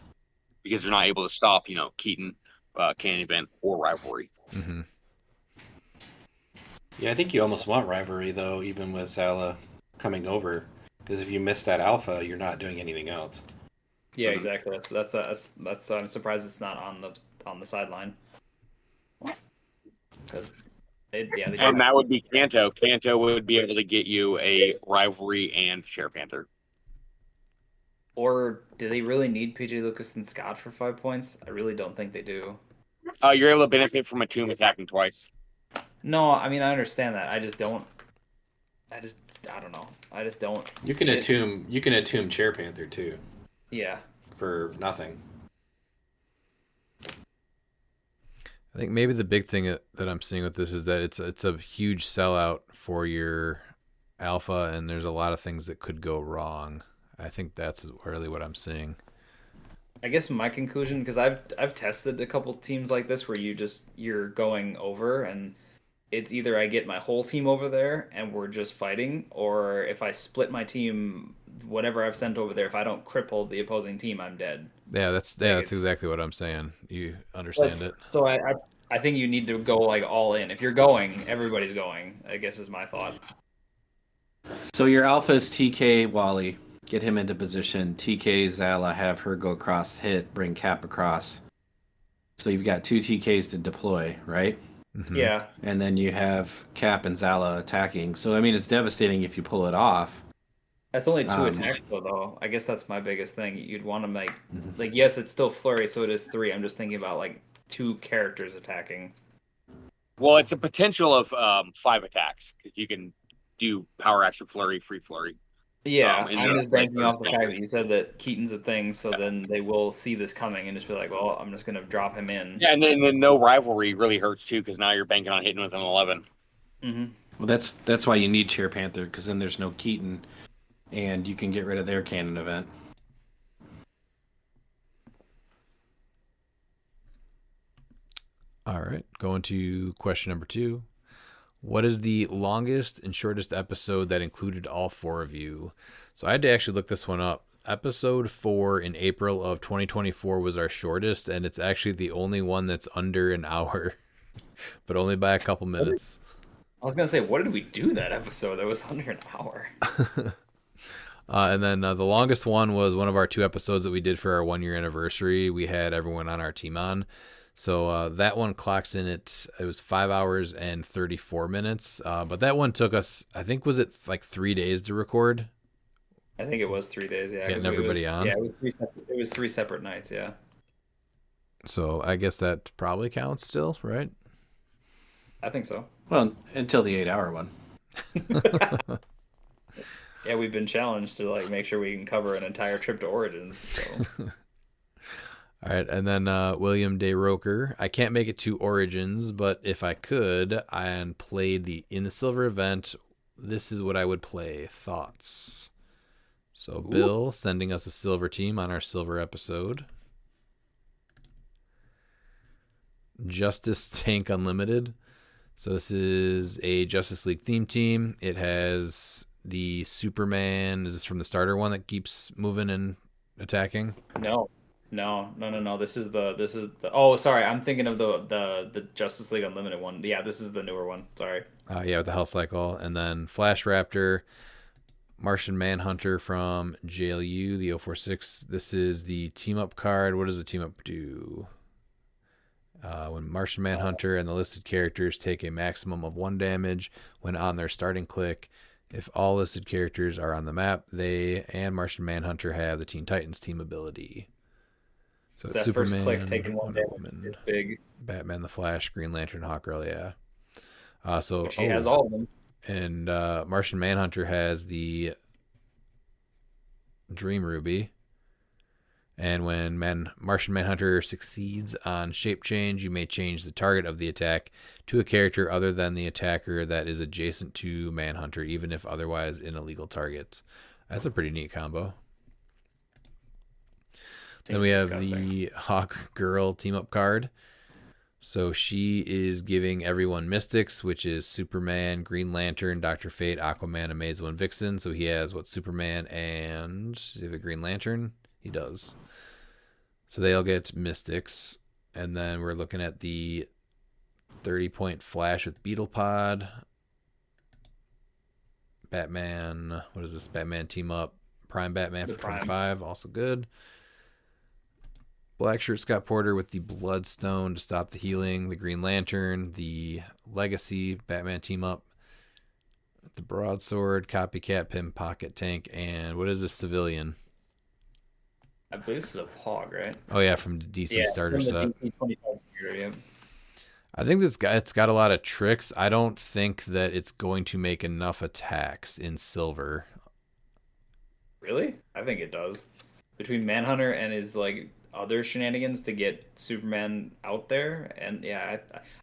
because they're not able to stop, Keaton, Cannon Event, or rivalry. Mm-hmm. Yeah, I think you almost want rivalry though, even with Zala coming over, because if you miss that Alpha, you're not doing anything else. Yeah, exactly. That's I'm surprised it's not on the sideline. Because and that would be Kanto. Kanto would be able to get you a rivalry and Chair Panther. Or do they really need PJ Lucas and Scott for 5 points? I really don't think they do. You're able to benefit from a tomb attacking twice. No, I mean I understand that. I don't know. I just don't. You can attune Chair Panther too. Yeah. For nothing. I think maybe the big thing that I'm seeing with this is that it's a huge sellout for your Alpha, and there's a lot of things that could go wrong. I think that's really what I'm seeing. I guess my conclusion, because I've tested a couple teams like this where you're going over, and it's either I get my whole team over there and we're just fighting, or if I split my team, whatever I've sent over there, if I don't cripple the opposing team, I'm dead. Yeah, that's exactly what I'm saying. You understand it. So I think you need to go like all in. If you're going, everybody's going, I guess is my thought. So your Alpha is TK Wally. Get him into position. TK Zala, have her go across, hit, bring Cap across. So you've got 2 TKs to deploy, right? Mm-hmm. Yeah. And then you have Cap and Zala attacking. So, I mean, it's devastating if you pull it off. That's only 2 attacks, though. I guess that's my biggest thing. You'd want to make... Like, yes, it's still flurry, so it is 3. I'm just thinking about, like, 2 characters attacking. Well, it's a potential of 5 attacks, because you can do power action flurry, free flurry. Yeah, I'm just banking off the fact that you said that Keaton's a thing, so then they will see this coming and just be like, well, I'm just going to drop him in. Yeah, and then no rivalry really hurts, too, because now you're banking on hitting with an 11. Well, that's why you need Chair Panther, because then there's no Keaton, and you can get rid of their canon event. All right, going to question number 2. What is the longest and shortest episode that included all 4 of you? So I had to actually look this one up. Episode 4 in April of 2024 was our shortest, and it's actually the only one that's under an hour, but only by a couple minutes. I was gonna say, what did we do that episode that was under an hour? And then the longest one was one of our 2 episodes that we did for our 1-year anniversary. We had everyone on our team on. So that one clocks in it was 5 hours and 34 minutes. But that one took us, I think, was it like 3 days to record? I think it was 3 days. Yeah, Getting everybody on. Yeah, it was 3 separate nights. Yeah. So I guess that probably counts still, right? I think so. Well, until the 8-hour one. Yeah, we've been challenged to like make sure we can cover an entire trip to Origins. So. All right, and then William Day Roker. I can't make it to Origins, but if I could and played in the silver event, this is what I would play. Thoughts. So Bill sending us a silver team on our silver episode. Justice Tank Unlimited. So this is a Justice League theme team. It has the Superman. Is this from the starter one that keeps moving and attacking? No. This is the. Oh, sorry. I'm thinking of the Justice League Unlimited one. Yeah, this is the newer one. Sorry. Yeah, with the Hell Cycle, and then Flash Raptor, Martian Manhunter from JLU, the 046. This is the team up card. What does the team up do? When Martian Manhunter and the listed characters take a maximum of 1 damage when on their starting click, if all listed characters are on the map, they and Martian Manhunter have the Teen Titans team ability. So that Superman, first click taking 1 damage is big. Batman, the Flash, Green Lantern, Hawkgirl, yeah. She has all of them. And Martian Manhunter has the Dream Ruby. And when Martian Manhunter succeeds on shape change, you may change the target of the attack to a character other than the attacker that is adjacent to Manhunter, even if otherwise an illegal target. That's a pretty neat combo. Then we have the Hawk Girl team up card. So she is giving everyone Mystics, which is Superman, Green Lantern, Dr. Fate, Aquaman, Amazo, and Vixen. So he has Superman and does he have a Green Lantern? He does. So they'll get Mystics. And then we're looking at the 30-point Flash with Beetle Pod. Batman, what is this? Batman team up. Prime Batman for 25, also good. Black Shirt Scott Porter with the Bloodstone to stop the healing. The Green Lantern, the Legacy Batman team up. The Broadsword, Copycat, Pim Pocket Tank, and what is this civilian? I believe this is a Hog, right? Oh yeah, from the DC starter set. DC 25 starter, yeah. I think it's got a lot of tricks. I don't think that it's going to make enough attacks in silver. Really? I think it does. Between Manhunter and his like other shenanigans to get Superman out there, and yeah,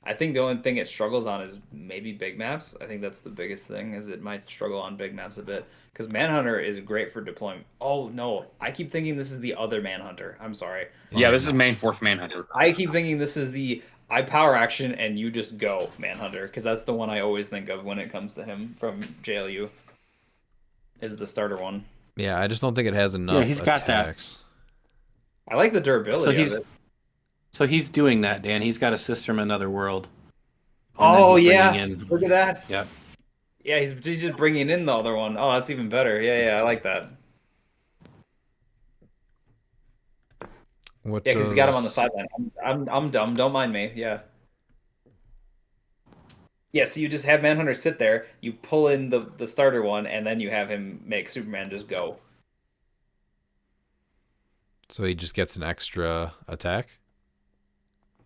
I think the only thing it struggles on is maybe big maps. I think that's the biggest thing, is it might struggle on big maps a bit, because Manhunter is great for deployment. Oh no, I keep thinking this is the other Manhunter. I'm sorry. Yeah, this is Main Force Manhunter. I keep thinking this is the I power action and you just go Manhunter, because that's the one I always think of when it comes to him from JLU. Is the starter one. Yeah, I just don't think it has enough he's got attacks. I like the durability of it. So he's doing that, Dan. He's got a Sis from Another World. Oh yeah, look at that. Yep. Yeah, he's just bringing in the other one. Oh, that's even better. Yeah, I like that. What? Yeah, because he's got him on the sideline. I'm dumb. Don't mind me. Yeah. Yeah, so you just have Manhunter sit there, you pull in the starter one, and then you have him make Superman just go. So he just gets an extra attack?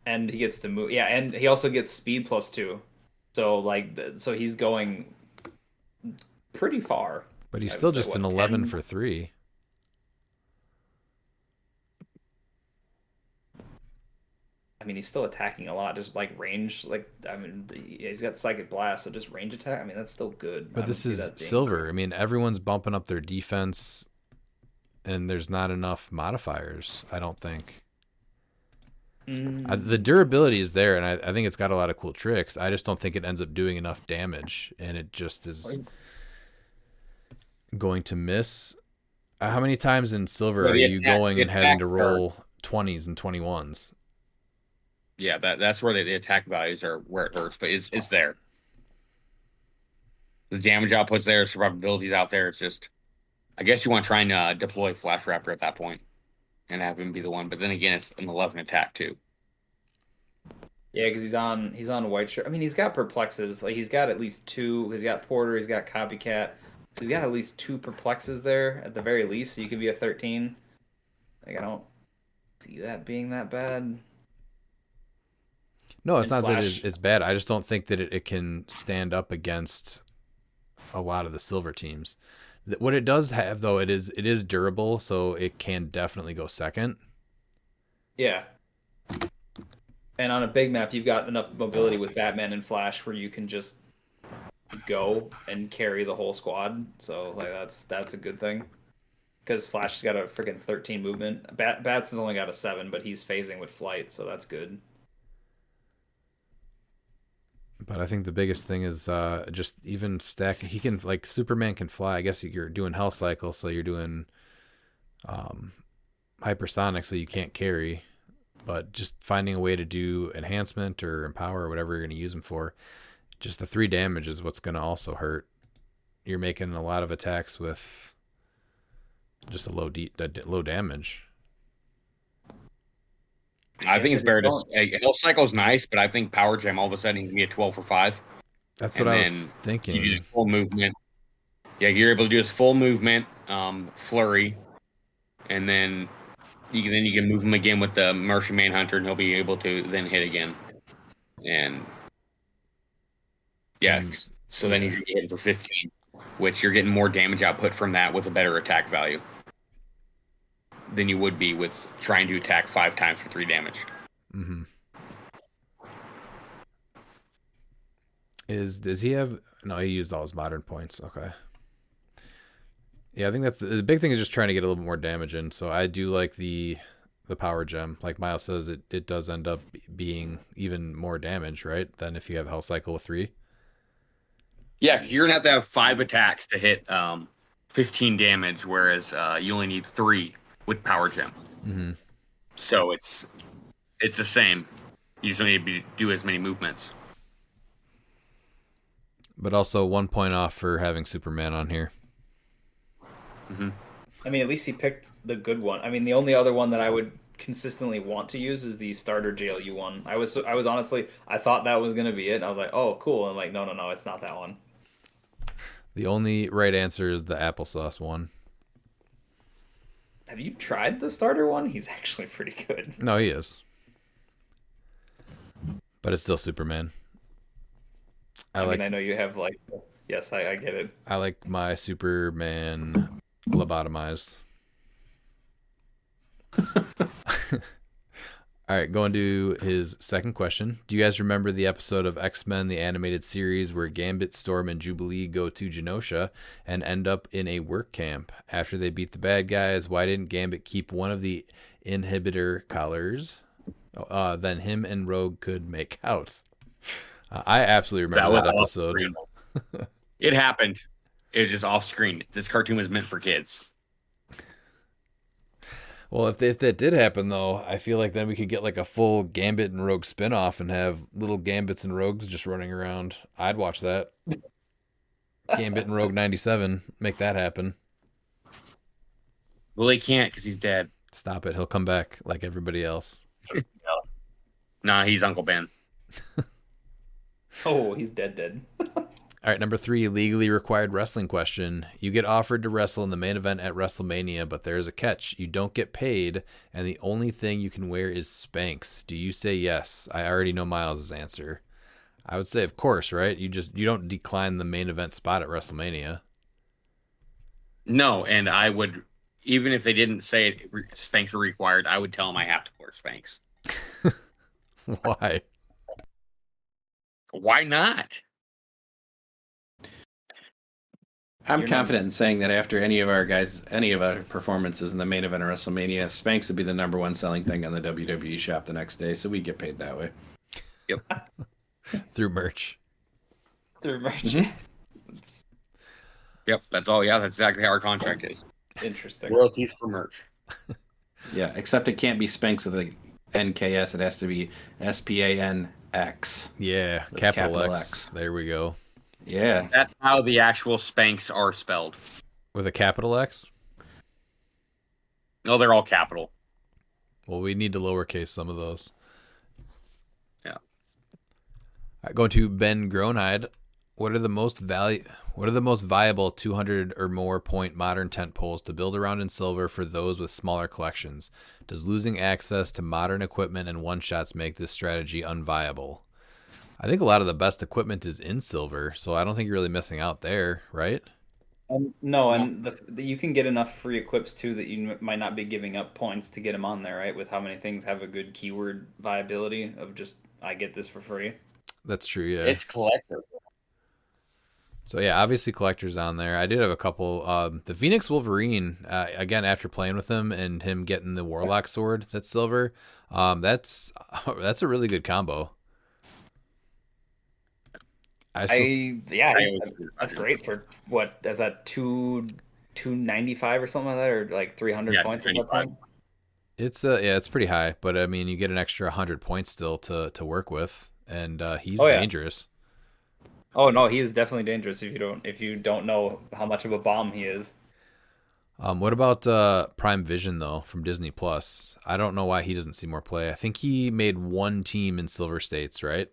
And he gets to move. Yeah, and he also gets speed +2. So he's going pretty far. But he's still just an 11 for 3. I mean, he's still attacking a lot, just like range. Like, I mean, he's got Psychic Blast, so just range attack. I mean, that's still good. But I don't this see is that being silver. I mean, everyone's bumping up their defense, and there's not enough modifiers, I don't think. The durability is there, and I think it's got a lot of cool tricks. I just don't think it ends up doing enough damage, and it just is going to miss. How many times in silver are you going and having to roll 20s and 21s? Yeah, that's where the attack values are where it hurts, but it's there. The damage output's there, survivability's out there. It's just, I guess you want to try and deploy Flash Raptor at that point and have him be the one. But then again, it's an 11 attack too. Yeah, because he's on white shirt. I mean, he's got perplexes. Like he's got at least two. He's got Porter. He's got Copycat. So he's got at least two perplexes there at the very least. So you could be a 13. Like I don't see that being that bad. No, it's And not that Flash. it's bad. I just don't think that it can stand up against a lot of the silver teams. What it does have, though, it is durable, so it can definitely go second. Yeah. And on a big map, you've got enough mobility with Batman and Flash where you can just go and carry the whole squad. So like that's a good thing. Because Flash has got a freaking 13 movement. Bats has only got a 7, but he's phasing with flight, so that's good. But I think the biggest thing is just even stack. He can, like, Superman can fly. I guess you're doing Hell Cycle, so you're doing Hypersonic, so you can't carry. But just finding a way to do enhancement or empower or whatever you're going to use him for, just the 3 damage is what's going to also hurt. You're making a lot of attacks with just a low damage. I think it's better to say Health Cycle's nice, but I think Power Gem all of a sudden can be a 12 for 5. That's what I was thinking. You do full movement. Yeah, you're able to do this full movement, flurry, and then you can move him again with the Martian Manhunter, and he'll be able to then hit again. And yeah, so then he's hitting for 15, which you're getting more damage output from that with a better attack value than you would be with trying to attack 5 times for 3 damage. Mm-hmm. Does he have? No, he used all his modern points. Okay. Yeah, I think that's the big thing is just trying to get a little bit more damage in. So I do like the power gem. Like Miles says, it does end up being even more damage, right? Than if you have Hell Cycle with 3. Yeah, because you're going to have 5 attacks to hit 15 damage, whereas you only need 3 with power gem. Mm-hmm. So it's the same. You just don't need to do as many movements. But also 1 point off for having Superman on here. Mm-hmm. I mean, at least he picked the good one. I mean, the only other one that I would consistently want to use is the starter JLU one. I was honestly, I thought that was gonna be it. And I was like, oh, cool. And like, no, it's not that one. The only right answer is the applesauce one. Have you tried the starter one? He's actually pretty good. No, he is. But it's still Superman. I mean, I know you have like, yes, I get it. I like my Superman lobotomized. All right, going to his second question. Do you guys remember the episode of X-Men, the animated series, where Gambit, Storm, and Jubilee go to Genosha and end up in a work camp? After they beat the bad guys, why didn't Gambit keep one of the inhibitor collars? Then him and Rogue could make out. I absolutely remember that episode. It happened. It was just off screen. This cartoon was meant for kids. Well, if that did happen, though, I feel like then we could get like a full Gambit and Rogue spinoff and have little Gambits and Rogues just running around. I'd watch that. Gambit and Rogue 97. Make that happen. Well, he can't because he's dead. Stop it. He'll come back like everybody else. Nah, he's Uncle Ben. Oh, he's dead. All right, number 3, legally required wrestling question. You get offered to wrestle in the main event at WrestleMania, but there's a catch. You don't get paid, and the only thing you can wear is Spanx. Do you say yes? I already know Miles' answer. I would say, of course, right? You don't decline the main event spot at WrestleMania. No, and I would, even if they didn't say Spanx were required, I would tell them I have to wear Spanx. Why? Why not? I'm You're confident in saying that after any of our performances in the main event of WrestleMania, Spanx would be the number one selling thing on the WWE shop the next day, so we get paid that way. Through merch. Through merch. Yep, that's all. Yeah, that's exactly how our contract is. Interesting. Royalties for merch. Yeah, except it can't be Spanx with a NKS. It has to be SPANX. Yeah, With capital capital X. X. There we go. Yeah. That's how the actual Spanx are spelled. With a capital X? Oh, they're all capital. Well, we need to lowercase some of those. Yeah. All right, going to Ben Gronide. What are the most viable 200 or more point modern tent poles to build around in silver for those with smaller collections? Does losing access to modern equipment and one-shots make this strategy unviable? I think a lot of the best equipment is in silver, so I don't think you're really missing out there, right? No, and you can get enough free equips too that you might not be giving up points to get them on there, right? With how many things have a good keyword viability of just I get this for free. That's true, yeah. It's collector. So yeah, obviously collectors on there. I did have a couple. The Phoenix Wolverine, again after playing with him and him getting the Warlock sword that's silver, that's a really good combo. That's great for what is that 295 or something like that, or like 300 points at that time? It's pretty high, but I mean you get an extra 100 points still to work with, and he's Oh, yeah. dangerous. Oh no, he is definitely dangerous if you don't know how much of a bomb he is. What about Prime Vision though from Disney Plus? I don't know why he doesn't see more play. I think he made one team in Silver States, right?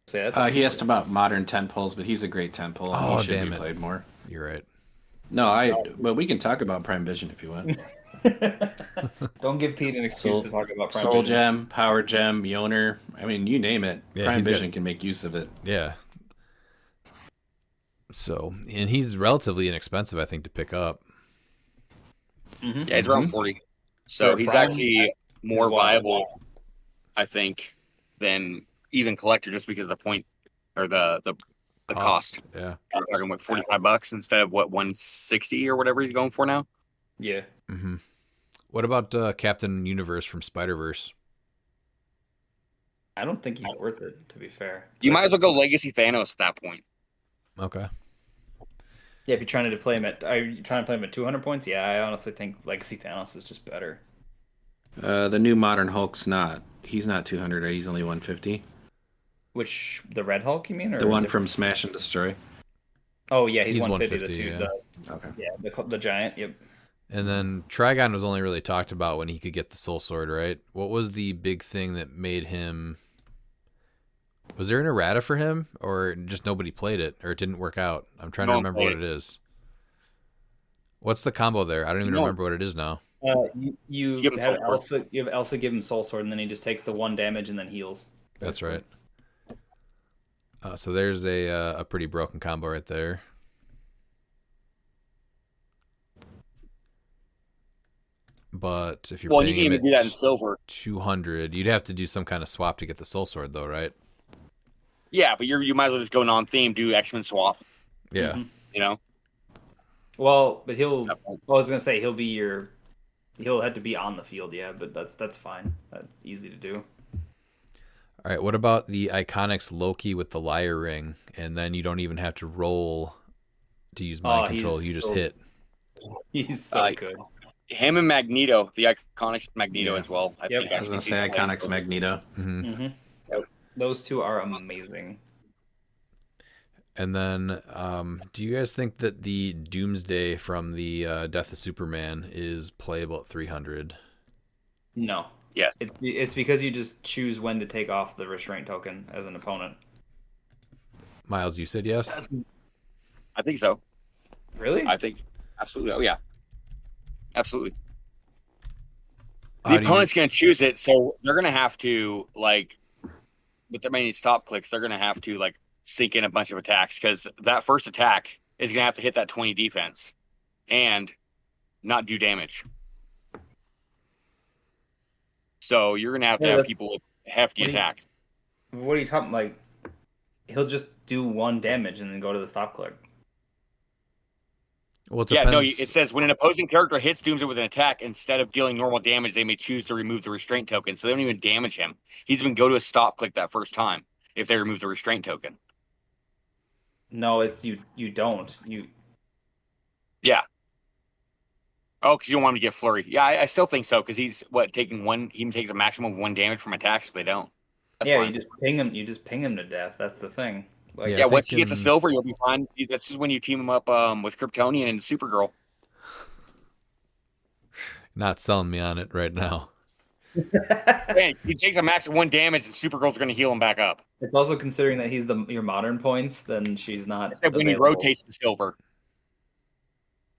So He asked about modern tent poles, but he's a great tent pole. And he should damn be it. played more. You're right. No, but we can talk about Prime Vision if you want. Don't give Pete an excuse to talk about Prime Soul Vision. Gem, Power Gem, Yoner. I mean, you name it. Yeah, Prime he's Vision got- can make use of it. Yeah. So, and he's relatively inexpensive, I think, to pick up. Mm-hmm. Yeah, he's around 40. So For he's Prime, actually more he's wild. viable, I think, than even collector just because of the point or the cost. Yeah. You're talking what, $45 instead of what, 160 or whatever he's going for now? Yeah. Mm-hmm. What about Captain Universe from Spider-Verse? I don't think he's worth it, to be fair. You might as well go Legacy Thanos at that point. Okay. Yeah, if you're trying to play him are you trying to play him at 200 points? Yeah, I honestly think Legacy Thanos is just better. The new Modern Hulk's not. He's not 200. He's only 150. Which, the Red Hulk, you mean? Or The one from Smash and Destroy. Oh, yeah, he's He's 150. 150, Okay. The giant, yep. And then Trigon was only really talked about when he could get the Soul Sword, right? What was the big thing that made him... Was there an errata for him? Or just nobody played it? Or it didn't work out? I'm trying to remember what it is. What's the combo there? I don't even remember what it is now. You Give him have Soul Sword. Elsa give him Soul Sword, and then he just takes the 1 damage and then heals. That's right. So there's a pretty broken combo right there. But if you're Well, paying you can him even do that in silver. 200, you'd have to do some kind of swap to get the Soul Sword, though, right? Yeah, but you might as well just go non-theme, do X-Men swap. Yeah. Mm-hmm. You know? Well, but I was gonna say he'll have to be on the field, yeah, but that's fine. That's easy to do. All right, what about the Iconics Loki with the Liar Ring, and then you don't even have to roll to use mind control, you just hit. He's so good. Him and Magneto, the Iconics Magneto as well. Yep. think I was going to say Iconics Magneto. Mm-hmm. Mm-hmm. Yep. Those two are amazing. And then, do you guys think that the Doomsday from the Death of Superman is playable at 300? No. Yes. It's because you just choose when to take off the restraint token as an opponent. Miles, you said yes? I think so. Really? I think absolutely. Oh yeah, absolutely. How The do opponent's going to choose it, so they're going to have to with their many stop clicks, they're going to have to sink in a bunch of attacks because that first attack is going to have to hit that 20 defense and not do damage. So you're going to have people with hefty What do you- attacks. What are you talking like? He'll just do 1 damage and then go to the stop click. Well, it Yeah, no, depends. it says when an opposing character hits Doomsday with an attack, instead of dealing normal damage, they may choose to remove the restraint token. So they don't even damage him. He's even go to a stop click that first time if they remove the restraint token. No, it's you. You don't. Yeah. Oh, because you don't want him to get flurry. Yeah, I still think so, because he's taking one. He takes a maximum of 1 damage from attacks if they don't. That's yeah, fine. you just ping him. You just ping him to death. That's the thing. Like, Yeah, Yeah, I once think he gets a in- silver, you'll be fine. That's just when you team him up with Kryptonian and Supergirl. Not selling me on it right now. Man, he takes a max of 1 damage, and Supergirl's going to heal him back up. it's also considering that he's your modern points, then she's not. Except when he available. rotates the silver.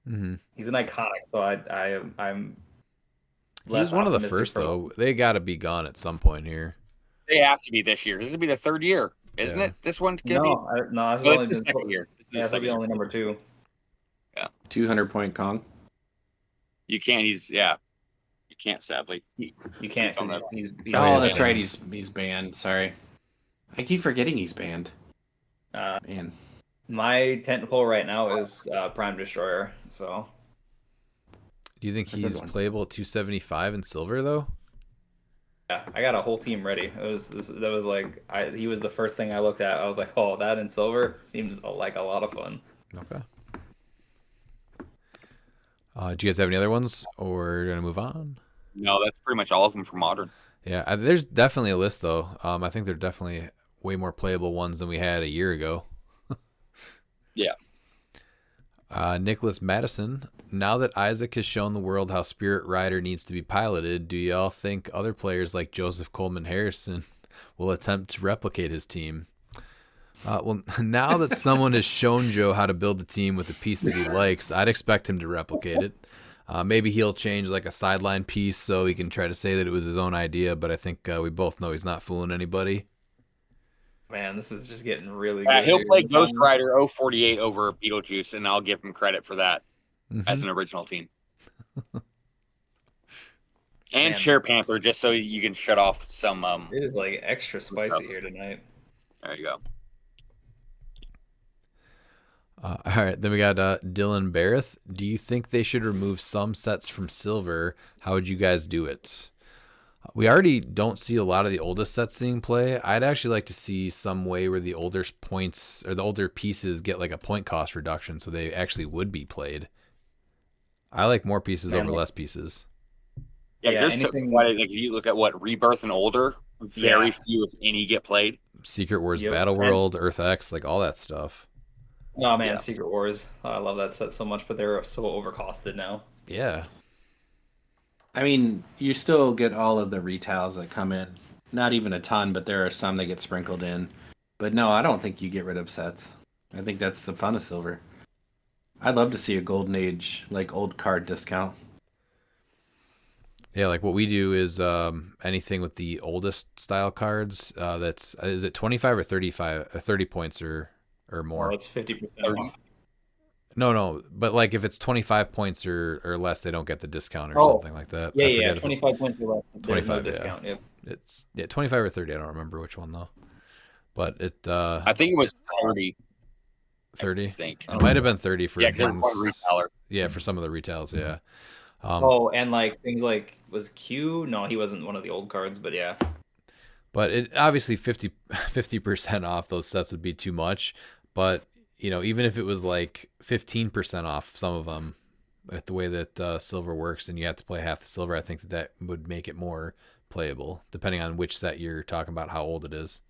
Mm-hmm. He's an iconic, so I'm. less He's one of the optimistic first for- though. They got to be gone at some point here. They have to be this year. This will be the 3rd year, isn't Yeah. it? This one's going to No, no, this be. has No, only it's the been 2nd year. This is the Yeah, this will second be only year. number 2. 200 point Kong. You can't. You can't, sadly. You can't. He's on 'cause that. he's Oh, yeah, that's yeah. right. He's banned. Sorry. I keep forgetting he's banned. Uh, Man. my tent pole right now is Prime Destroyer. So Do you think That's a good he's one. playable at 275 in silver though? yeah, I got a whole team ready. That was like he was the first thing I looked at. I was like, oh, that in silver seems like a lot of fun. Okay. Do you guys have any other ones, or are you gonna move on? No, that's pretty much all of them for modern. Yeah, there's definitely a list though. I think there are definitely way more playable ones than we had a year ago. Yeah. Nicholas Madison. Now that Isaac has shown the world how Spirit Rider needs to be piloted, do y'all think other players like Joseph Coleman Harrison will attempt to replicate his team? Well, now that someone has shown Joe how to build a team with a piece that he likes, I'd expect him to replicate it. Maybe he'll change like a sideline piece so he can try to say that it was his own idea, but I think we both know he's not fooling anybody. Man, this is just getting really Yeah, good. he'll here. play Ghost Rider 048 over Beetlejuice, and I'll give him credit for that Mhm. as an original team. And Man. Share Panther, just so you can shut off some. It is like extra spicy stuff. here tonight. There you go. All right, then we got Dylan Barrett. Do you think they should remove some sets from silver? How would you guys do it? We already don't see a lot of the oldest sets seeing play. I'd actually like to see some way where the older points or the older pieces get like a point cost reduction so they actually would be played. I like more pieces over less pieces. Yeah, Yeah, there's anything- like if you look at what Rebirth and older, very Yeah. few, if any, get played. Secret Wars Yep. Battle World, Earth X, like all that stuff. Oh man, Yeah. Secret Wars. I love that set so much, but they're so overcosted now. Yeah. I mean, you still get all of the retails that come in. Not even a ton, but there are some that get sprinkled in. But no, I don't think you get rid of sets. I think that's the fun of silver. I'd love to see a golden age, like old card discount. Yeah, like what we do is anything with the oldest style cards. That's is it 25 or 35, 30 points or more. Well, it's 50% off. No, but like if it's 25 points or less, they don't get the discount or Oh, something like that. Yeah, I yeah, forget if 25 points or less. There's 25, no yeah. discount. Yep. it's 25 or 30. I don't remember which one though. But it I think it was 30. 30. I think. It might have been 30 for Yeah, 'cause they're things. one retailer. Yeah, for some of the retails. Yeah. Oh, and like things like was Q? No, he wasn't one of the old cards, but yeah. But it obviously 50% off those sets would be too much. But you know, even if it was like 15% off some of them, with the way that silver works, and you have to play half the silver, I think that would make it more playable, depending on which set you're talking about, how old it is.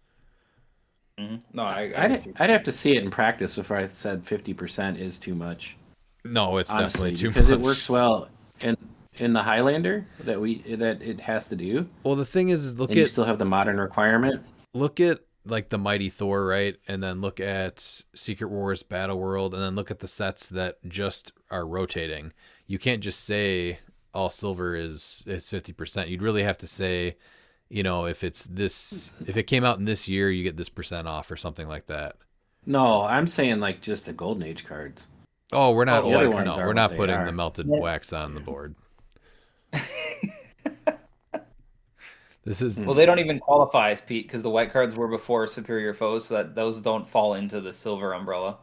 No, I see. I'd have to see it in practice before I said 50% is too much. No, it's Honestly, definitely too because much. it works well in the Highlander that it has to do. Well, the thing is And you still have the modern requirement. look at like the Mighty Thor, right? And then look at Secret Wars Battle World, and then look at the sets that just are rotating. You can't just say all silver is 50%. You'd really have to say, you know, if it came out in this year, you get this percent off or something like that. No, I'm saying like just the Golden Age cards. Oh, we're not. Oh, the other no, ones are we're what not they putting are. the melted wax on the board. This is Well, they don't even qualify as Pete because the white cards were before superior foes, so that those don't fall into the silver umbrella.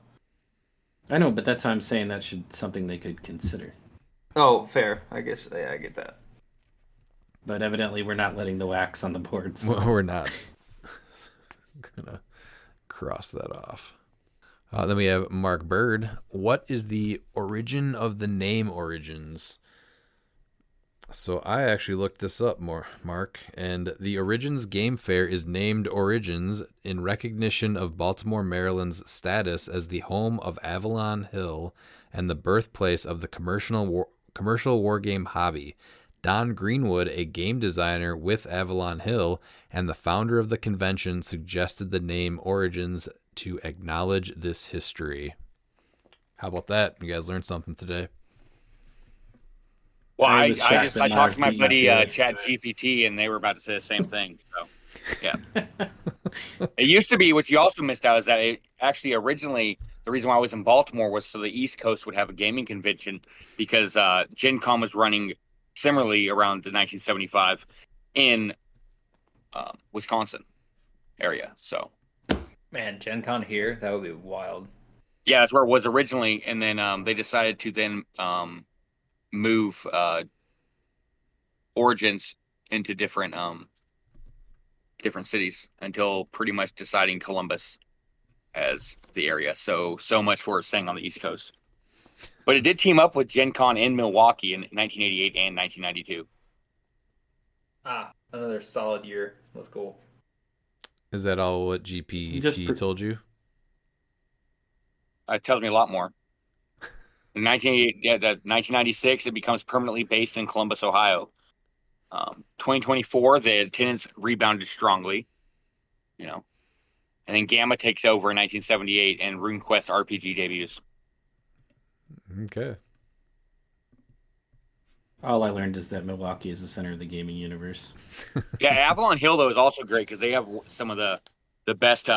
I know, but that's why I'm saying that should something they could consider. Oh, fair. I guess I get that. But evidently, we're not letting the wax on the boards. we're not gonna cross that off. Then we have Mark Bird. What is the origin of the name Origins? So I actually looked this up more, Mark, and the Origins Game Fair is named Origins in recognition of Baltimore, Maryland's status as the home of Avalon Hill and the birthplace of the commercial war game hobby. Don Greenwood, a game designer with Avalon Hill and the founder of the convention, suggested the name Origins to acknowledge this history. How about that? You guys learned something today. Well, I was talked to my buddy beaten Chat GPT, and they were about to say the same thing. So, yeah. It used to be, what you also missed out, is that it actually originally, the reason why I was in Baltimore was so the East Coast would have a gaming convention, because Gen Con was running similarly around 1975 in Wisconsin area. So, Man, Gen Con here, that would be wild. yeah, that's where it was originally, and then they decided to then move Origins into different cities until pretty much deciding Columbus as the area. So much for staying on the East Coast. But it did team up with Gen Con in Milwaukee in 1988 and 1992. Another solid year. That's cool. Is that all what GPT told you? It tells me a lot more. In 1996, it becomes permanently based in Columbus, Ohio. 2024, the attendance rebounded strongly, and then Gamma takes over in 1978, and RuneQuest RPG debuts. Okay. All I learned is that Milwaukee is the center of the gaming universe. Yeah, Avalon Hill though is also great because they have some of the best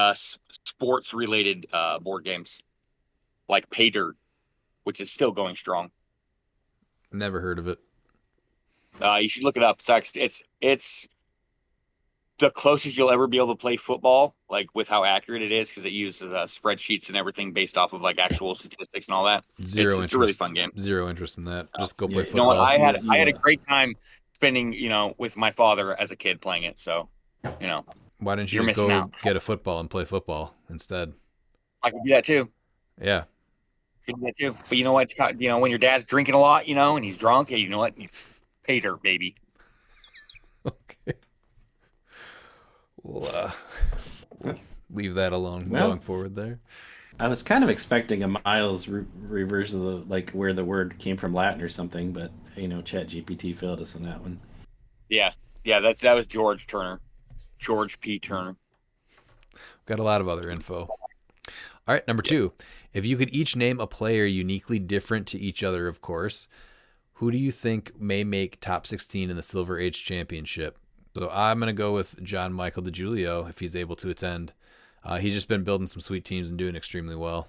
sports related board games, like Pay Dirt, which is still going strong. Never heard of it. You should look it up. It's the closest you'll ever be able to play football, like with how accurate it is, because it uses spreadsheets and everything based off of like actual statistics and all that. It's a really fun game. Zero interest in that. Just go play football. You know what? I had a Yeah. great time spending, with my father as a kid playing it. So, Why didn't you You're just go missing out. get a football and play football instead? I could do that too. Yeah. Could do that too. But you know what? It's kind of, when your dad's drinking a lot, and he's drunk, hey, you know what? Pay Dirt, baby. Okay. We'll leave that alone Well, going forward there. I was kind of expecting a Miles reverse of the where the word came from Latin or something, but Chat GPT failed us on that one. Yeah. That was George Turner, George P. Turner. Got a lot of other info. All right, number 2. If you could each name a player uniquely different to each other, of course, who do you think may make top 16 in the Silver Age Championship? So I'm going to go with John Michael DiGiulio if he's able to attend. He's just been building some sweet teams and doing extremely well.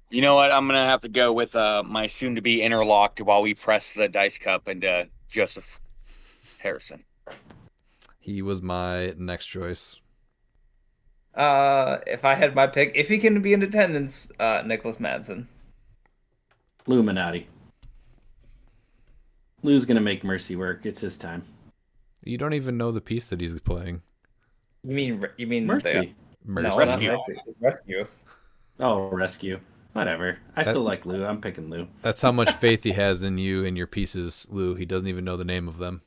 You know what? I'm going to have to go with my soon-to-be interlocked while we press the dice cup, and Joseph Harrison. He was my next choice. If I had my pick, if he can be in attendance, Nicholas Madsen. Illuminati. Lou's gonna make Mercy work. It's his time. You don't even know the piece that he's playing. You mean Mercy. Mercy. No, Rescue. not Rescue. Oh, Rescue. Whatever. I still like Lou. I'm picking Lou. That's how much faith he has in you and your pieces, Lou. He doesn't even know the name of them.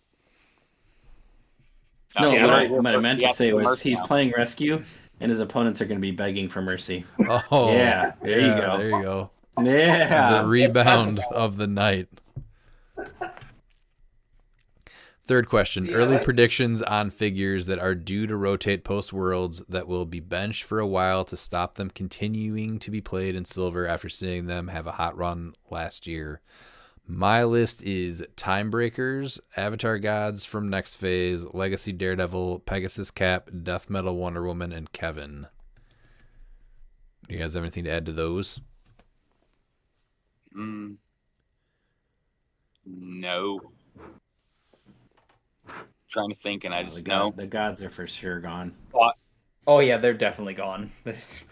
No, Yeah, what I meant to say was Mercy he's now. playing Rescue, and his opponents are going to be begging for Mercy. Oh, Yeah, there you go. There you go. Yeah. The rebound of the night. Third question. Early predictions on figures that are due to rotate post-Worlds that will be benched for a while to stop them continuing to be played in Silver after seeing them have a hot run last year. My list is Timebreakers, Avatar Gods from Next Phase, Legacy Daredevil, Pegasus Cap, Death Metal Wonder Woman, and Kevin. Do you guys have anything to add to those? No. trying to think, and I The, just know. the gods are for sure gone. Oh yeah, they're definitely gone. It's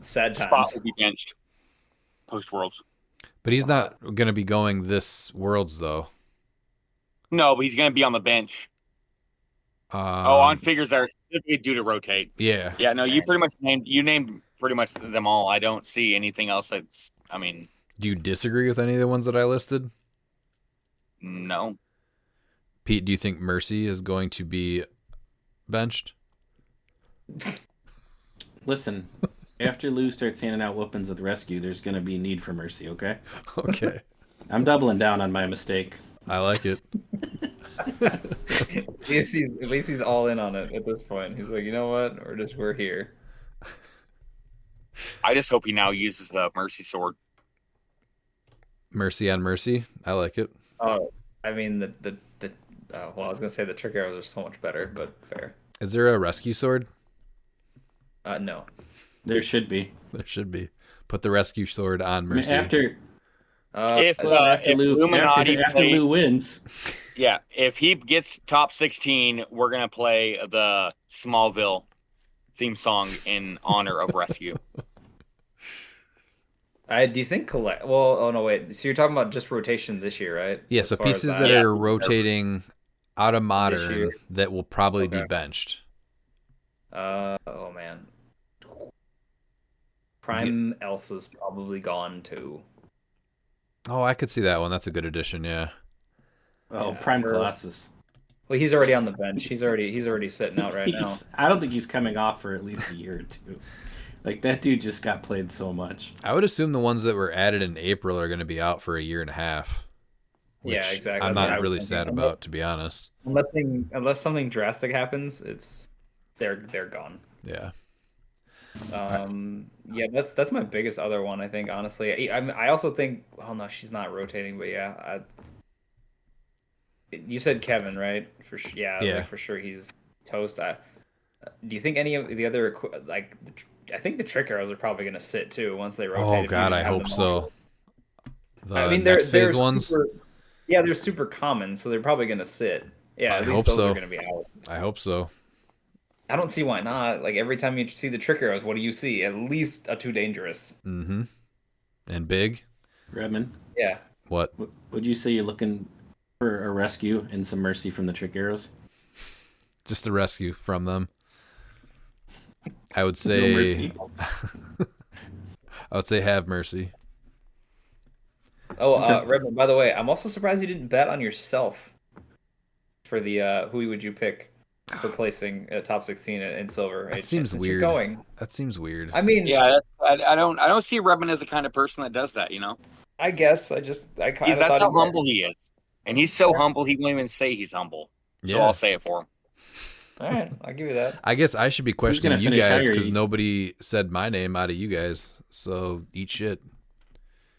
sad Spot times. will be benched post Worlds. But he's not going to be going this Worlds, though. No, but he's going to be on the bench. On figures that are specifically due to rotate. Yeah. Yeah, no, you pretty much named pretty much them all. I don't see anything else that's, I mean. Do you disagree with any of the ones that I listed? No. Pete, do you think Mercy is going to be benched? Listen, after Lou starts handing out weapons with rescue, there's going to be need for Mercy, okay? Okay. I'm doubling down on my mistake. I like it. At least he's all in on it at this point. He's like, you know what? We're here. I just hope he now uses the Mercy Sword. Mercy on Mercy. I like it. Oh, I mean well, I was gonna say the trick arrows are so much better, but fair. Is there a rescue sword? No. There should be. There should be. Put the rescue sword on Mercy. After If Lou, Illuminati after Lou wins. Yeah, if he gets top 16, we're going to play the Smallville theme song in honor of Rescue. Do you think collect? Well, oh no, wait. So you're talking about just rotation this year, right? Yeah, As so far as pieces that are rotating out of year? Modern that will probably be Okay. benched. Oh man. Prime Elsa's probably gone too. Oh, I could see that one. That's a good addition, yeah. Oh, Yeah, Prime or- Colossus. Well, he's already on the bench. He's already sitting out right now. I don't think he's coming off for at least a year or two. Like, that dude just got played so much. I would assume the ones that were added in April are going to be out for a year and a half. Yeah, which exactly. I'm That's what I not was really thinking. sad about, to be honest. Unless something drastic happens, they're gone. Yeah. Yeah, that's my biggest other one. I think honestly, I also think. Well, no, she's not rotating, but yeah, you said Kevin, right? Yeah, Yeah. like, for sure he's toast. Do you think any of the other I think the trick arrows are probably going to sit too once they rotate. Oh, if you God, I have hope them so. all. The I mean, next phase they're ones? Yeah, they're super common, so they're probably going to sit. Yeah, I at hope least those so. are going to be out. I hope so. I don't see why not. Like every time you see the trick arrows, what do you see? At least a too dangerous. Mm-hmm. And big? Redmond, Yeah. What? would you say you're looking for a rescue and some mercy from the trick arrows? Just a rescue from them. I would No say... mercy. I would say have mercy. Oh, Redmond, by the way, I'm also surprised you didn't bet on yourself for the who would you pick for placing top 16 in silver. That seems Since you're weird. Going. That seems weird. I mean, Yeah, I don't see Redmond as the kind of person that does that, you know? I guess I kind of That's thought how he might. humble he is. And he's so humble, he won't even say he's humble. So Yeah. I'll say it for him. All right, I'll give you that. I guess I should be gonna questioning you finish guys higher? because nobody said my name out of you guys. So eat shit.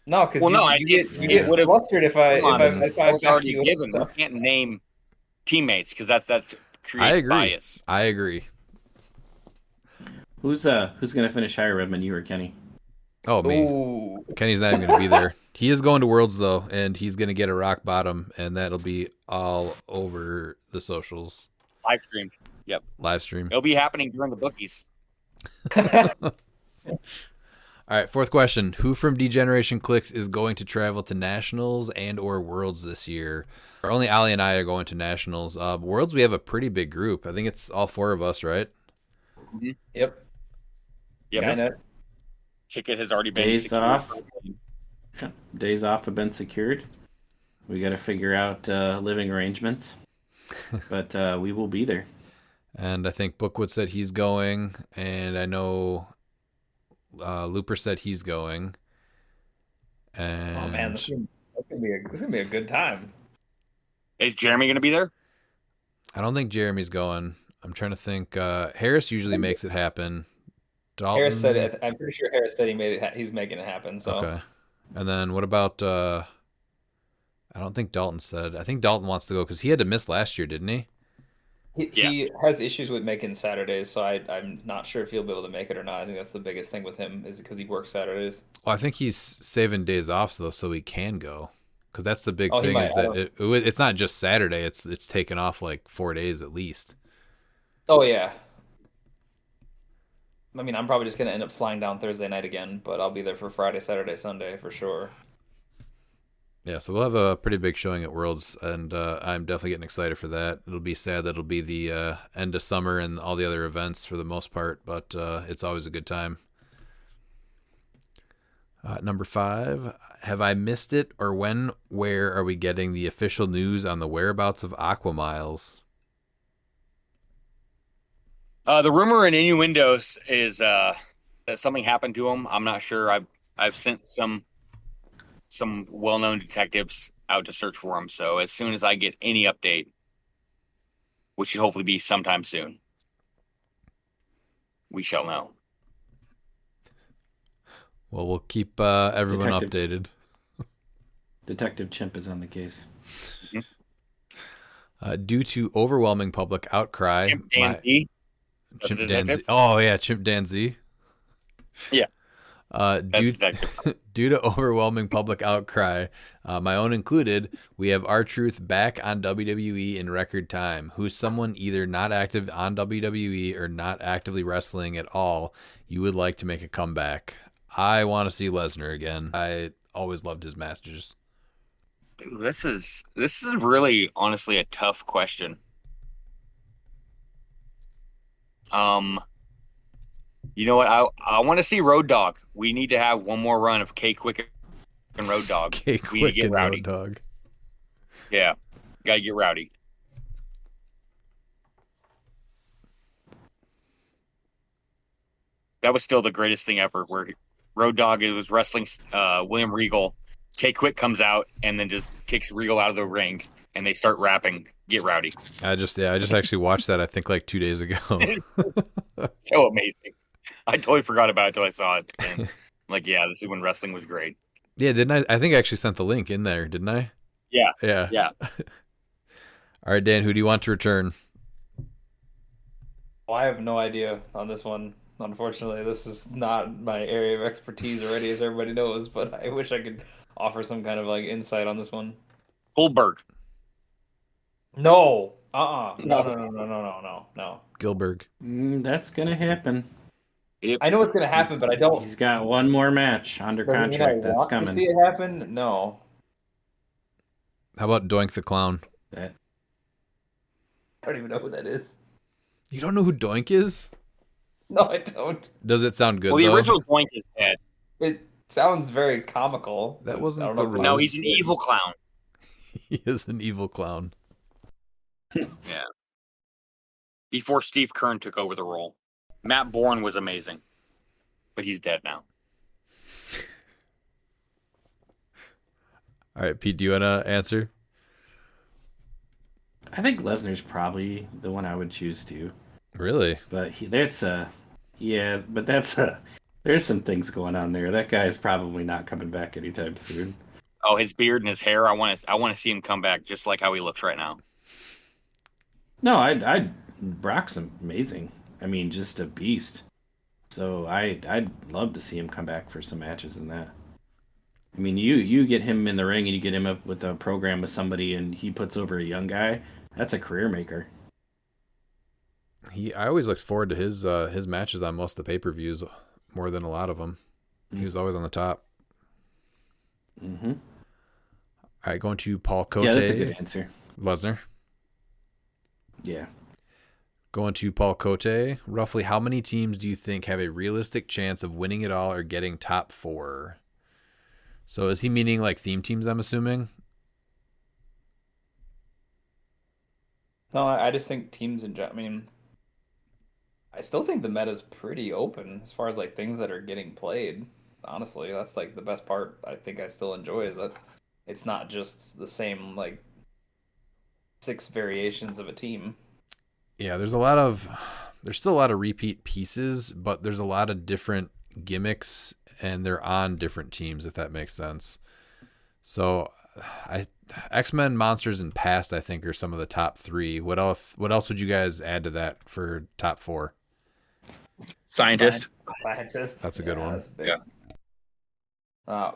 No, because Well, no, you get would've- flustered if I Come on, if I I was back already you. given. You can't name teammates because that's I creates agree. bias. I agree. Who's gonna finish higher, Redmond? You or Kenny? Oh, me. Ooh. Kenny's not even going to be there. He is going to Worlds, though, and he's going to get a rock bottom, and that'll be all over the Live stream. Yep. live stream. It'll be happening during the bookies. All right, fourth question. Who from D-Generation Clix is going to travel to Nationals and or Worlds this year? Only Ali and I are going to Nationals. Worlds, we have a pretty big group. I think it's all four of us, right? Yep. Yep. Kinda. Ticket has already been Days secured. off. Yeah. Days off have been secured. We got to figure out living arrangements, but we will be there. And I think Bookwood said he's going, and I know Looper said he's going. And Oh man, that's gonna be a good time. Is Jeremy going to be there? I don't think Jeremy's going. I'm trying to think. Harris usually makes it happen. Dalton, Harris said it. I'm pretty sure Harris said he made it. He's making it happen. So Okay. And then what about? I don't think Dalton said. I think Dalton wants to go because he had to miss last year, didn't he? he has issues with making Saturdays, so I'm not sure if he'll be able to make it or not. I think that's the biggest thing with him is because he works Saturdays. Well, I think he's saving days off though, so he can go Because that's the big Oh, he thing might. is that it's not just Saturday. It's taken off like 4 days at least. Oh yeah. I mean, I'm probably just gonna end up flying down Thursday night again, but I'll be there for Friday, Saturday, Sunday for sure. Yeah, so we'll have a pretty big showing at Worlds, and I'm definitely getting excited for that. It'll be sad that it'll be the end of summer and all the other events for the most part, but it's always a good time. Number 5, have I missed it, or where are we getting the official news on the whereabouts of Aquamiles? The rumor and innuendos is that something happened to him. I'm not sure. I've sent some well-known detectives out to search for him. So as soon as I get any update, which should hopefully be sometime soon, we shall know. Well, we'll keep everyone updated. Detective Chimp is on the case. Due to overwhelming public outcry, Chimp Dan Z. Chimp Dan Z. Oh yeah, Chimp Dan Z. Yeah. Due to overwhelming public outcry, my own included, we have R-Truth back on WWE in record time. Who's someone either not active on WWE or not actively wrestling at all you would like to make a comeback? I want to see Lesnar again. I always loved his matches. This is really honestly a tough question. You know what? I want to see Road Dogg. We need to have one more run of K-Quick and Road Dogg. We need to get rowdy. Road Dogg. Yeah, gotta get rowdy. That was still the greatest thing ever. Where Road Dogg was wrestling William Regal. K-Quick comes out and then just kicks Regal out of the ring, and they start rapping "Get Rowdy." I just actually watched that. I think like 2 days ago. So amazing. I totally forgot about it until I saw it. And I'm like, yeah, this is when wrestling was great. Yeah, didn't I? I think I actually sent the link in there, didn't I? Yeah. Yeah. Yeah. All right, Dan, who do you want to return? Well, I have no idea on this one. Unfortunately, this is not my area of expertise already, as everybody knows, but I wish I could offer some kind of like insight on this one. Goldberg. No. No. Gilbert. That's gonna happen. Yep. I know it's gonna happen, but I don't. He's got one more match under Does it mean contract I that's want coming. to see it happen? No. How about Doink the Clown? That I don't even know who that is. You don't know who Doink is? No, I don't. Does it sound good, Well, the though? original Doink is dead. It sounds very comical. That but wasn't I don't the know if rules. No, he's an evil clown. He is an evil clown. Yeah. Before Steve Kern took over the role. Matt Bourne was amazing. But he's dead now. All right, Pete, do you want to answer? I think Lesnar's probably the one I would choose to. Really? But there's some things going on there. That guy's probably not coming back anytime soon. Oh, his beard and his hair. I want to see him come back just like how he looks right now. No, Brock's amazing. I mean, just a beast. So I'd love to see him come back for some matches in that. I mean, you get him in the ring and you get him up with a program with somebody and he puts over a young guy. That's a career maker. I always looked forward to his matches on most of the pay-per-views more than a lot of them. He was always on the top. Mm-hmm. All right, going to Paul Cote. Yeah, that's a good answer. Lesnar. Yeah. Going to Paul Cote. Roughly how many teams do you think have a realistic chance of winning it all or getting top 4? So is he meaning like theme teams, I'm assuming? No, I just think teams in general. I mean, I still think the meta's pretty open as far as like things that are getting played. Honestly, that's like the best part. I think I still enjoy is that it's not just the same like 6 variations of a team. Yeah, there's still a lot of repeat pieces, but there's a lot of different gimmicks and they're on different teams, if that makes sense. So X-Men, Monsters, and Past, I think, are some of the top 3. What else would you guys add to that for top 4? Scientist. That's a good one. That's big.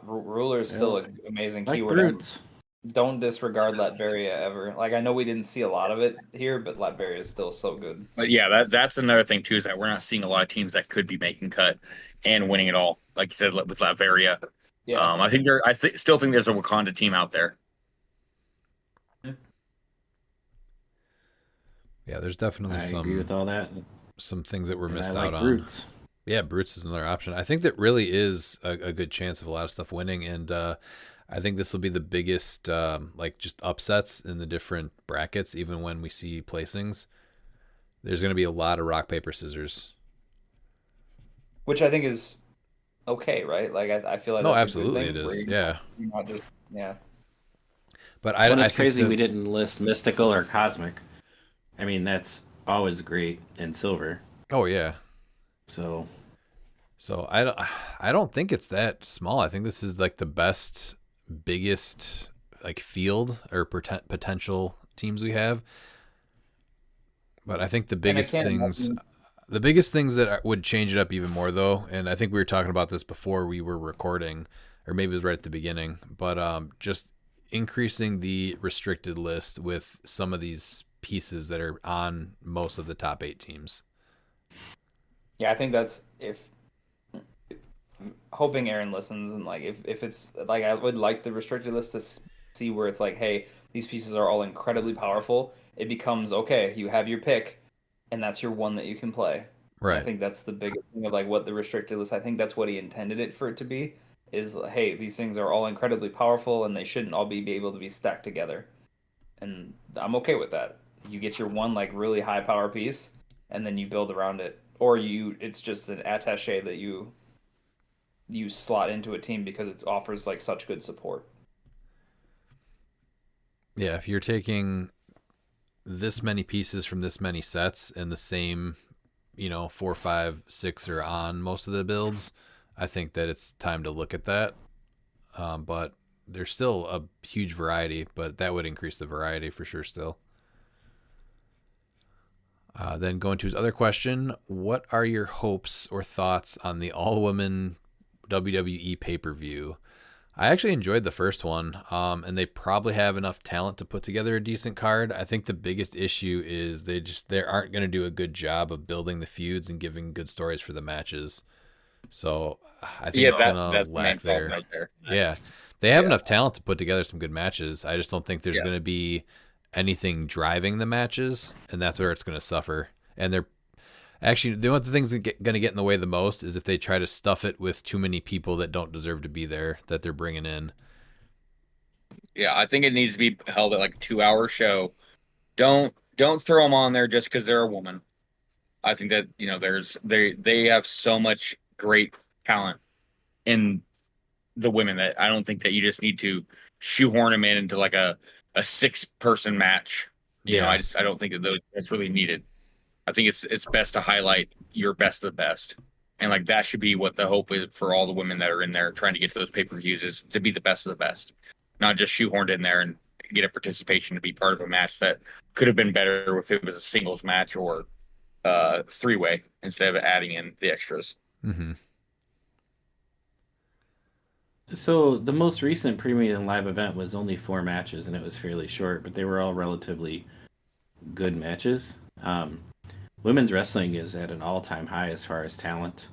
Ruler's still an amazing Like keyword. Brutes. don't disregard Latveria ever. Like I know we didn't see a lot of it here, but Latveria is still so good. But yeah, that's another thing too, is that we're not seeing a lot of teams that could be making cut and winning it all. Like you said, with Latveria. Yeah. Still think there's a Wakanda team out there. Yeah, there's definitely I agree with all that. some things that were And missed I out like on. Brutes. Yeah, Brutes is another option. I think that really is a good chance of a lot of stuff winning, and I think this will be the biggest like just upsets in the different brackets. Even when we see placings, there's going to be a lot of rock paper scissors. Which I think is okay, right? Like I feel like No, that's a good absolutely thing it where is. you're Yeah, not just yeah. but Well, I it's think crazy that, we didn't list mystical or cosmic. I mean, that's always great in silver. Oh yeah. So So I don't think it's that small. I think this is like the best, biggest like field or potential teams we have. But I think the biggest things that would change it up even more though, and I think we were talking about this before we were recording, or maybe it was right at the beginning, but just increasing the restricted list with some of these pieces that are on most of the top 8 teams. Yeah, I think that's if hoping Aaron listens and like if it's like I would like the restricted list to see where it's like, hey, these pieces are all incredibly powerful. It becomes okay, you have your pick, and that's your one that you can play. Right. I think that's the biggest thing of like what the restricted list. I think that's what he intended it for it to be. Is hey, these things are all incredibly powerful, and they shouldn't all be able to be stacked together. And I'm okay with that. You get your one like really high power piece, and then you build around it, or it's just an attaché that you slot into a team because it offers like such good support. Yeah, if you're taking this many pieces from this many sets and the same, 4, 5, 6 are on most of the builds, I think that it's time to look at that. But there's still a huge variety, but that would increase the variety for sure still. Then going to his other question, what are your hopes or thoughts on the all-women WWE pay-per-view? I actually enjoyed the first one, and they probably have enough talent to put together a decent card. I think the biggest issue is they aren't going to do a good job of building the feuds and giving good stories for the matches. So I think it's going to lack there. Yeah, they have enough talent to put together some good matches. I just don't think there's going to be anything driving the matches, and that's where it's going to suffer. And they're actually, the only things that going to get in the way the most is if they try to stuff it with too many people that don't deserve to be there that they're bringing in. Yeah, I think it needs to be held at like a 2-hour show. Don't throw them on there just because they're a woman. I think that they have so much great talent in the women that I don't think that you just need to shoehorn them into like a 6-person match. I don't think that that's really needed. I think it's best to highlight your best of the best. And like that should be what the hope is for all the women that are in there trying to get to those pay-per-views, is to be the best of the best. Not just shoehorned in there and get a participation to be part of a match that could have been better if it was a singles match or 3-way instead of adding in the extras. Mm-hmm. So the most recent premium live event was only 4 matches, and it was fairly short, but they were all relatively good matches. Women's wrestling is at an all-time high as far as talent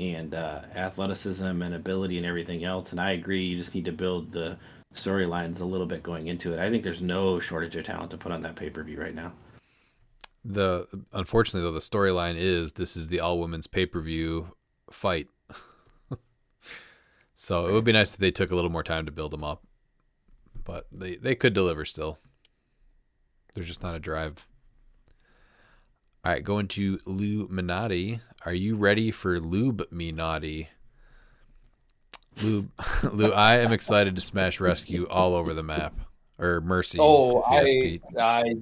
and athleticism and ability and everything else. And I agree, you just need to build the storylines a little bit going into it. I think there's no shortage of talent to put on that pay-per-view right now. Unfortunately, though, the storyline is this is the all-women's pay-per-view fight. So it would be nice if they took a little more time to build them up. But they could deliver still. There's just not a drive. All right, going to Lou Minotti. Are you ready for Lube Me Naughty? Lou, I am excited to smash Rescue all over the map. Or Mercy. Oh, Pete.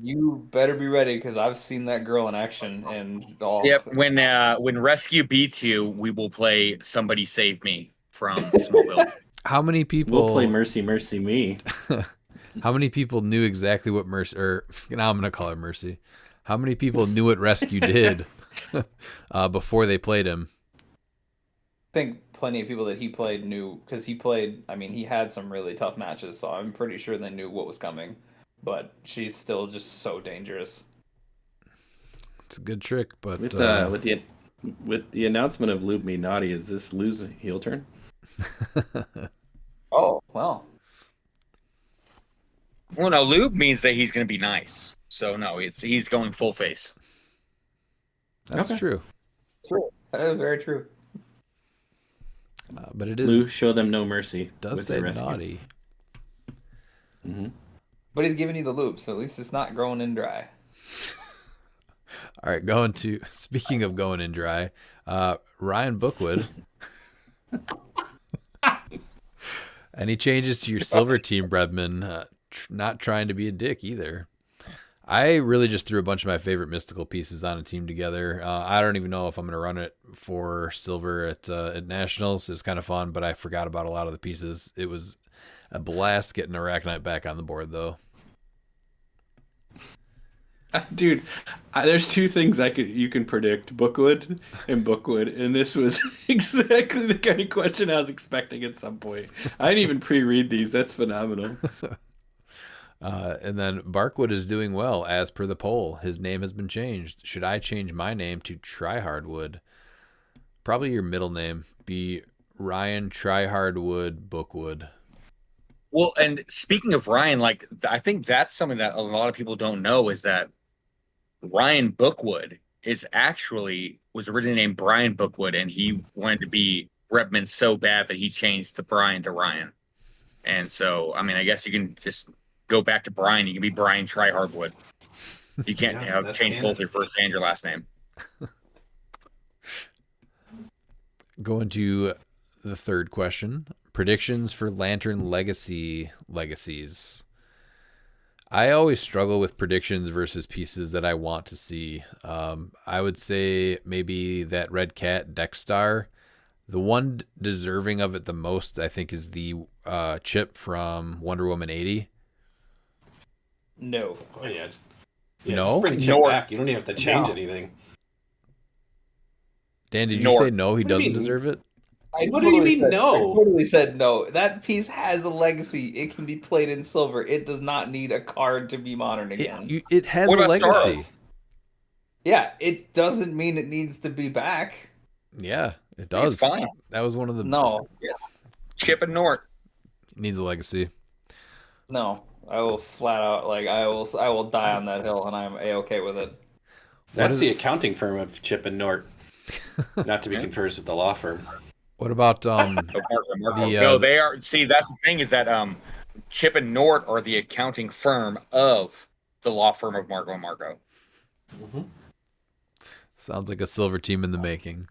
You better be ready because I've seen that girl in action and all. Yep. When Rescue beats you, we will play Somebody Save Me from Smallville. How many people... We'll play Mercy, Mercy Me. How many people knew exactly what Mercy... Or now I'm going to call her Mercy. How many people knew what Rescue did before they played him? I think plenty of people that he played knew, because he played. I mean, he had some really tough matches, so I'm pretty sure they knew what was coming. But she's still just so dangerous. It's a good trick, but With the announcement of Lube Me Naughty, is this Lou's heel turn? Oh well. Well, no, lube means that he's going to be nice. So no, he's going full face. that's Okay. true. True. That is very true. But it is Lou, show them no mercy. does with say your rescue. naughty. Mm-hmm. But he's giving you the loop, so at least it's not growing in dry. All right, speaking of going in dry, Ryan Bookwood. Any changes to your silver team, Bredman? Not trying to be a dick either. I really just threw a bunch of my favorite mystical pieces on a team together. I don't even know if I'm going to run it for silver at Nationals. It was kind of fun, but I forgot about a lot of the pieces. It was a blast getting Arachnite back on the board, though. Dude, there's two things you can predict: Bookwood, and this was exactly the kind of question I was expecting at some point. I didn't even pre-read these. That's phenomenal. And then Barkwood is doing well as per the poll. His name has been changed. Should I change my name to Tryhardwood? Probably your middle name. Be Ryan Tryhardwood Bookwood. Well, and speaking of Ryan, like I think that's something that a lot of people don't know is that Ryan Bookwood was originally named Brian Bookwood, and he wanted to be Repman so bad that he changed the Brian to Ryan. And so, I mean, I guess you can just go back to Brian. You can be Brian Tryhardwood. You can't change both your first and your last name. Going to the third question. Predictions for Lantern Legacies. I always struggle with predictions versus pieces that I want to see. I would say maybe that Red Cat Deck Star. The one deserving of it the most, I think, is the chip from Wonder Woman 80. No. Oh, yeah. No? Just bring Chip back. You don't even have to change anything. Dan, did you say no? He doesn't deserve it? What do you mean no? I totally said no. That piece has a legacy. It can be played in silver. It does not need a card to be modern again. It has What a about legacy. Starros? Yeah, it doesn't mean it needs to be back. Yeah, it does. It's fine. That was one of the... No. Chip and Nort. Needs a legacy. No. I will flat out, I will die on that hill, and I'm A-okay with it. That's the accounting firm of Chip and Nort. Not to be confused with the law firm. What about No, they are. See, that's the thing is that Chip and Nort are the accounting firm of the law firm of Marco and Marco. Mm-hmm. Sounds like a silver team in the making.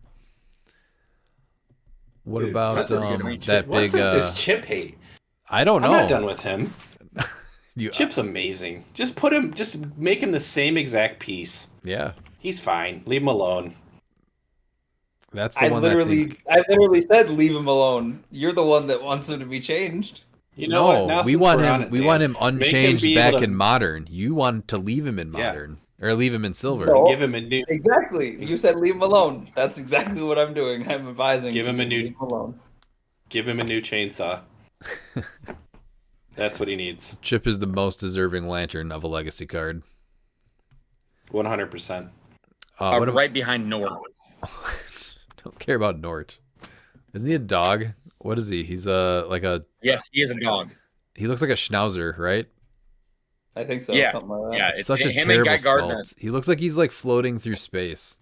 What Dude, about that what's big? With this Chip hate? I don't know. I'm not done with him. Chip's amazing. Just make him the same exact piece. Yeah, he's fine. Leave him alone. That's the I one. I literally said leave him alone. You're the one that wants him to be changed. You know what? Now, we want him. We want him unchanged back in modern. You want to leave him in modern or leave him in silver. No, give him a new. Exactly. You said leave him alone. That's exactly what I'm doing. I'm advising. Give him a new. Leave him alone. Give him a new chainsaw. That's what he needs. Chip is the most deserving Lantern of a legacy card. 100%. Right behind Nort. Don't care about Nort. Isn't he a dog? What is he? He's like a... Yes, he is a dog. He looks like a schnauzer, right? I think so. Yeah, something like that. yeah. It's such a terrible sculpt. He looks like he's like floating through space.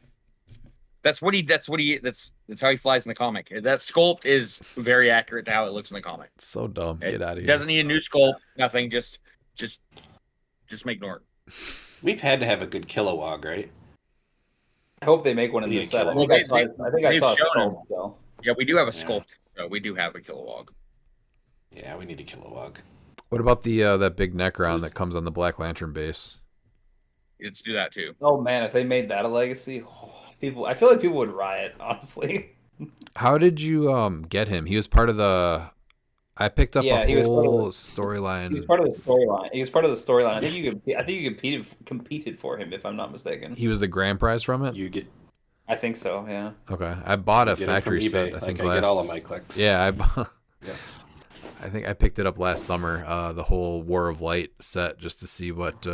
That's how he flies in the comic. That sculpt is very accurate to how it looks in the comic. It's so dumb. Get out of here. Doesn't need a new sculpt. Nothing. Just make Nort. We've had to have a good Kilowog, right? I hope they make one in this set. I think I saw a sculpt, so. Yeah, we do have a sculpt. So we do have a Kilowog. Yeah, we need a Kilowog. What about the that big Necron that comes on the Black Lantern base? Let's do that too. Oh man, if they made that a legacy, I feel like people would riot, honestly. How did you get him? He was part of the... I picked up a whole storyline. He was part of the storyline. I think you competed for him, if I'm not mistaken. He was the grand prize from it? I think so. Yeah. Okay, I bought a Get it from factory eBay, set. I like think I last. get all of my clicks. Yeah, Yes. I think I picked it up last summer. The whole War of Light set, just to see what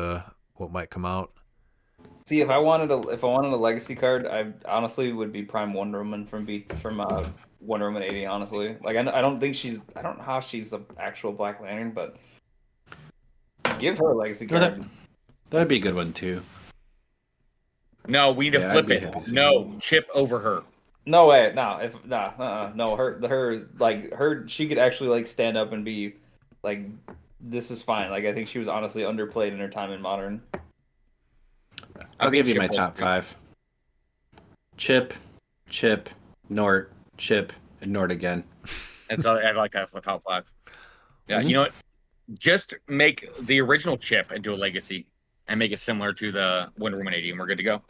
might come out. See, if I wanted a legacy card, I honestly would be Prime Wonder Woman from Wonder Woman 80. Honestly, like I don't know how she's an actual Black Lantern, but give her a legacy No, card. that'd be a good one too. No, we need to Yeah, I'd flip be it. happy to see No, Chip over her. No way, no. Her is like her. She could actually like stand up and be like, this is fine. Like I think she was honestly underplayed in her time in Modern. I'll give you Chip my was top good. 5. Chip, Nort, Chip, and Nort again. And so I like that for top 5. Yeah, you know what? Just make the original Chip into a legacy and make it similar to the Wonder Woman 80, and we're good to go.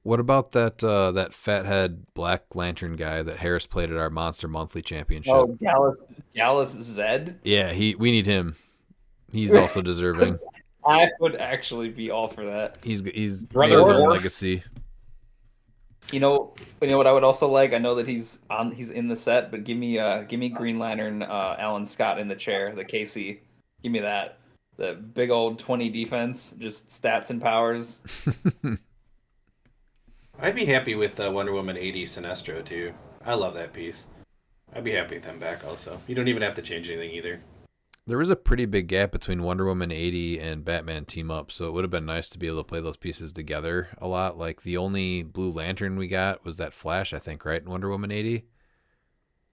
What about that fathead Black Lantern guy that Harris played at our Monster Monthly Championship? Oh, Gallus Zed. Yeah, we need him. He's also deserving. I would actually be all for that. He's Brother his own Dwarf. legacy. You know what I would also like. I know that he's in the set, but give me Green Lantern, Alan Scott in the chair, the KC. Give me that. The big old 20 defense, just stats and powers. I'd be happy with Wonder Woman 80 Sinestro too. I love that piece. I'd be happy with them back also. You don't even have to change anything either. There was a pretty big gap between Wonder Woman 80 and Batman Team Up, so it would have been nice to be able to play those pieces together a lot. Like the only Blue Lantern we got was that Flash, I think, right, in Wonder Woman 80?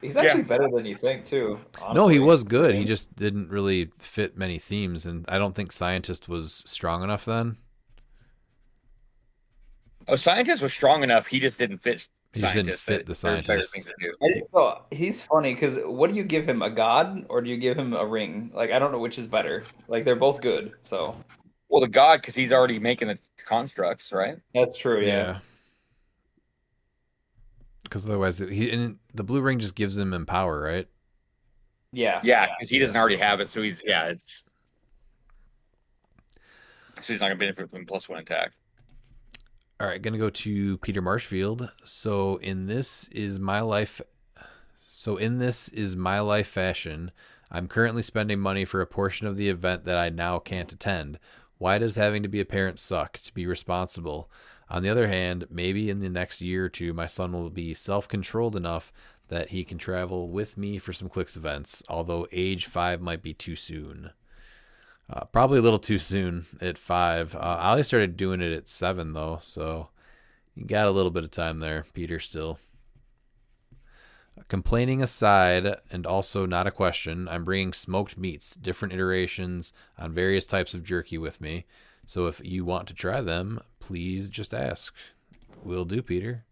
He's actually better than you think too. Honestly. No, he was good. He just didn't really fit many themes, and I don't think Scientist was strong enough then. Oh, Scientist was strong enough. He just didn't fit. He just didn't Scientist. fit the There's better Scientist. things to do. So he's funny because what do you give him, a god or do you give him a ring? Like I don't know which is better. Like they're both good. So Well, the God, because he's already making the constructs, right? that's true. Yeah. Because otherwise, the blue ring just gives him empower, right? Yeah. Yeah, because he doesn't Yes. already have it, so he's so he's not gonna benefit from +1 attack. All right, gonna go to Peter Marshfield. So in this is my life fashion, I'm currently spending money for a portion of the event that I now can't attend. Why does having to be a parent suck? To be responsible. On the other hand, maybe in the next year or two, my son will be self-controlled enough that he can travel with me for some cliX events, although age 5 might be too soon. Probably a little too soon at 5. I only started doing it at 7, though, so you got a little bit of time there, Peter, still. Complaining aside, and also not a question, I'm bringing smoked meats, different iterations on various types of jerky with me. So if you want to try them, please just ask. Will do, Peter.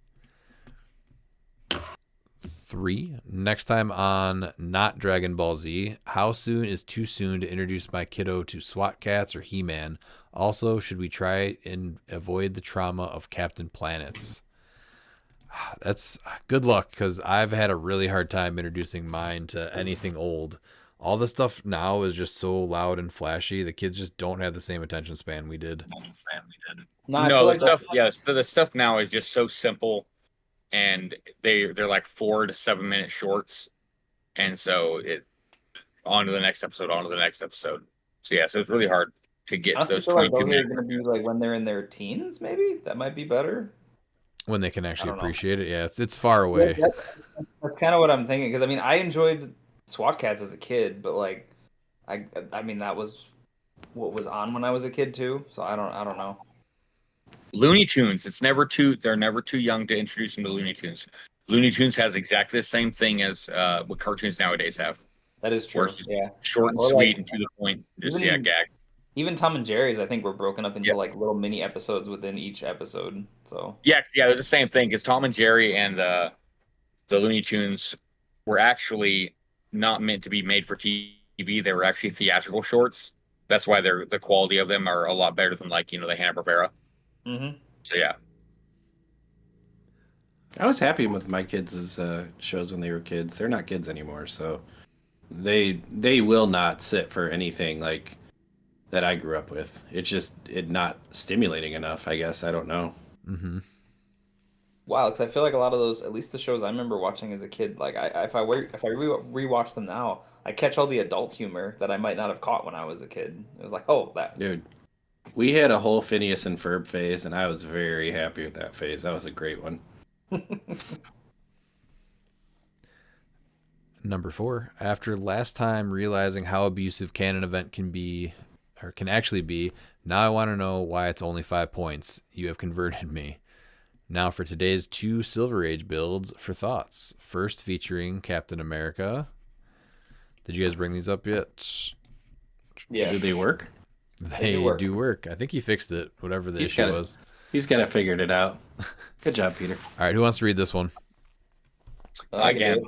3. Next time on Not Dragon Ball Z, how soon is too soon to introduce my kiddo to SWAT Cats or He-Man? Also, should we try and avoid the trauma of Captain Planets? That's good luck, because I've had a really hard time introducing mine to anything old. All the stuff now is just so loud and flashy. The kids just don't have the same attention span we did. I No, feel the like stuff. Yes, the stuff now is just so simple, and they're like 4 to 7 minute shorts, and so it on to the next episode, on to the next episode. So yeah, so it's really hard to get honestly those feel like 22 those are minutes. going to be like when they're in their teens. Maybe that might be better. When they can actually I don't know. appreciate it. Yeah, it's far away. That's kind of what I'm thinking because I mean I enjoyed SWAT Cats as a kid, but like I mean that was what was on when I was a kid too. So I don't know. Looney Tunes. They're never too young to introduce them to Looney Tunes. Looney Tunes has exactly the same thing as what cartoons nowadays have. That is true. Where it's just Yeah. short and Or, like, sweet and to the point. Just even- gag. Even Tom and Jerry's, I think, were broken up into Yep. like little mini episodes within each episode. So Yeah, they're the same thing because Tom and Jerry and the Looney Tunes were actually not meant to be made for TV. They were actually theatrical shorts. That's why the quality of them are a lot better than like the Hanna-Barbera. Mhm. So yeah, I was happy with my kids' shows when they were kids. They're not kids anymore, so they will not sit for anything like that I grew up with. It's just not stimulating enough, I guess. I don't know. Mm-hmm. wild because I feel like a lot of those, at least the shows I remember watching as a kid, like if I rewatch them now, I catch all the adult humor that I might not have caught when I was a kid. It was like, oh, that. Dude, we had a whole Phineas and Ferb phase, and I was very happy with that phase. That was a great one. Number 4. After last time realizing how abusive Canon Event can be, or can actually be, now I want to know why it's only 5 points. You have converted me. Now for today's 2 Silver Age builds for thoughts. First featuring Captain America. Did you guys bring these up yet? Yeah. Do they work? They do work. I think he fixed it, whatever the issue was. He's got it figured it out. Good job, Peter. All right, who wants to read this one? I can.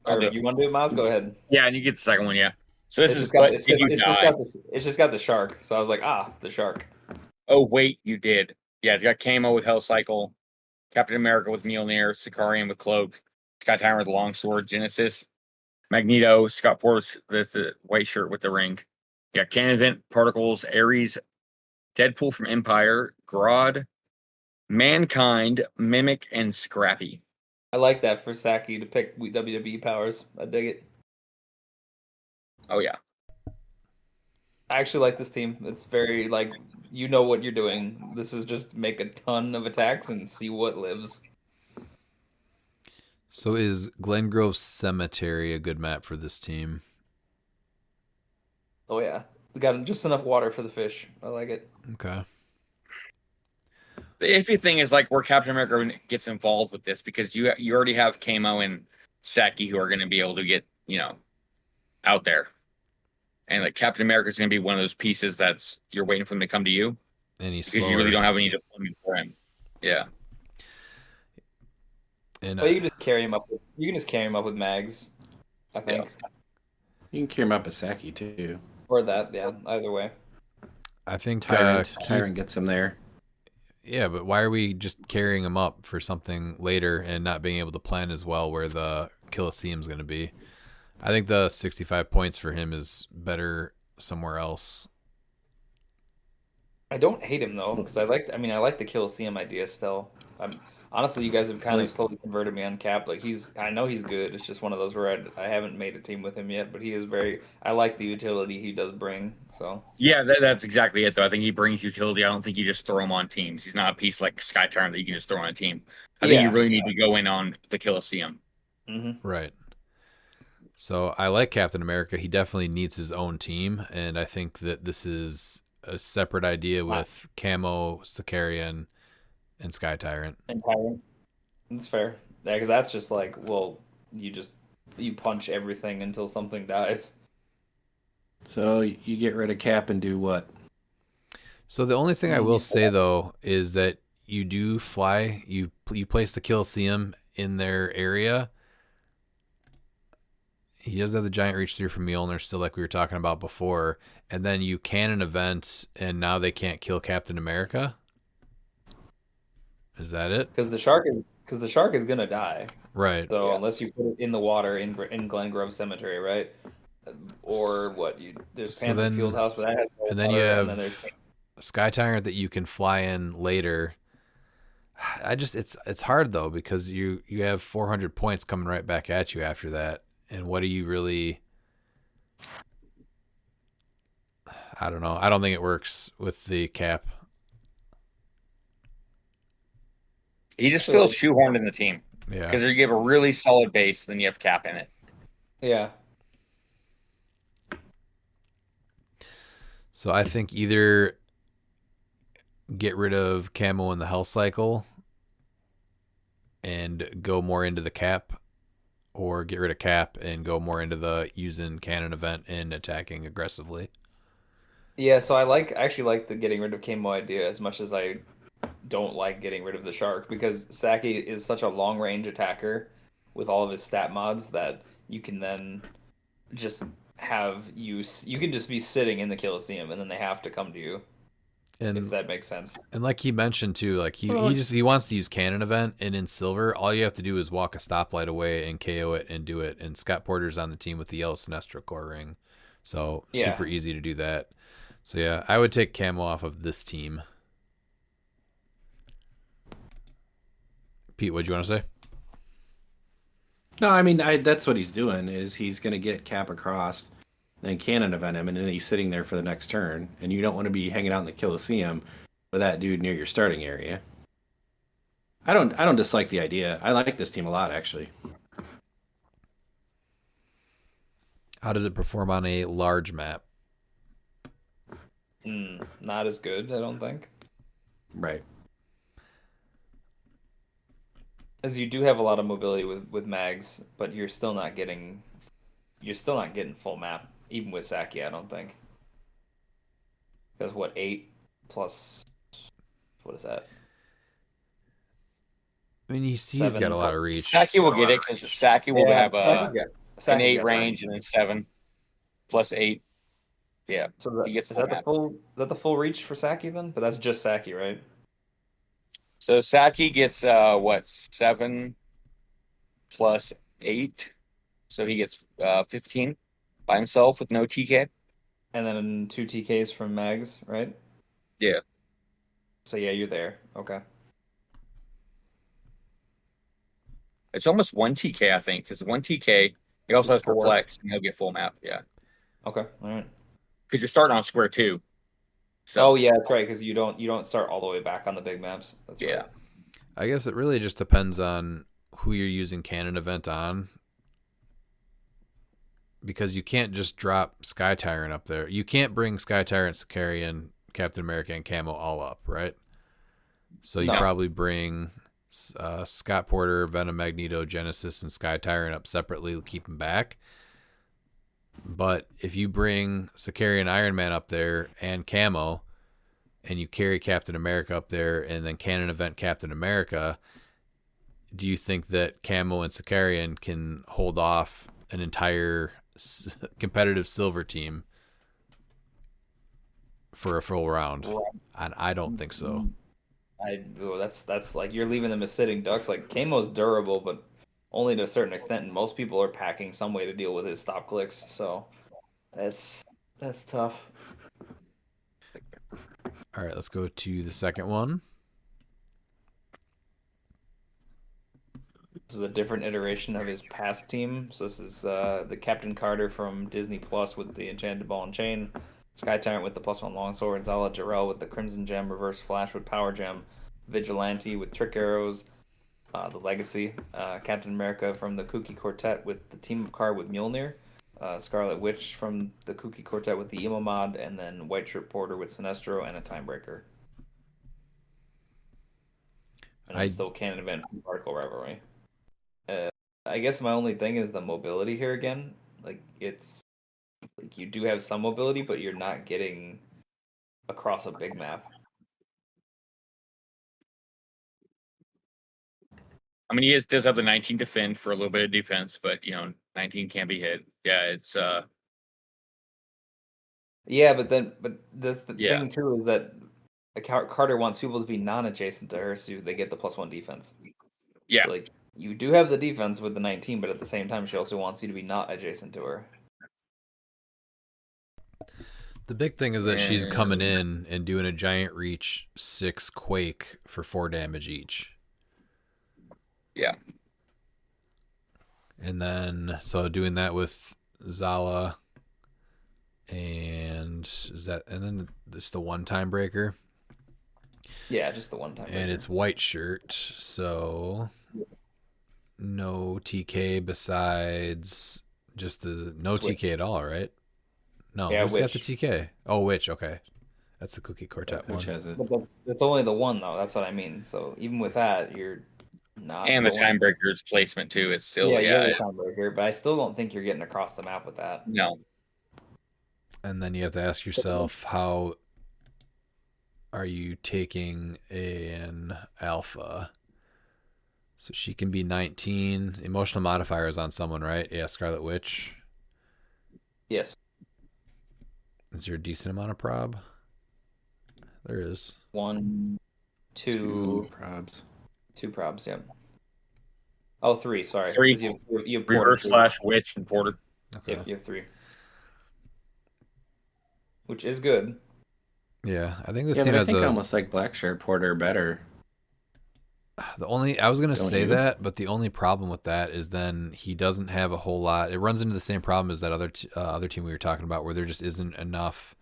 Or you want to do it, Miles? Go ahead. Yeah, and you get the second one. Yeah. So this It's is just got, what it's, did you it's die? just got the shark. So I was like, the shark. Oh wait, you did. Yeah, it's got Camo with Hell Cycle, Captain America with Mjolnir, Sicarian with Cloak, Scott Timer with Longsword, Genesis, Magneto, Scott Portis, that's the white shirt with the ring. Yeah, Cannon Vent, Particles, Ares, Deadpool from Empire, Grodd, Mankind, Mimic, and Scrappy. I like that for Saki to pick WWE powers. I dig it. Oh yeah. I actually like this team. It's very like you know what you're doing. This is just make a ton of attacks and see what lives. So is Glengrove Cemetery a good map for this team? Oh yeah, we got just enough water for the fish. I like it. Okay. The iffy thing is like where Captain America gets involved with this because you already have Camo and Saki who are going to be able to get out there, and like Captain America is going to be one of those pieces that's you're waiting for them to come to you And he's because slower. you really don't have any deployment for him. Yeah. And But you can just carry him up. You can just carry him up with mags. I think, You can carry him up a Saki, too. or that. Yeah, either way. I think Tyrant gets him there. Yeah, but why are we just carrying him up for something later and not being able to plan as well where the Colosseum's going to be? I think the 65 points for him is better somewhere else. I don't hate him though because I like the Colosseum idea still. Honestly, you guys have kind of slowly converted me on Cap. Like I know he's good. It's just one of those where I haven't made a team with him yet, but he is very. I like the utility he does bring. So Yeah, that's exactly it, though. I think he brings utility. I don't think you just throw him on teams. He's not a piece like Sky Tyrant that you can just throw on a team. I think you really need to go in on the Colosseum. Mm-hmm. Right. So I like Captain America. He definitely needs his own team, and I think that this is a separate idea with Camo, Sicarian, and Sky Tyrant. And Tyrant. That's fair. Yeah, because that's just like, well, you punch everything until something dies. So you get rid of Cap and do what? So the only thing I will say though is that you do fly. You place the Colosseum in their area. He does have the giant reach through from Mjolnir still, like we were talking about before, and then you can an event, and now they can't kill Captain America. Is that it? Because the shark is gonna die. Right. So unless you put it in the water in Glengrove Cemetery, right? Or what? There's So Panther then- Fieldhouse, but that has no and then water, you have and then there's Sky Tyrant that you can fly in later. It's hard though because you have 400 points coming right back at you after that, and what do you really? I don't know. I don't think it works with the Cap. He just feels shoehorned in the team Yeah. because you have a really solid base, then you have Cap in it. yeah. So I think either get rid of Camo in the Hell Cycle and go more into the Cap, or get rid of Cap and go more into the using Cannon Event and attacking aggressively. Yeah, so I actually like the getting rid of Kamo idea as much as I don't like getting rid of the shark because Saki is such a long range attacker with all of his stat mods that you can then just you can just be sitting in the Colosseum and then they have to come to you, if And that makes sense. and like he mentioned too, like he wants to use Cannon Event, and in Silver, all you have to do is walk a stoplight away and KO it and do it. And Scott Porter's on the team with the yellow Sinestro core ring, so Yeah. super easy to do that. So yeah, I would take Camo off of this team. Pete, what do you want to say? No, I mean that's what he's doing. Is he's going to get Cap across, then cannon event him, and then he's sitting there for the next turn. And you don't want to be hanging out in the Colosseum with that dude near your starting area. I don't dislike the idea. I like this team a lot, actually. How does it perform on a large map? Not as good, I don't think. Right. As you do have a lot of mobility with mags, but you're still not getting full map, even with Saki, I don't think. Because what, 8 plus what is that? I mean, he's Seven. got a lot of reach. Saki will get it because Saki will have an Saki's 8 got range and then 7 plus 8. Yeah. So he gets is that full the full reach for Saki then? But that's just Saki, right? So Saki gets 7 plus 8, so he gets 15 by himself with no TK. And then 2 TKs from mags, right? Yeah. So yeah, you're there. Okay. It's almost 1 TK, I think, because 1 TK, he also has 4. perplex, and he'll get full map. Yeah. Okay. All right. Because you're starting on square 2. So Oh yeah, that's right. Because you don't start all the way back on the big maps. That's yeah. right. I guess it really just depends on who you're using cannon event on. Because you can't just drop Sky Tyrant up there. You can't bring Sky Tyrant, Sicarian, Captain America, and Camo all up, right? So you probably bring Scott Porter, Venom Magneto, Genesis, and Sky Tyrant up separately, keep them back. But if you bring Sicarian Iron Man up there and Camo, and you carry Captain America up there and then cannon event Captain America, do you think that Camo and Sicarian can hold off an entire competitive silver team for a full round? I don't think so. That's like you're leaving them as sitting ducks. Like Camo's durable, but only to a certain extent, and most people are packing some way to deal with his stop clicks. So that's tough. All right, let's go to the second one. This is a different iteration of his past team. So this is the Captain Carter from Disney Plus with the Enchanted Ball and Chain, Sky Tyrant with the +1 longsword, Zala Jarrell with the Crimson Gem, Reverse Flash with Power Gem, Vigilante with Trick Arrows, the Legacy, Captain America from the Kooky Quartet with the Team Up card with Mjolnir, Scarlet Witch from the Kooky Quartet with the Emo mod, and then White Shirt Porter with Sinestro and a Timebreaker. And it's still canon event Particle Rivalry. I guess my only thing is the mobility here again. Like it's like you do have some mobility, but you're not getting across a big map. I mean, he does have the 19 defend for a little bit of defense, but 19 can't be hit. Yeah, it's Yeah, but that's the thing too is that Carter wants people to be non-adjacent to her, so they get the +1 defense. Yeah. So, like you do have the defense with the 19, but at the same time, she also wants you to be not adjacent to her. The big thing is that she's coming in and doing a giant reach 6 quake for 4 damage each. Yeah. And then so doing that with Zala and then it's the one time breaker. Yeah, just the one time. And it's white shirt, so no TK besides just the no TK at all, right? No, yeah, who's got the TK? Oh, Witch, okay. That's the Kooky Quartet one. Which has it? But that's only the one though. That's what I mean. So even with that, you're not. And the Timebreaker's placement too. It's still you're the Timebreaker, but I still don't think you're getting across the map with that. No. And then you have to ask yourself, how are you taking an alpha? So she can be 19. Emotional modifiers on someone, right? Yeah, Scarlet Witch. Yes. Is there a decent amount of prob? There is. 1, 2 probs. 2 probs, yeah. Oh, 3, sorry. 3. You have Reverse Flash, Witch, and Porter. Okay. Yep, you have 3. Which is good. Yeah, I think this Yeah, team but I has think I almost like Black Shirt Porter better. I was gonna Don't say you? that, but the only problem with that is then he doesn't have a whole lot. It runs into the same problem as that other team we were talking about, where there just isn't enough,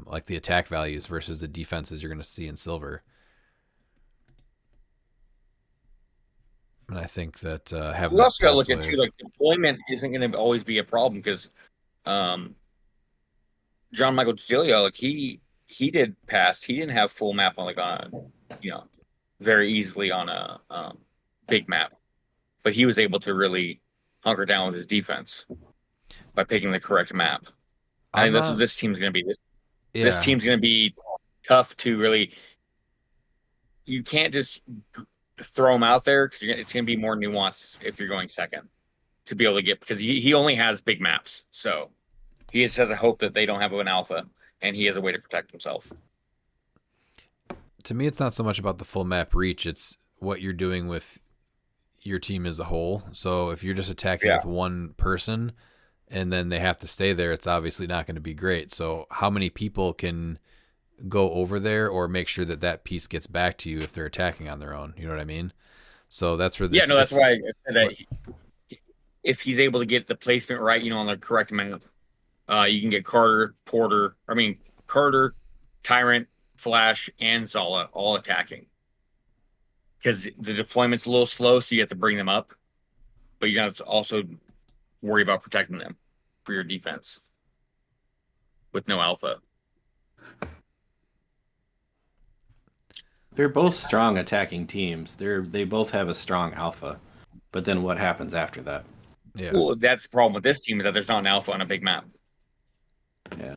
like the attack values versus the defenses you're gonna see in silver. And I think that having We that also got to pulse look at too, wave, like deployment isn't going to always be a problem because John Michael DeGilio, like he did pass. He didn't have full map on you know, very easily on a big map, but he was able to really hunker down with his defense by picking the correct map. I I'm think that's not. what this team's going to be. This Yeah, team's going to be tough to really. You can't just throw him out there because it's going to be more nuanced if you're going second to be able to get because he only has big maps, so he just has a hope that they don't have an alpha, and he has a way to protect himself. to me, it's not so much about the full map reach; it's what you're doing with your team as a whole. So if you're just attacking Yeah. with one person, and then they have to stay there, it's obviously not going to be great. So how many people can go over there or make sure that that piece gets back to you if they're attacking on their own? You know what I mean? So that's where Yeah, no, that's why I said that what- if he's able to get the placement right, on the correct map, you can get Carter, Tyrant, Flash, and Zala all attacking. Because the deployment's a little slow, so you have to bring them up, but you have to also worry about protecting them for your defense with no alpha. They're both strong attacking teams. They both have a strong alpha, but then what happens after that? yeah. Well, that's the problem with this team is that there's not an alpha on a big map. Yeah.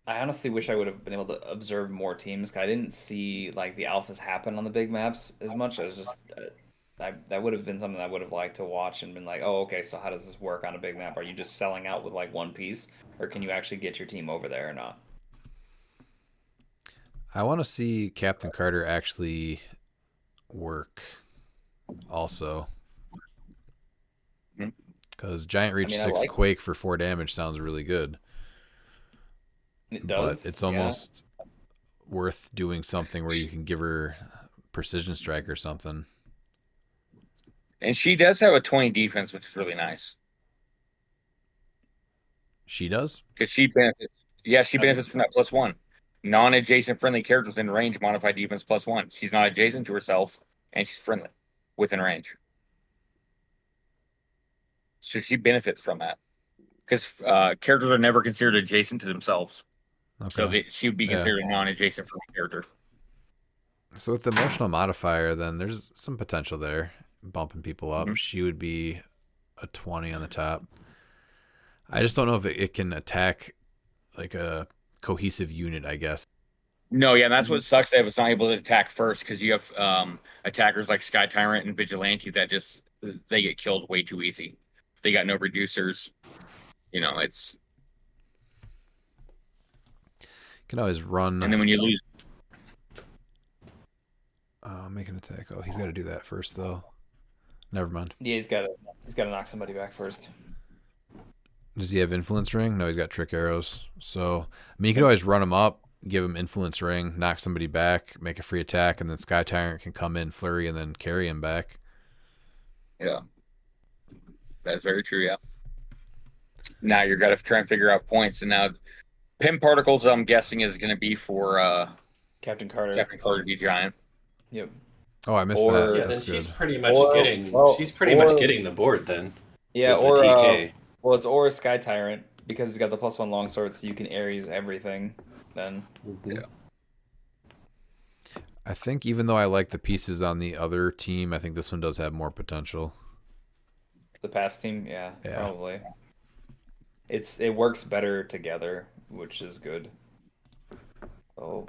I honestly wish I would have been able to observe more teams. 'Cause I didn't see like the alphas happen on the big maps as much. I was just that would have been something I would have liked to watch and been like, oh, okay, so how does this work on a big map? Are you just selling out with like one piece, or can you actually get your team over there or not? I want to see Captain Carter actually work also. Mhm. Because Giant Reach I 6 like- Quake for 4 damage sounds really good. It does, But it's yeah. almost worth doing something where you can give her Precision Strike or something. And she does have a 20 defense, which is really nice. She does? Because she benefits. Yeah, she benefits from that +1. Non-adjacent friendly characters within range modified defense +1. She's not adjacent to herself, and she's friendly within range. So she benefits from that. Because characters are never considered adjacent to themselves. Okay. So she would be Yeah. considered a non-adjacent friendly character. So with the emotional modifier, then there's some potential there, bumping people up. Mhm. She would be a 20 on the top. I just don't know if it can attack like a cohesive unit, I guess. No, yeah, and that's what sucks that it's not able to attack first because you have attackers like Sky Tyrant and Vigilante that just they get killed way too easy. They got no reducers. It's Can always run. and then when you lose, Make an attack. Oh, he's got to do that first, though. Never mind. Yeah, he's got to knock somebody back first. Does he have Influence Ring? No, he's got Trick Arrows. So, I mean, you could always run him up, give him Influence Ring, knock somebody back, make a free attack, and then Sky Tyrant can come in, flurry, and then carry him back. yeah, that's very true. Yeah. Now you're got to try and figure out points, and now Pim Particles, I'm guessing, is going to be for Captain Carter. Captain Carter D Giant. Yep. Oh, I missed Or- that. Yeah, then That's she's good. pretty much Or- getting well, she's pretty or- much getting the board then. Yeah, with the or TK. well, it's or Sky Tyrant because it's got the +1 longsword, so you can Ares everything. Then Mhm. I think even though I like the pieces on the other team, I think this one does have more potential. the past team, yeah, Yeah. probably. It works better together, which is good. Oh,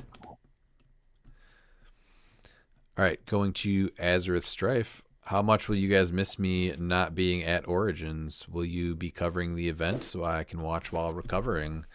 All right, going to Azereth Strife. How much will you guys miss me not being at Origins? Will you be covering the event so I can watch while recovering?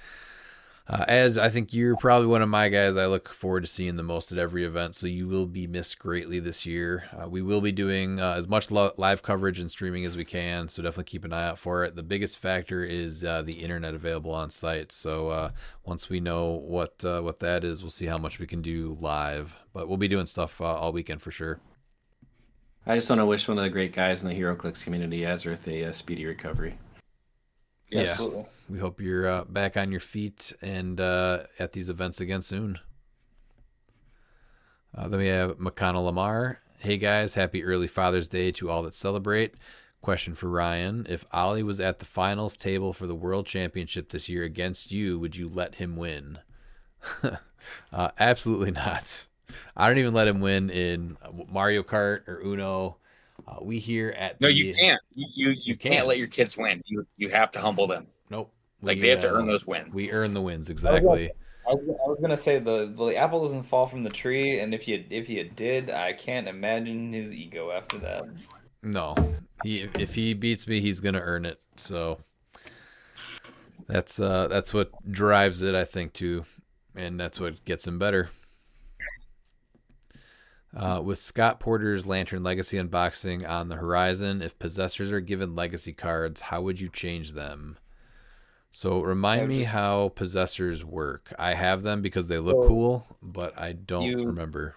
As I think you're probably one of my guys I look forward to seeing the most at every event, so you will be missed greatly this year. We will be doing as much live coverage and streaming as we can, so definitely keep an eye out for it. The biggest factor is the internet available on site, so once we know what that is, we'll see how much we can do live. But we'll be doing stuff all weekend for sure. I just want to wish one of the great guys in the HeroClix community, Azrith, a speedy recovery. Yes. Absolutely. Yeah, we hope you're back on your feet and at these events again soon. Then we have McConnell Lamar. Hey guys, happy early Father's Day to all that celebrate. Question for Ryan. If Ollie was at the finals table for the World Championship this year against you, would you let him win? Absolutely not. I don't even let him win in Mario Kart or Uno. We here at you can't. You can't let your kids win. You have to humble them. Nope. Like they have to earn those wins. We earn the wins, exactly. I was gonna say the apple doesn't fall from the tree, and if you did, I can't imagine his ego after that. No, if he beats me, he's gonna earn it. So that's what drives it, I think, too, and that's what gets him better. With Scott Porter's Lantern Legacy unboxing on the horizon, if possessors are given legacy cards, how would you change them? So remind me how possessors work. I have them because they look cool, but I don't remember.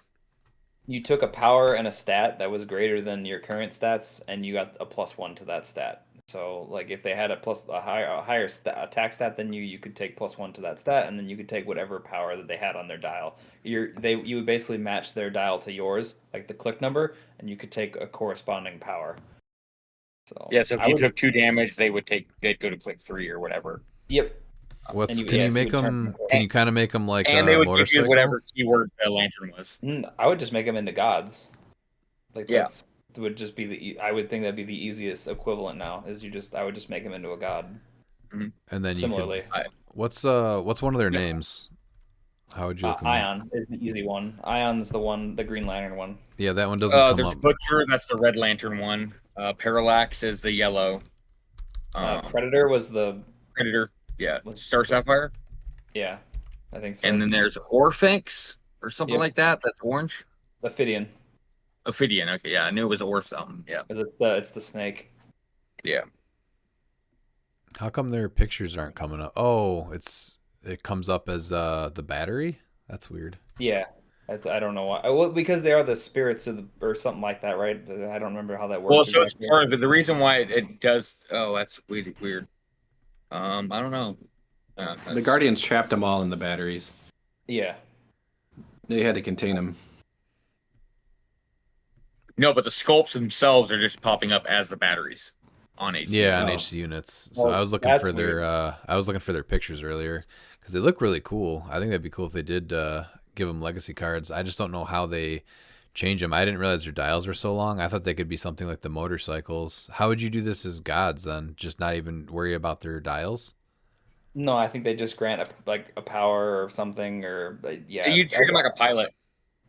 You took a power and a stat that was greater than your current stats, and you got a +1 to that stat. So, like, if they had a higher attack stat than you could take +1 to that stat, and then you could take whatever power that they had on their dial. You would basically match their dial to yours, like the click number, and you could take a corresponding power. So yeah, so if you took 2 damage, they'd go to click 3 or whatever. Yep. Can you make them? Can you kind of make them like and they would motorcycle? give you whatever keyword the lantern was. I would just make them into gods. Like yeah. Would just be I would think that'd be the easiest equivalent now. I would just make him into a god. Mm-hmm. And then similarly, what's one of their names? How would you look Ion is the easy one. Ion's the Green Lantern one. Yeah, that one doesn't come there's up. Butcher, that's the Red Lantern one. Parallax is the yellow. Predator was the Predator. Yeah, Star Sapphire. Yeah, I think so. And then there's Orphanx or something like that. That's orange. Ophidian. Ophidian. Okay, yeah, I knew it was or something. Yeah, it's the snake. Yeah. How come their pictures aren't coming up? Oh, it comes up as the battery. That's weird. Yeah, I don't know why. Well, because they are the spirits or something like that, right? I don't remember how that works. Well, so exactly. It's part of the reason why it does. Oh, that's weird. I don't know. The Guardians trapped them all in the batteries. Yeah. They had to contain them. No, but the sculpts themselves are just popping up as the batteries on HC. Yeah, on HC units. So I was looking for their pictures earlier because they look really cool. I think that'd be cool if they did give them legacy cards. I just don't know how they change them. I didn't realize their dials were so long. I thought they could be something like the motorcycles. How would you do this as gods then? Just not even worry about their dials? No, I think they just grant a power or something, or yeah. You treat them like a pilot.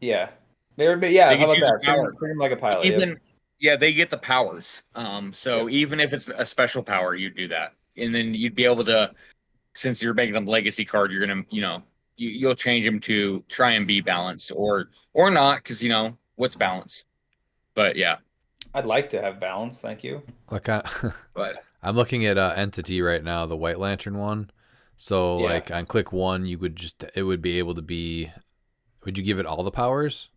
Yeah, how about that? Treat them like a pilot. Yeah, they get the powers. Even if it's a special power, you do that, and then you'd be able to, since you're making them legacy card, you're gonna, you'll change them to try and be balanced, or not, because what's balance. But yeah, I'd like to have balance. Thank you. But I'm looking at Entity right now, the White Lantern one. So like on click 1, it would be able to be. Would you give it all the powers?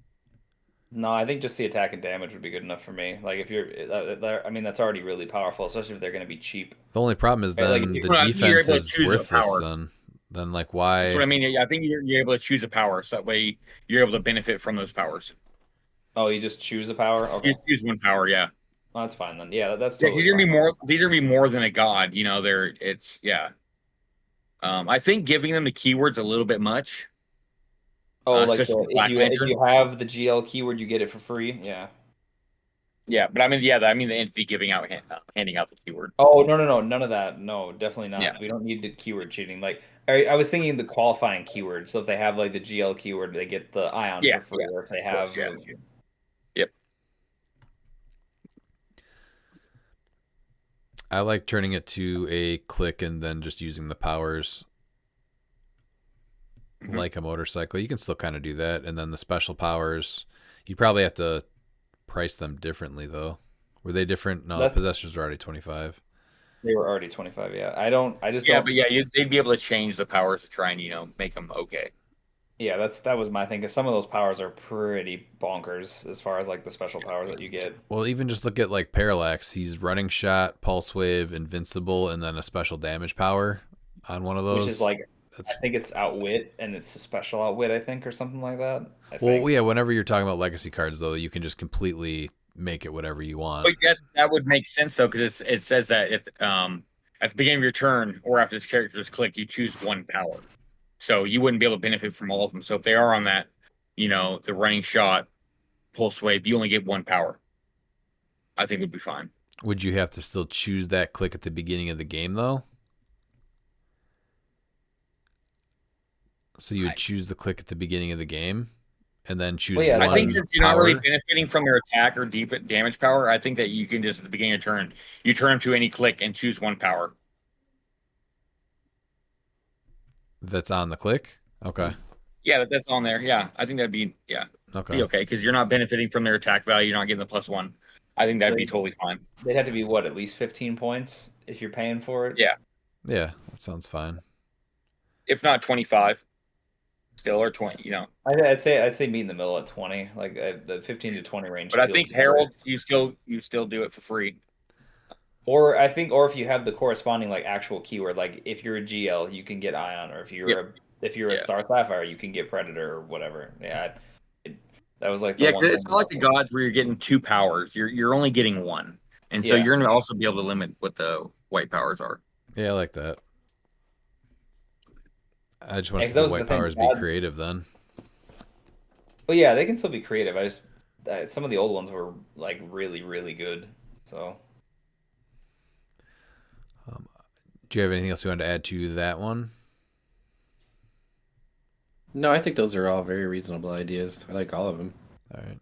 No, I think just the attack and damage would be good enough for me. Like if you're, that's already really powerful, especially if they're going to be cheap. The only problem is then the defense is worthless. Then like why? That's what I mean. I think you're able to choose a power, so that way you're able to benefit from those powers. Oh, you just choose a power? Okay. You just choose one power, yeah. Oh, that's fine then. Yeah, that's totally these are gonna be more than a god. I think giving them the keywords a little bit much. Oh, if you have the GL keyword, you get it for free. Yeah. Yeah, but the entity handing out the keyword. Oh no, none of that. No, definitely not. Yeah. We don't need the keyword cheating. Like I was thinking the qualifying keyword. So if they have like the GL keyword, they get the Ion for free. Or if they have, Yep. I like turning it to a click and then just using the powers. like a motorcycle. You can still kind of do that. And then the special powers, you probably have to price them differently, though. Were they different? No, the possessors were already 25. They were already 25. Yeah, they'd be able to change the powers to try and make them okay. Yeah, that was my thing. Because some of those powers are pretty bonkers as far as like the special powers that you get. Well, even just look at like Parallax. He's running shot, pulse wave, invincible, and then a special damage power on one of those. Which is like, I think it's outwit, and it's a special outwit, I think, or something like that. Well, yeah. Whenever you're talking about legacy cards, though, you can just completely make it whatever you want. But that would make sense though, because it says that at the beginning of your turn or after this character's click, you choose one power. So you wouldn't be able to benefit from all of them. So if they are on that, the running shot, pulse wave, you only get one power. I think it would be fine. Would you have to still choose that click at the beginning of the game, though? So you would choose the click at the beginning of the game, and then choose. Well, yeah, I think since you're not really benefiting from their attack or deep damage power, I think that you can just at the beginning of your turn, you turn them to any click and choose one power. That's on the click? Okay. Yeah, that's on there. Yeah, I think that'd be okay because you're not benefiting from their attack value. You're not getting the +1. I think that'd be totally fine. They'd have to be at least 15 points if you're paying for it. Yeah. Yeah, that sounds fine. If not 25, still or 20. I'd say meet in the middle at 20, like the 15 to 20 range. But I think Herald, you still do it for free. Or if you have the corresponding like actual keyword, like if you're a GL, you can get Ion, or if you're a Star Sapphire, you can get Predator or whatever. Yeah, that was like because it's not like the gods where you're getting 2 powers. You're only getting 1, and so you're going to also be able to limit what the white powers are. Yeah, I like that. I just want to see the white powers be creative then. Well, yeah, they can still be creative. I just some of the old ones were like really, really good. So. Do you have anything else you wanted to add to that one? No, I think those are all very reasonable ideas. I like all of them. All right.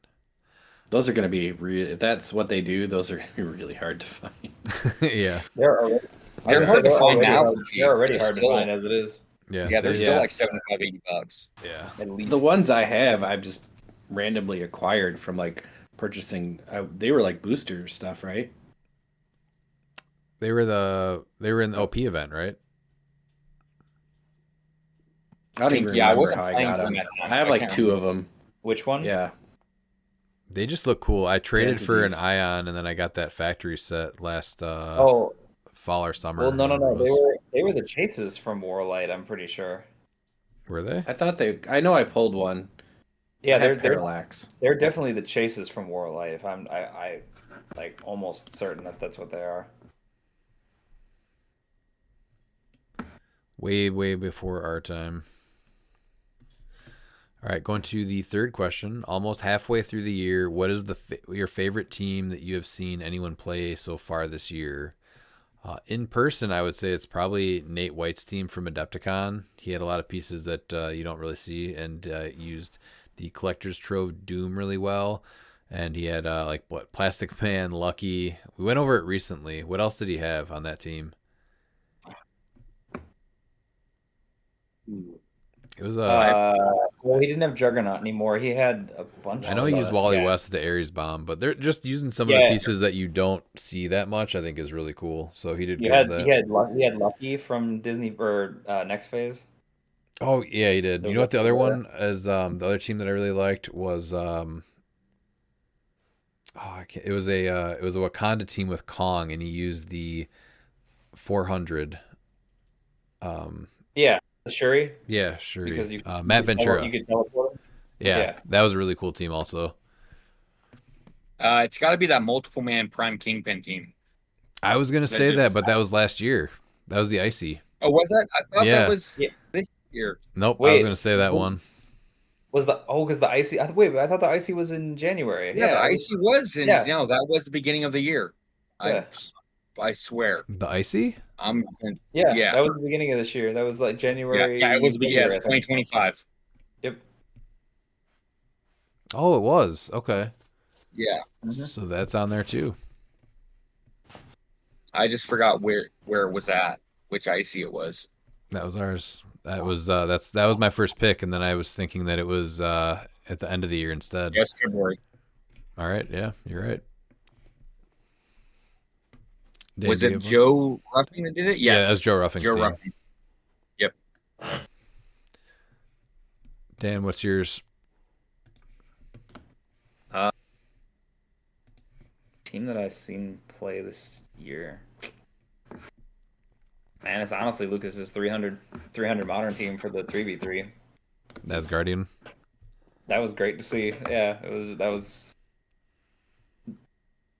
Those are going to be if that's what they do, those are going to be really hard to find. Yeah. They're hard to find now. They're already hard to find as it is. Yeah, they're still like $75, $80. Yeah. At least. The ones I have, I've just randomly acquired from like purchasing. They were like booster stuff, right? They were in the OP event, right? I don't even remember how I got them. I have like 2 of them. Which one? Yeah. They just look cool. I traded for an Ion, and then I got that factory set last fall or summer. Well, no. They were the chases from Warlight, I'm pretty sure. Were they? I thought I know I pulled one. Yeah, they're Parallax. They're definitely the chases from Warlight. If I like almost certain that that's what they are. Way, way before our time. All right, going to the third question. Almost halfway through the year, what is your favorite team that you have seen anyone play so far this year? In person, I would say it's probably Nate White's team from Adepticon. He had a lot of pieces that you don't really see, and used the Collector's Trove Doom really well. And he had Plastic Man, Lucky. We went over it recently. What else did he have on that team? It was well, he didn't have Juggernaut anymore. He had a bunch. I know he used Wally West with the Ares Bomb, but they're just using some of the pieces that you don't see that much. I think is really cool. So he did. He had Lucky from Disney or Next Phase. Oh yeah, he did. You know what the other one is? The other team that I really liked was it was a Wakanda team with Kong, and he used the 400. Yeah. Shuri? Yeah, Shuri. Because Matt Ventura. You could teleport him? Yeah, that was a really cool team also. It's got to be that multiple man Prime Kingpin team. I was going to say that, but that was last year. That was the Icy. Oh, was that? I thought that was this year. Nope, I was going to say that one. Was because the Icy... I thought the Icy was in January. Yeah, the Icy was in... Yeah. No, that was the beginning of the year. Yeah. I swear. The Icy? That was the beginning of this year. That was like January. Yeah, it was 2025. Yep. Oh, it was. Okay. Yeah. Mm-hmm. So that's on there too. I just forgot where it was at, which Icy it was. That was ours. That was my first pick, and then I was thinking that it was at the end of the year instead. Yes, February. All right, yeah, you're right. Dave, Was do you it have one? Joe Ruffing that did it? Yes. Yeah, that's Joe Ruffing's Joe team. Ruffing. Yep. Dan, what's yours? Team that I've seen play this year. Man, it's honestly Lucas's 300 modern team for the 3v3. That's Guardian. That was great to see. Yeah, that was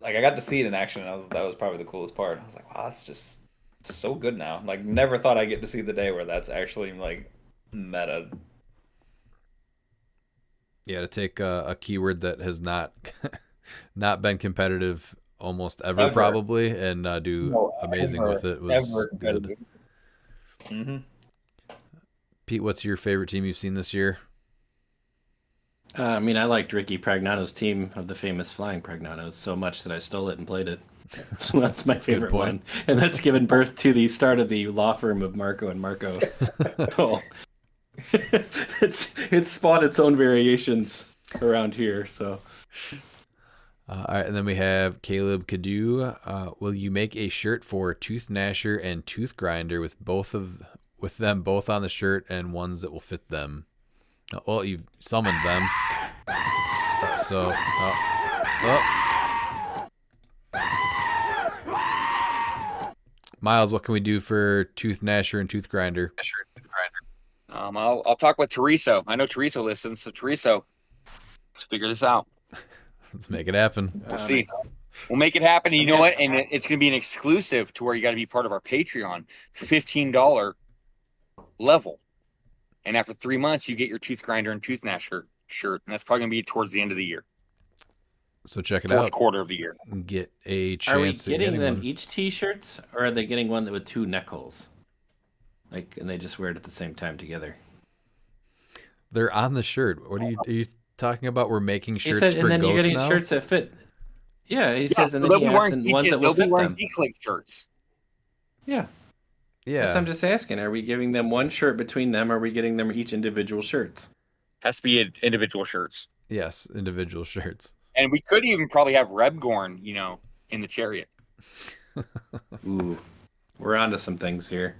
like I got to see it in action, and that was probably the coolest part. I was like, wow, that's just so good now. Like, never thought I'd get to see the day where that's actually like meta. Yeah, to take a keyword that has not not been competitive almost ever. Probably, and do amazing with it was good. Mm-hmm. Pete, what's your favorite team you've seen this year? I mean, I liked Ricky Pragnano's team of the famous Flying Pragnanos so much that I stole it and played it. So that's my favorite one. And that's given birth to the start of the law firm of Marco and Marco. Oh. It's spawned its own variations around here. So, all right, and then we have Caleb Cadu. Will you make a shirt for Tooth Gnasher and Tooth Grinder with them both on the shirt and ones that will fit them? Well, you've summoned them. Miles, what can we do for Tooth Gnasher and Tooth Grinder? I'll talk with Teresa. I know Teresa listens, so Teresa, let's figure this out. Let's make it happen. We'll see. We'll make it happen. You know what? And it's going to be an exclusive to where you got to be part of our Patreon, $15 level. And after 3 months, you get your Tooth Grinder and Tooth Gnasher shirt, and that's probably going to be towards the end of the year. So check it Fourth out. quarter of the year. Get a chance. Are we to getting them one. each T-shirts, or are they getting one with 2 neck holes? Like, and they just wear it at the same time together. They're on the shirt. What are you talking about? We're making shirts He said, for and then goats you're getting now? shirts that fit. Yeah, he says, and so then he they'll be asks wearing ones that will fit them. cliX shirts. Yeah. Yeah. That's, I'm just asking, are we giving them one shirt between them, or are we getting them each individual shirts? Has to be individual shirts. Yes, individual shirts. And we could even probably have Rebgorn, in the chariot. Ooh, we're onto some things here.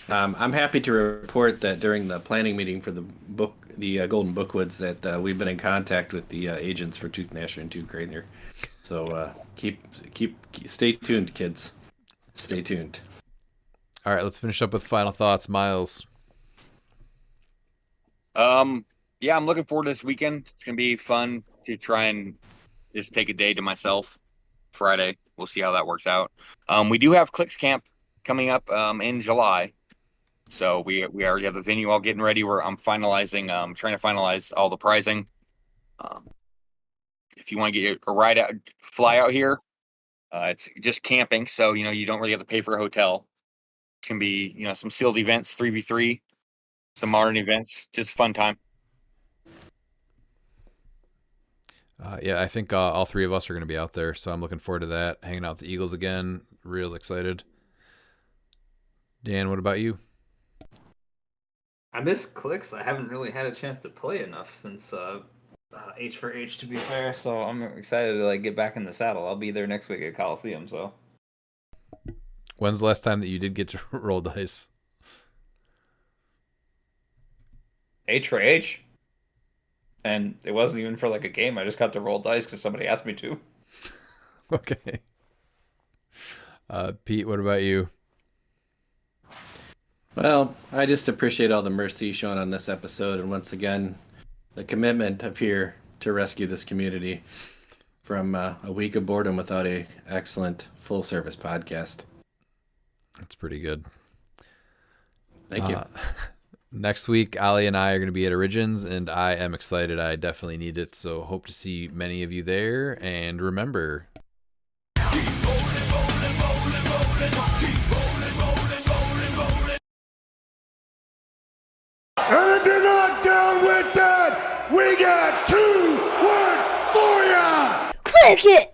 I'm happy to report that during the planning meeting for the Golden Bookwoods, that we've been in contact with the agents for Tooth Gnasher and Tooth Grinder. So stay tuned, kids. Stay tuned. All right, let's finish up with final thoughts, Miles. Yeah, I'm looking forward to this weekend. It's gonna be fun to try and just take a day to myself. Friday, we'll see how that works out. We do have cliX Camp coming up in July, so we already have the venue all getting ready. I'm trying to finalize all the pricing. If you want to get a ride out, fly out here. It's just camping, so you don't really have to pay for a hotel. It's gonna be some sealed events, 3v3, some modern events, just a fun time. Yeah, I think all three of us are going to be out there, so I'm looking forward to that. Hanging out with the Eagles again, real excited. Dan, what about you? I miss cliX. I haven't really had a chance to play enough since H for H, to be fair. So I'm excited to get back in the saddle. I'll be there next week at Coliseum. So When's the last time that you did get to roll dice? H for H. And it wasn't even for a game. I just got to roll dice because somebody asked me to. Okay. Pete, what about you? Well, I just appreciate all the mercy shown on this episode, and once again, the commitment of here to rescue this community from a week of boredom without a excellent full-service podcast. That's pretty good. Thank you. Next week, Ali and I are going to be at Origins, and I am excited. I definitely need it, so hope to see many of you there. And remember... And if you're not down with that, we got 2 words for ya! Click it!